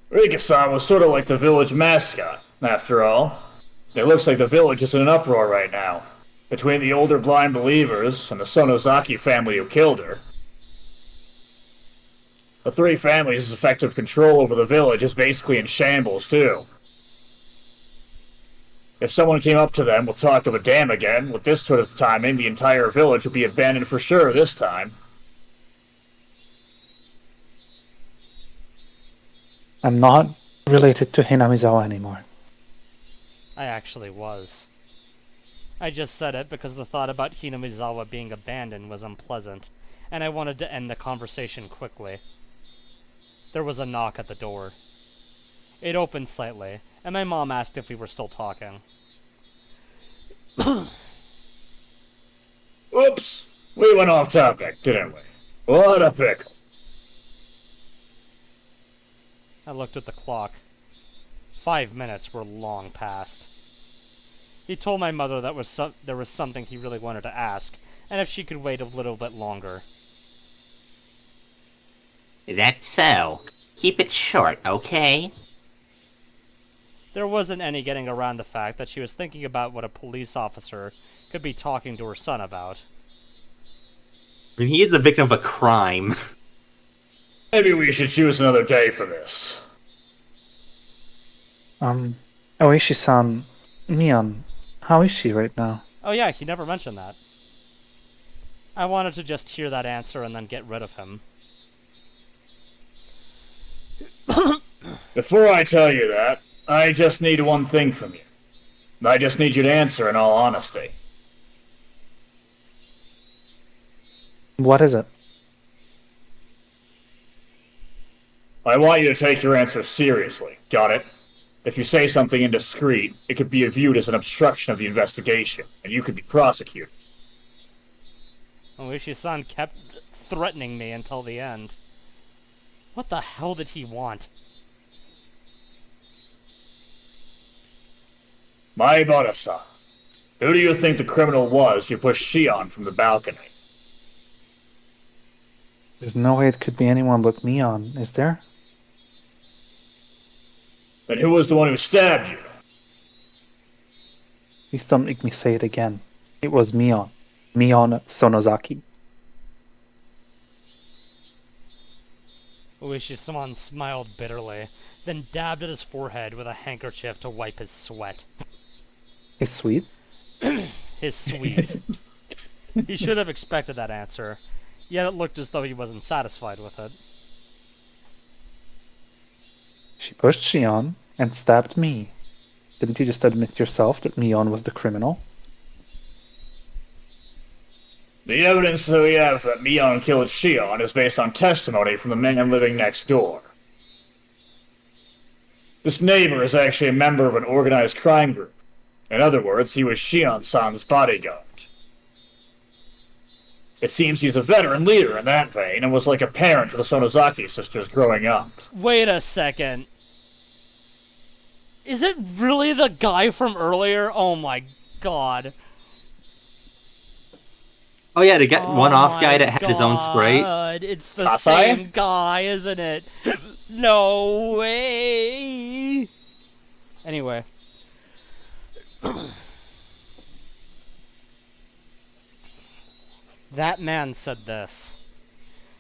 Rika-san was sort of like the village mascot, after all. It looks like the village is in an uproar right now, between the older blind believers and the Sonozaki family who killed her. The three families' effective control over the village is basically in shambles, too. If someone came up to them with talk of a dam again, with this sort of timing, the entire village would be abandoned for sure this time. I'm not related to Hinamizawa anymore. I actually was. I just said it because the thought about Hinamizawa being abandoned was unpleasant, and I wanted to end the conversation quickly. There was a knock at the door. It opened slightly, and my mom asked if we were still talking. Oops! We went off topic, didn't we? What a pickle. I looked at the clock. 5 minutes were long past. He told my mother that there was something he really wanted to ask, and if she could wait a little bit longer. Is that so? Keep it short, okay? There wasn't any getting around the fact that she was thinking about what a police officer could be talking to her son about. I mean, he is the victim of a crime. Maybe we should choose another day for this. Oishi-san, Mion, how is she right now? Oh yeah, he never mentioned that. I wanted to just hear that answer and then get rid of him. Before I tell you that, I just need one thing from you. I just need you to answer in all honesty. What is it? I want you to take your answer seriously, got it? If you say something indiscreet, it could be viewed as an obstruction of the investigation, and you could be prosecuted. Oishi-san kept threatening me until the end. What the hell did he want? Maibara-san, who do you think the criminal was who pushed Shion from the balcony? There's no way it could be anyone but Mion, is there? Then who was the one who stabbed you? Please don't make me say it again. It was Mion. Mion Sonozaki. Oishi-san smiled bitterly, then dabbed at his forehead with a handkerchief to wipe his sweat. Is sweet? His sweet. He should have expected that answer, yet it looked as though he wasn't satisfied with it. She pushed Shion and stabbed me. Didn't you just admit yourself that Mion was the criminal? The evidence that we have that Mion killed Shion is based on testimony from the man living next door. This neighbor is actually a member of an organized crime group. In other words, he was Shion-san's bodyguard. It seems he's a veteran leader in that vein and was like a parent to the Sonozaki sisters growing up. Wait a second. Is it really the guy from earlier? Oh my god. Oh yeah, the one-off guy that had his own sprite. It's the Kasai? same guy, isn't it? No way. Anyway. That man said this.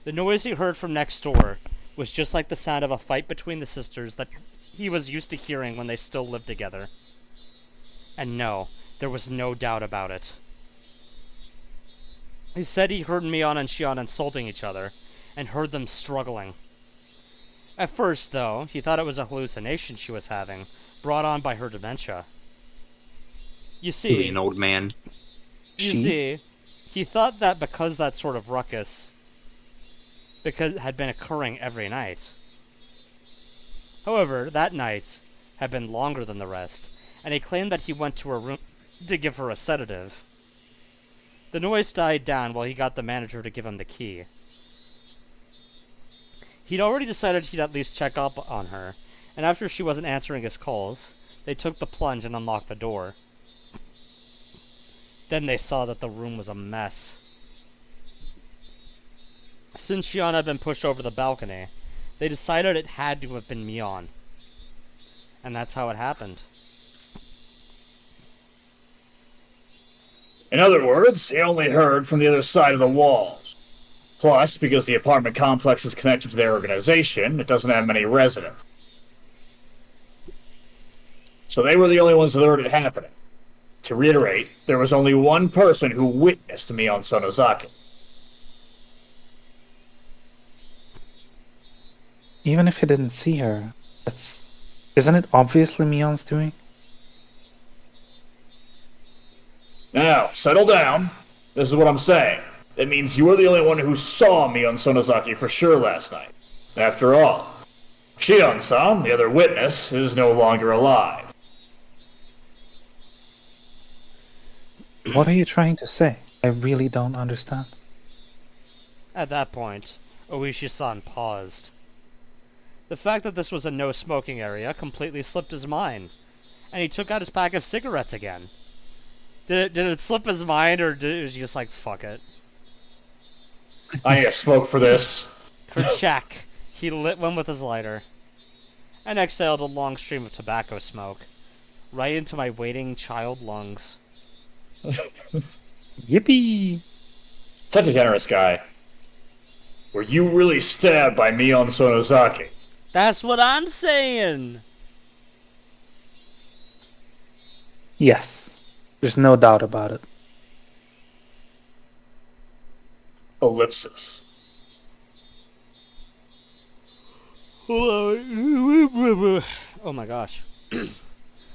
The noise he heard from next door was just like the sound of a fight between the sisters that he was used to hearing when they still lived together. And no, there was no doubt about it. He said he heard Mion and Shion insulting each other, and heard them struggling. At first, though, he thought it was a hallucination she was having, brought on by her dementia. You Really see, an old man. he thought that because that sort of ruckus had been occurring every night. However, that night had been longer than the rest, and he claimed that he went to her room to give her a sedative. The noise died down while he got the manager to give him the key. He'd already decided he'd at least check up on her, and after she wasn't answering his calls, they took the plunge and unlocked the door. Then they saw that the room was a mess. Since Shion had been pushed over the balcony, they decided it had to have been Mion. And that's how it happened. In other words, he only heard from the other side of the walls. Plus, because the apartment complex is connected to their organization, it doesn't have many residents. So they were the only ones that heard it happening. To reiterate, there was only one person who witnessed Mion Sonozaki. Even if he didn't see her, isn't it obviously Mion's doing? Now, settle down. This is what I'm saying. It means you were the only one who saw Mion Sonozaki for sure last night. After all, Shion-san, the other witness, is no longer alive. What are you trying to say? I really don't understand. At that point, Oishi-san paused. The fact that this was a no-smoking area completely slipped his mind, and he took out his pack of cigarettes again. Did it slip his mind, or was he just like, fuck it? I need a smoke for this. For check, he lit one with his lighter, and exhaled a long stream of tobacco smoke, right into my waiting child lungs. Yippee! Such a generous guy. Were you really stabbed by Mion Sonozaki? That's what I'm saying! Yes. There's no doubt about it. Ellipsis. Oh my gosh.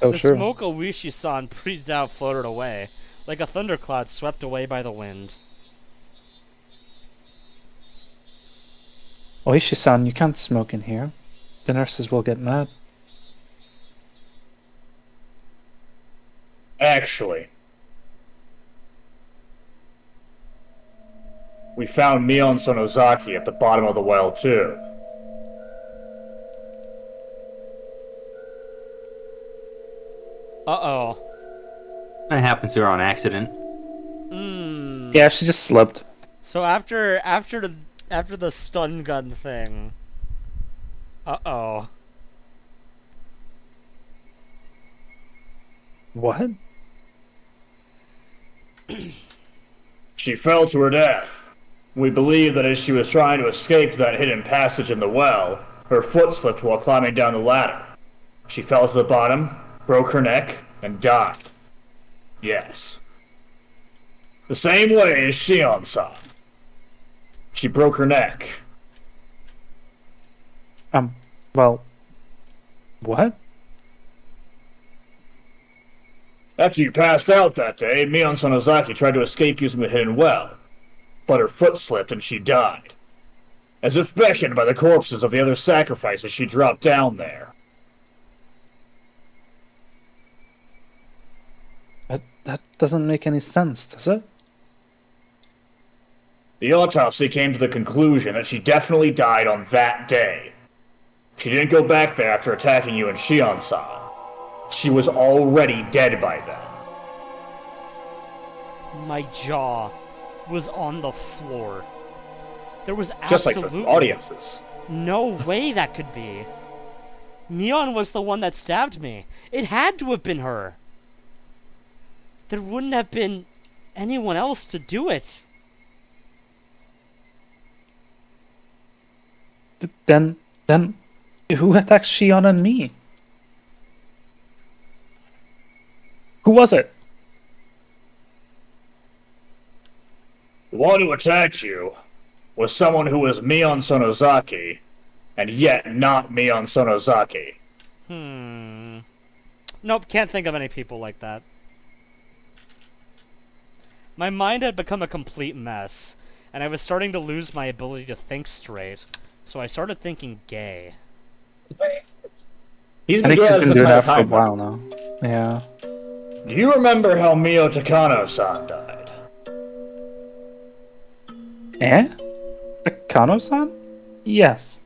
Oh, The sure. smoke Oishi-san breathed out floated away, like a thundercloud swept away by the wind. Oishi-san, you can't smoke in here. The nurses will get mad. Actually, we found Mion Sonozaki at the bottom of the well, too. Uh-oh. That happens to her on accident. Yeah, she just slipped. So after the stun gun thing. Uh-oh. What? She fell to her death. We believe that as she was trying to escape to that hidden passage in the well, her foot slipped while climbing down the ladder. She fell to the bottom, broke her neck, and died. Yes. The same way as Shion-san. She broke her neck. Well... What? After you passed out that day, Mion Sonozaki tried to escape using the hidden well, but her foot slipped and she died. As if beckoned by the corpses of the other sacrifices, she dropped down there. That doesn't make any sense, does it? The autopsy came to the conclusion that she definitely died on that day. She didn't go back there after attacking you and Shion-san. She was already dead by then. My jaw was on the floor. There was Just like absolutely the audiences. no way that could be. Mion was the one that stabbed me. It had to have been her. There wouldn't have been anyone else to do it. Then who attacked Shion and me? Who was it? The one who attacked you was someone who was Mion Sonozaki, and yet not Mion Sonozaki. Nope, can't think of any people like that. My mind had become a complete mess, and I was starting to lose my ability to think straight, so I started thinking gay. He's I think he's been doing that for a time. while now. Yeah. Do you remember how Mio Takano-san died? Eh? Takano-san? Yes.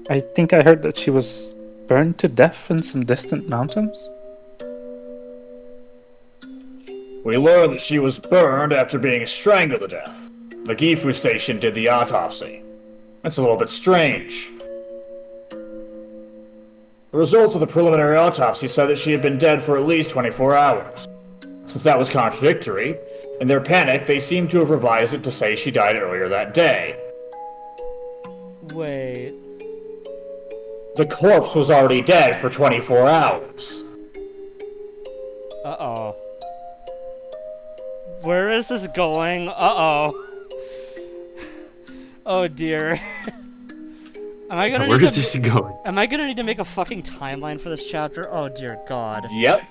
I think I heard that she was burned to death in some distant mountains. We learned that she was burned after being strangled to death. The Gifu station did the autopsy. That's a little bit strange. The results of the preliminary autopsy said that she had been dead for at least 24 hours. Since that was contradictory, in their panic, they seemed to have revised it to say she died earlier that day. Wait. The corpse was already dead for 24 hours. Uh-oh. Where is this going? Uh-oh. Oh dear. Where is this going? Am I gonna need to make a fucking timeline for this chapter? Oh dear god. Yep.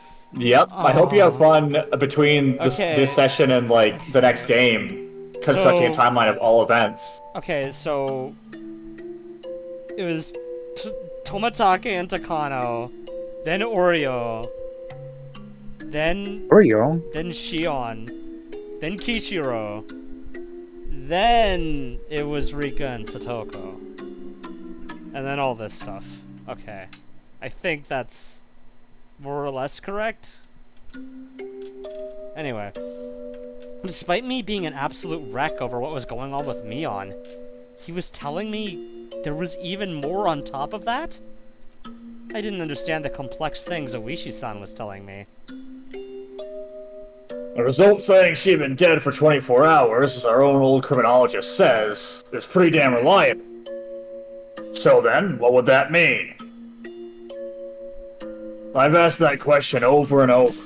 I hope you have fun between this session and, like, the next game. Constructing a timeline of all events. Okay, so... It was Tomatake and Takano, then Oreo, then Shion, then Kichiro, then it was Rika and Satoko, and then all this stuff. Okay, I think that's more or less correct. Anyway, despite me being an absolute wreck over what was going on with Mion, he was telling me there was even more on top of that? I didn't understand the complex things Oishi-san was telling me. The result saying she had been dead for 24 hours, as our own old criminologist says, is pretty damn reliable. So then, what would that mean? I've asked that question over and over.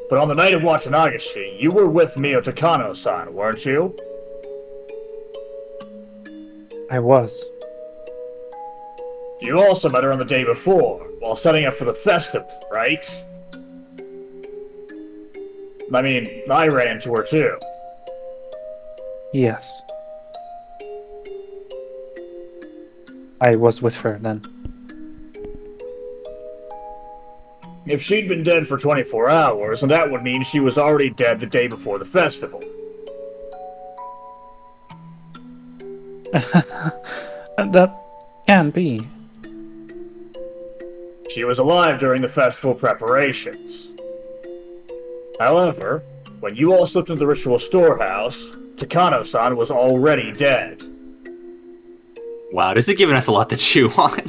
But on the night of Watanagashi, you were with Mio Takano-san, weren't you? I was. You also met her on the day before, while setting up for the festival, right? I mean, I ran into her too. Yes. I was with her then. If she'd been dead for 24 hours, then that would mean she was already dead the day before the festival. That can be. She was alive during the festival preparations. However, when you all slipped into the ritual storehouse, Takano-san was already dead. Wow, this is giving us a lot to chew on.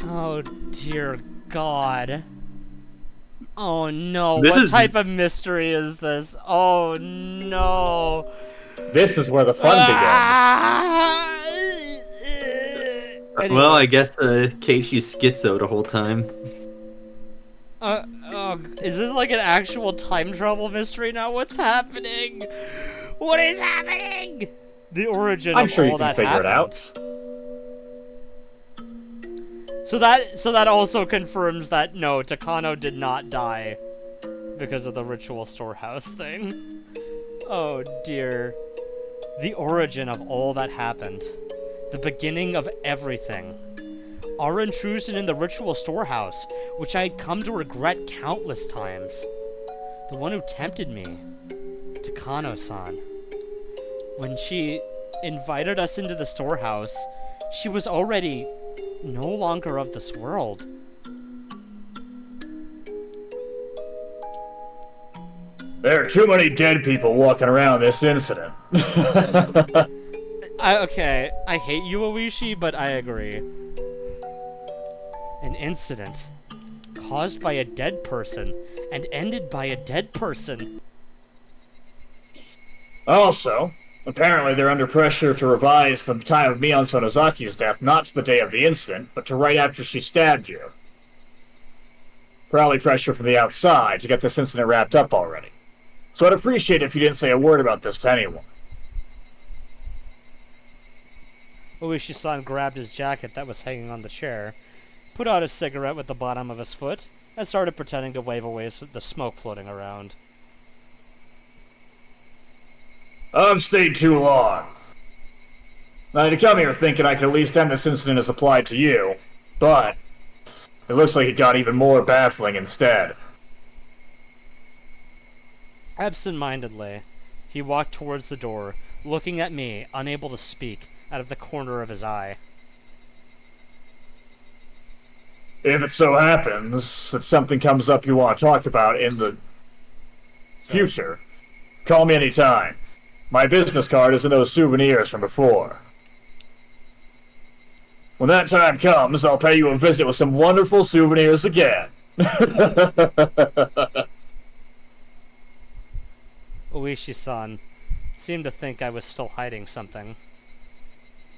Oh dear god. Oh no, This what is- type of mystery is this? Oh no. This is where the fun Anyway. Well, I guess Keishi's schizo the whole time. Is this like an actual time travel mystery now? What's happening? What is happening? The origin I'm of sure all you can that figure it happened. out. So that also confirms that no, Takano did not die because of the ritual storehouse thing. Oh dear. The origin of all that happened. The beginning of everything. Our intrusion in the ritual storehouse, which I had come to regret countless times. The one who tempted me. Takano-san. When she invited us into the storehouse, she was already no longer of this world. There are too many dead people walking around this incident. Okay, I hate you, Oishi, but I agree. An incident caused by a dead person and ended by a dead person. Also, apparently they're under pressure to revise the time of Mion Sonozaki's death not to the day of the incident, but to right after she stabbed you. Probably pressure from the outside to get this incident wrapped up already. So I'd appreciate it if you didn't say a word about this to anyone. Oishi-san grabbed his jacket that was hanging on the chair, put out his cigarette with the bottom of his foot, and started pretending to wave away the smoke floating around. I've stayed too long. I had to come here thinking I could at least end this incident as applied to you, but it looks like it got even more baffling instead. Absent-mindedly, he walked towards the door, looking at me, unable to speak, out of the corner of his eye. If it so happens that something comes up you want to talk about in the future, call me anytime. My business card is in those souvenirs from before. When that time comes, I'll pay you a visit with some wonderful souvenirs again. Oishi-san seemed to think I was still hiding something.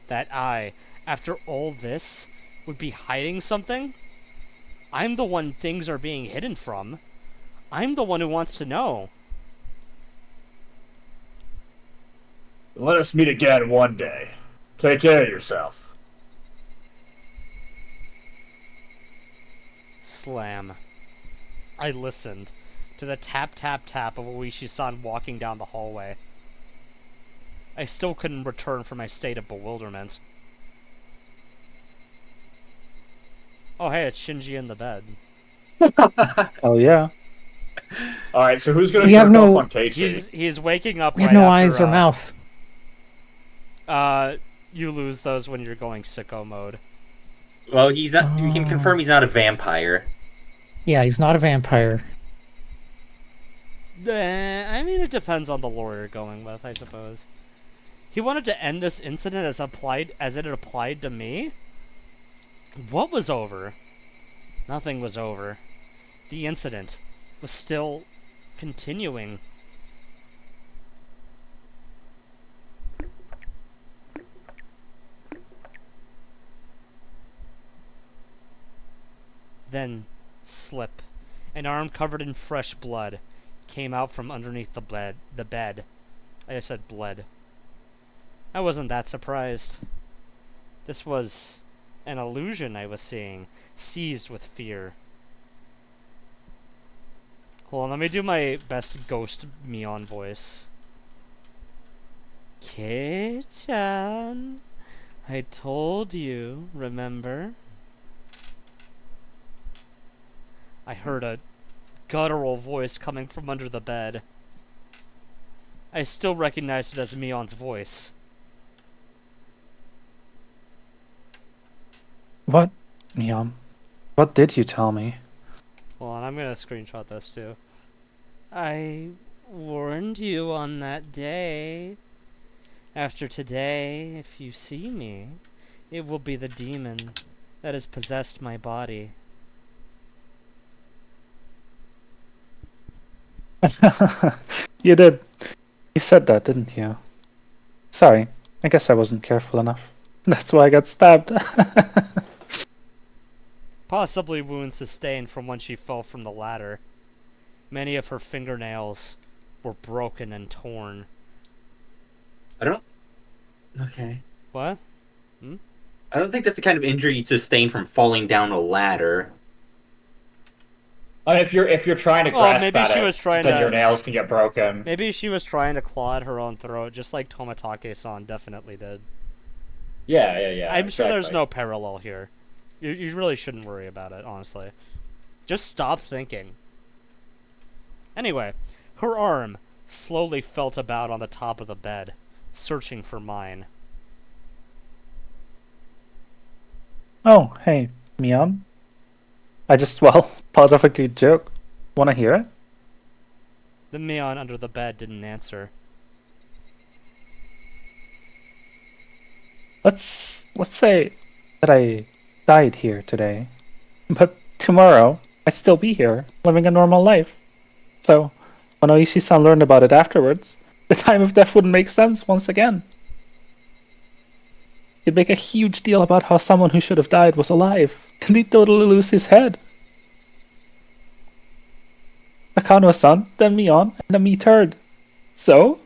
That I, after all this, would be hiding something? I'm the one things are being hidden from. I'm the one who wants to know. Let us meet again one day. Take care of yourself. Slam. I listened to the tap-tap-tap of Oishi-san walking down the hallway. I still couldn't return from my state of bewilderment. Oh hey, it's Shinji in the bed. Oh yeah. Alright, so who's gonna We jerk have no- off on Keiichi? He's waking up We right have no after, eyes or mouth. You lose those when you're going sicko mode. Well, we can confirm he's not a vampire. Yeah, he's not a vampire. I mean, it depends on the lore you're going with, I suppose. He wanted to end this incident as it had applied to me? What was over? Nothing was over. The incident was still continuing. Then, slip. An arm covered in fresh blood came out from underneath the bed. I just said bled. I wasn't that surprised. This was an illusion I was seeing, seized with fear. Hold on, let me do my best ghost Mion voice. Kei-chan, I told you, remember? I heard a guttural voice coming from under the bed. I still recognized it as Mion's voice. What, Mion? What did you tell me? Hold on, I'm gonna screenshot this too. I warned you on that day. After today, if you see me, it will be the demon that has possessed my body. You did. You said that, didn't you? Sorry, I guess I wasn't careful enough. That's why I got stabbed. Possibly wounds sustained from when she fell from the ladder. Many of her fingernails were broken and torn. Okay. What? I don't think that's the kind of injury you'd sustain from falling down a ladder. I mean, if you're trying to Well, grasp maybe at she it, was trying then to- your nails can get broken. Maybe she was trying to claw at her own throat, just like Tomatake-san definitely did. Yeah. I'm sure there's exactly. no parallel here. You really shouldn't worry about it, honestly. Just stop thinking. Anyway, her arm slowly felt about on the top of the bed, searching for mine. Oh, hey, Mion. I just, thought of a good joke. Wanna hear it? The Mion under the bed didn't answer. Let's say that I died here today, but tomorrow I'd still be here, living a normal life. So, when Oishi-san learned about it afterwards, the time of death wouldn't make sense once again. He'd make a huge deal about how someone who should have died was alive, and he'd totally lose his head. Akano-san, then Mion, and then me turd. So?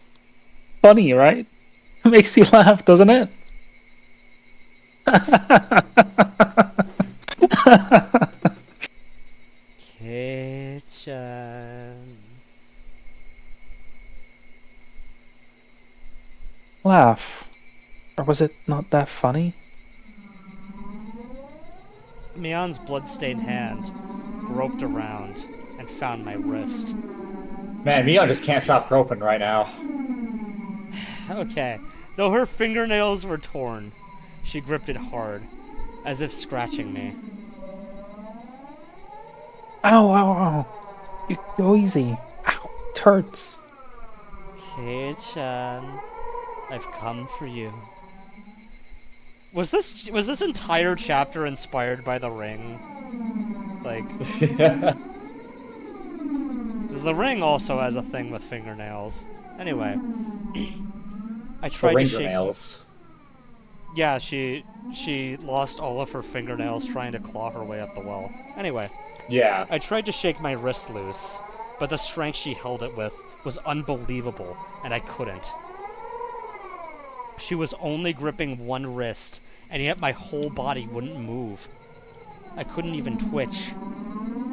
Funny, right? Makes you laugh, doesn't it? Kitchen. Laugh. Or was it not that funny? Mion's bloodstained hand groped around and found my wrist. Man, Mion just can't stop groping right now. Okay. Though her fingernails were torn, she gripped it hard, as if scratching me. Ow, ow, ow. You go easy. Ow, it hurts. Kei-chan, I've come for you. Was this entire chapter inspired by The Ring? Like, the Ring also has a thing with fingernails. Anyway, I tried to shake. Fingernails. Yeah, she lost all of her fingernails trying to claw her way up the well. Anyway, Yeah. I tried to shake my wrist loose, but the strength she held it with was unbelievable, and I couldn't. She was only gripping one wrist, and yet my whole body wouldn't move. I couldn't even twitch.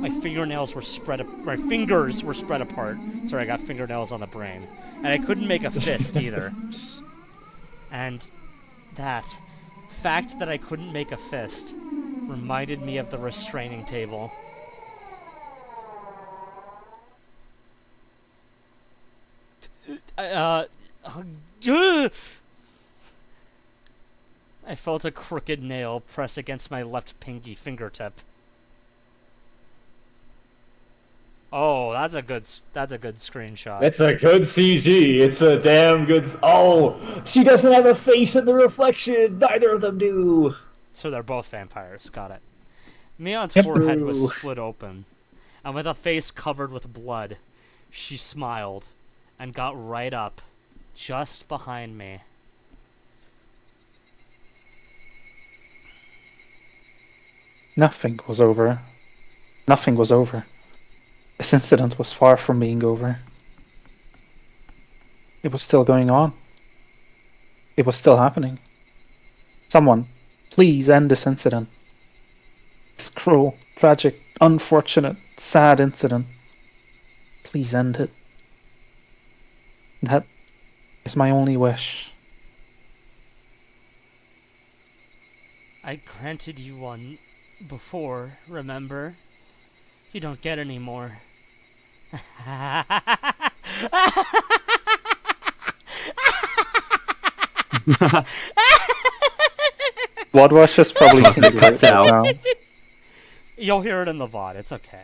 My fingers were spread apart. Sorry, I got fingernails on the brain. And I couldn't make a fist either. And that fact that I couldn't make a fist reminded me of the restraining table. I felt a crooked nail press against my left pinky fingertip. Oh, that's a good screenshot. It's a good CG. It's a damn good... Oh! She doesn't have a face in the reflection! Neither of them do! So they're both vampires. Got it. Mion's Yep. forehead was split open, and with a face covered with blood, she smiled and got right up, just behind me. Nothing was over. Nothing was over. This incident was far from being over. It was still going on. It was still happening. Someone, please end this incident. This cruel, tragic, unfortunate, sad incident. Please end it. That is my only wish. I granted you one before, remember? You don't get any more. Bloodwash is probably Something that cuts out. now. You'll hear it in the VOD, it's okay.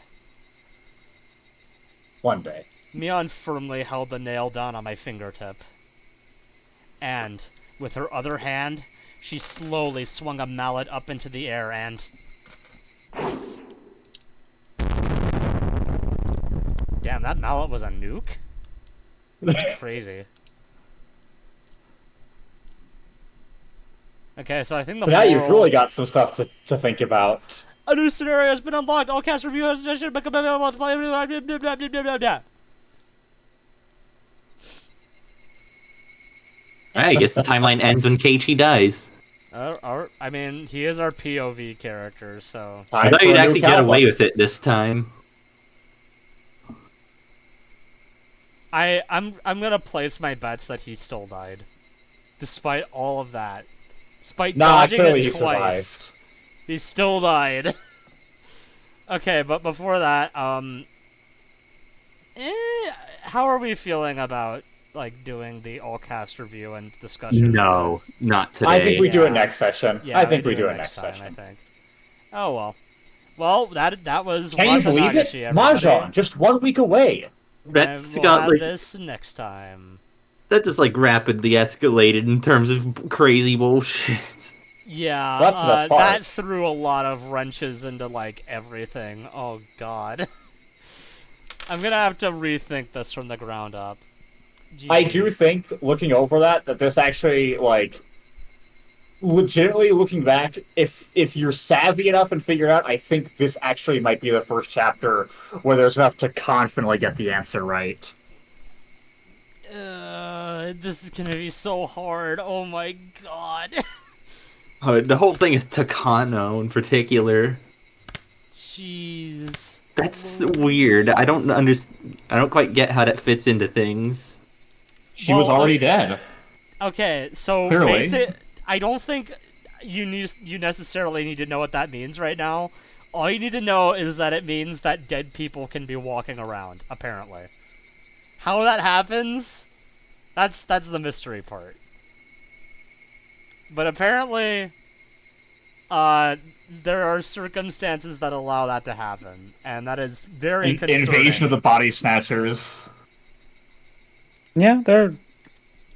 One day. Mion firmly held the nail down on my fingertip. And, with her other hand, she slowly swung a mallet up into the air and... Damn, that mallet was a nuke? That's crazy. Okay, so I think the Now you've moral- really got some stuff to think about. A new scenario has been unlocked. All cast review has become available to play. I guess the timeline ends when Keiichi dies. I mean, he is our POV character, so... I thought you'd actually get away with it this time. I'm gonna place my bets that he still died. Despite all of that. Despite dodging clearly it he twice. survived. He still died. Okay, but before that, how are we feeling about, like, doing the all-cast review and discussion? No, not today. I think we do Yeah. it next session. Yeah, I think we do it next time, session. I think. Oh, well. Well, that was Can you believe it? Watanagashi, everybody. Mahjong, just 1 week away. That's And we'll got have like this next time. that just like rapidly escalated in terms of crazy bullshit. Yeah, That's the best part. that threw a lot of wrenches into, like, everything. Oh, God. I'm gonna have to rethink this from the ground up. I Jeez. do think, looking over that this actually, like, legitimately looking back, if you're savvy enough and figure it out, I think this actually might be the first chapter where there's enough to confidently get the answer right. This is gonna be so hard. Oh my god. The whole thing is Takano in particular. Jeez. That's weird. I don't quite get how that fits into things. She was already dead. Okay, so Clearly. I don't think you necessarily need to know what that means right now. All you need to know is that it means that dead people can be walking around, apparently. How that happens, that's the mystery part. But apparently, there are circumstances that allow that to happen, and that is very concerning. Invasion of the body snatchers. Yeah, they're.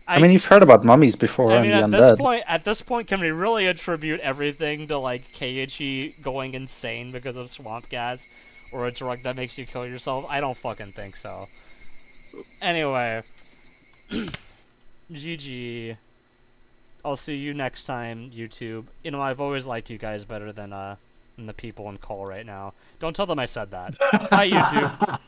I mean, you've heard about mummies before and the undead. At this point, can we really attribute everything to like Keiichi going insane because of swamp gas, or a drug that makes you kill yourself? I don't fucking think so. Anyway, GG. I'll see you next time, YouTube. You know, I've always liked you guys better than the people in call right now. Don't tell them I said that. Bye, YouTube.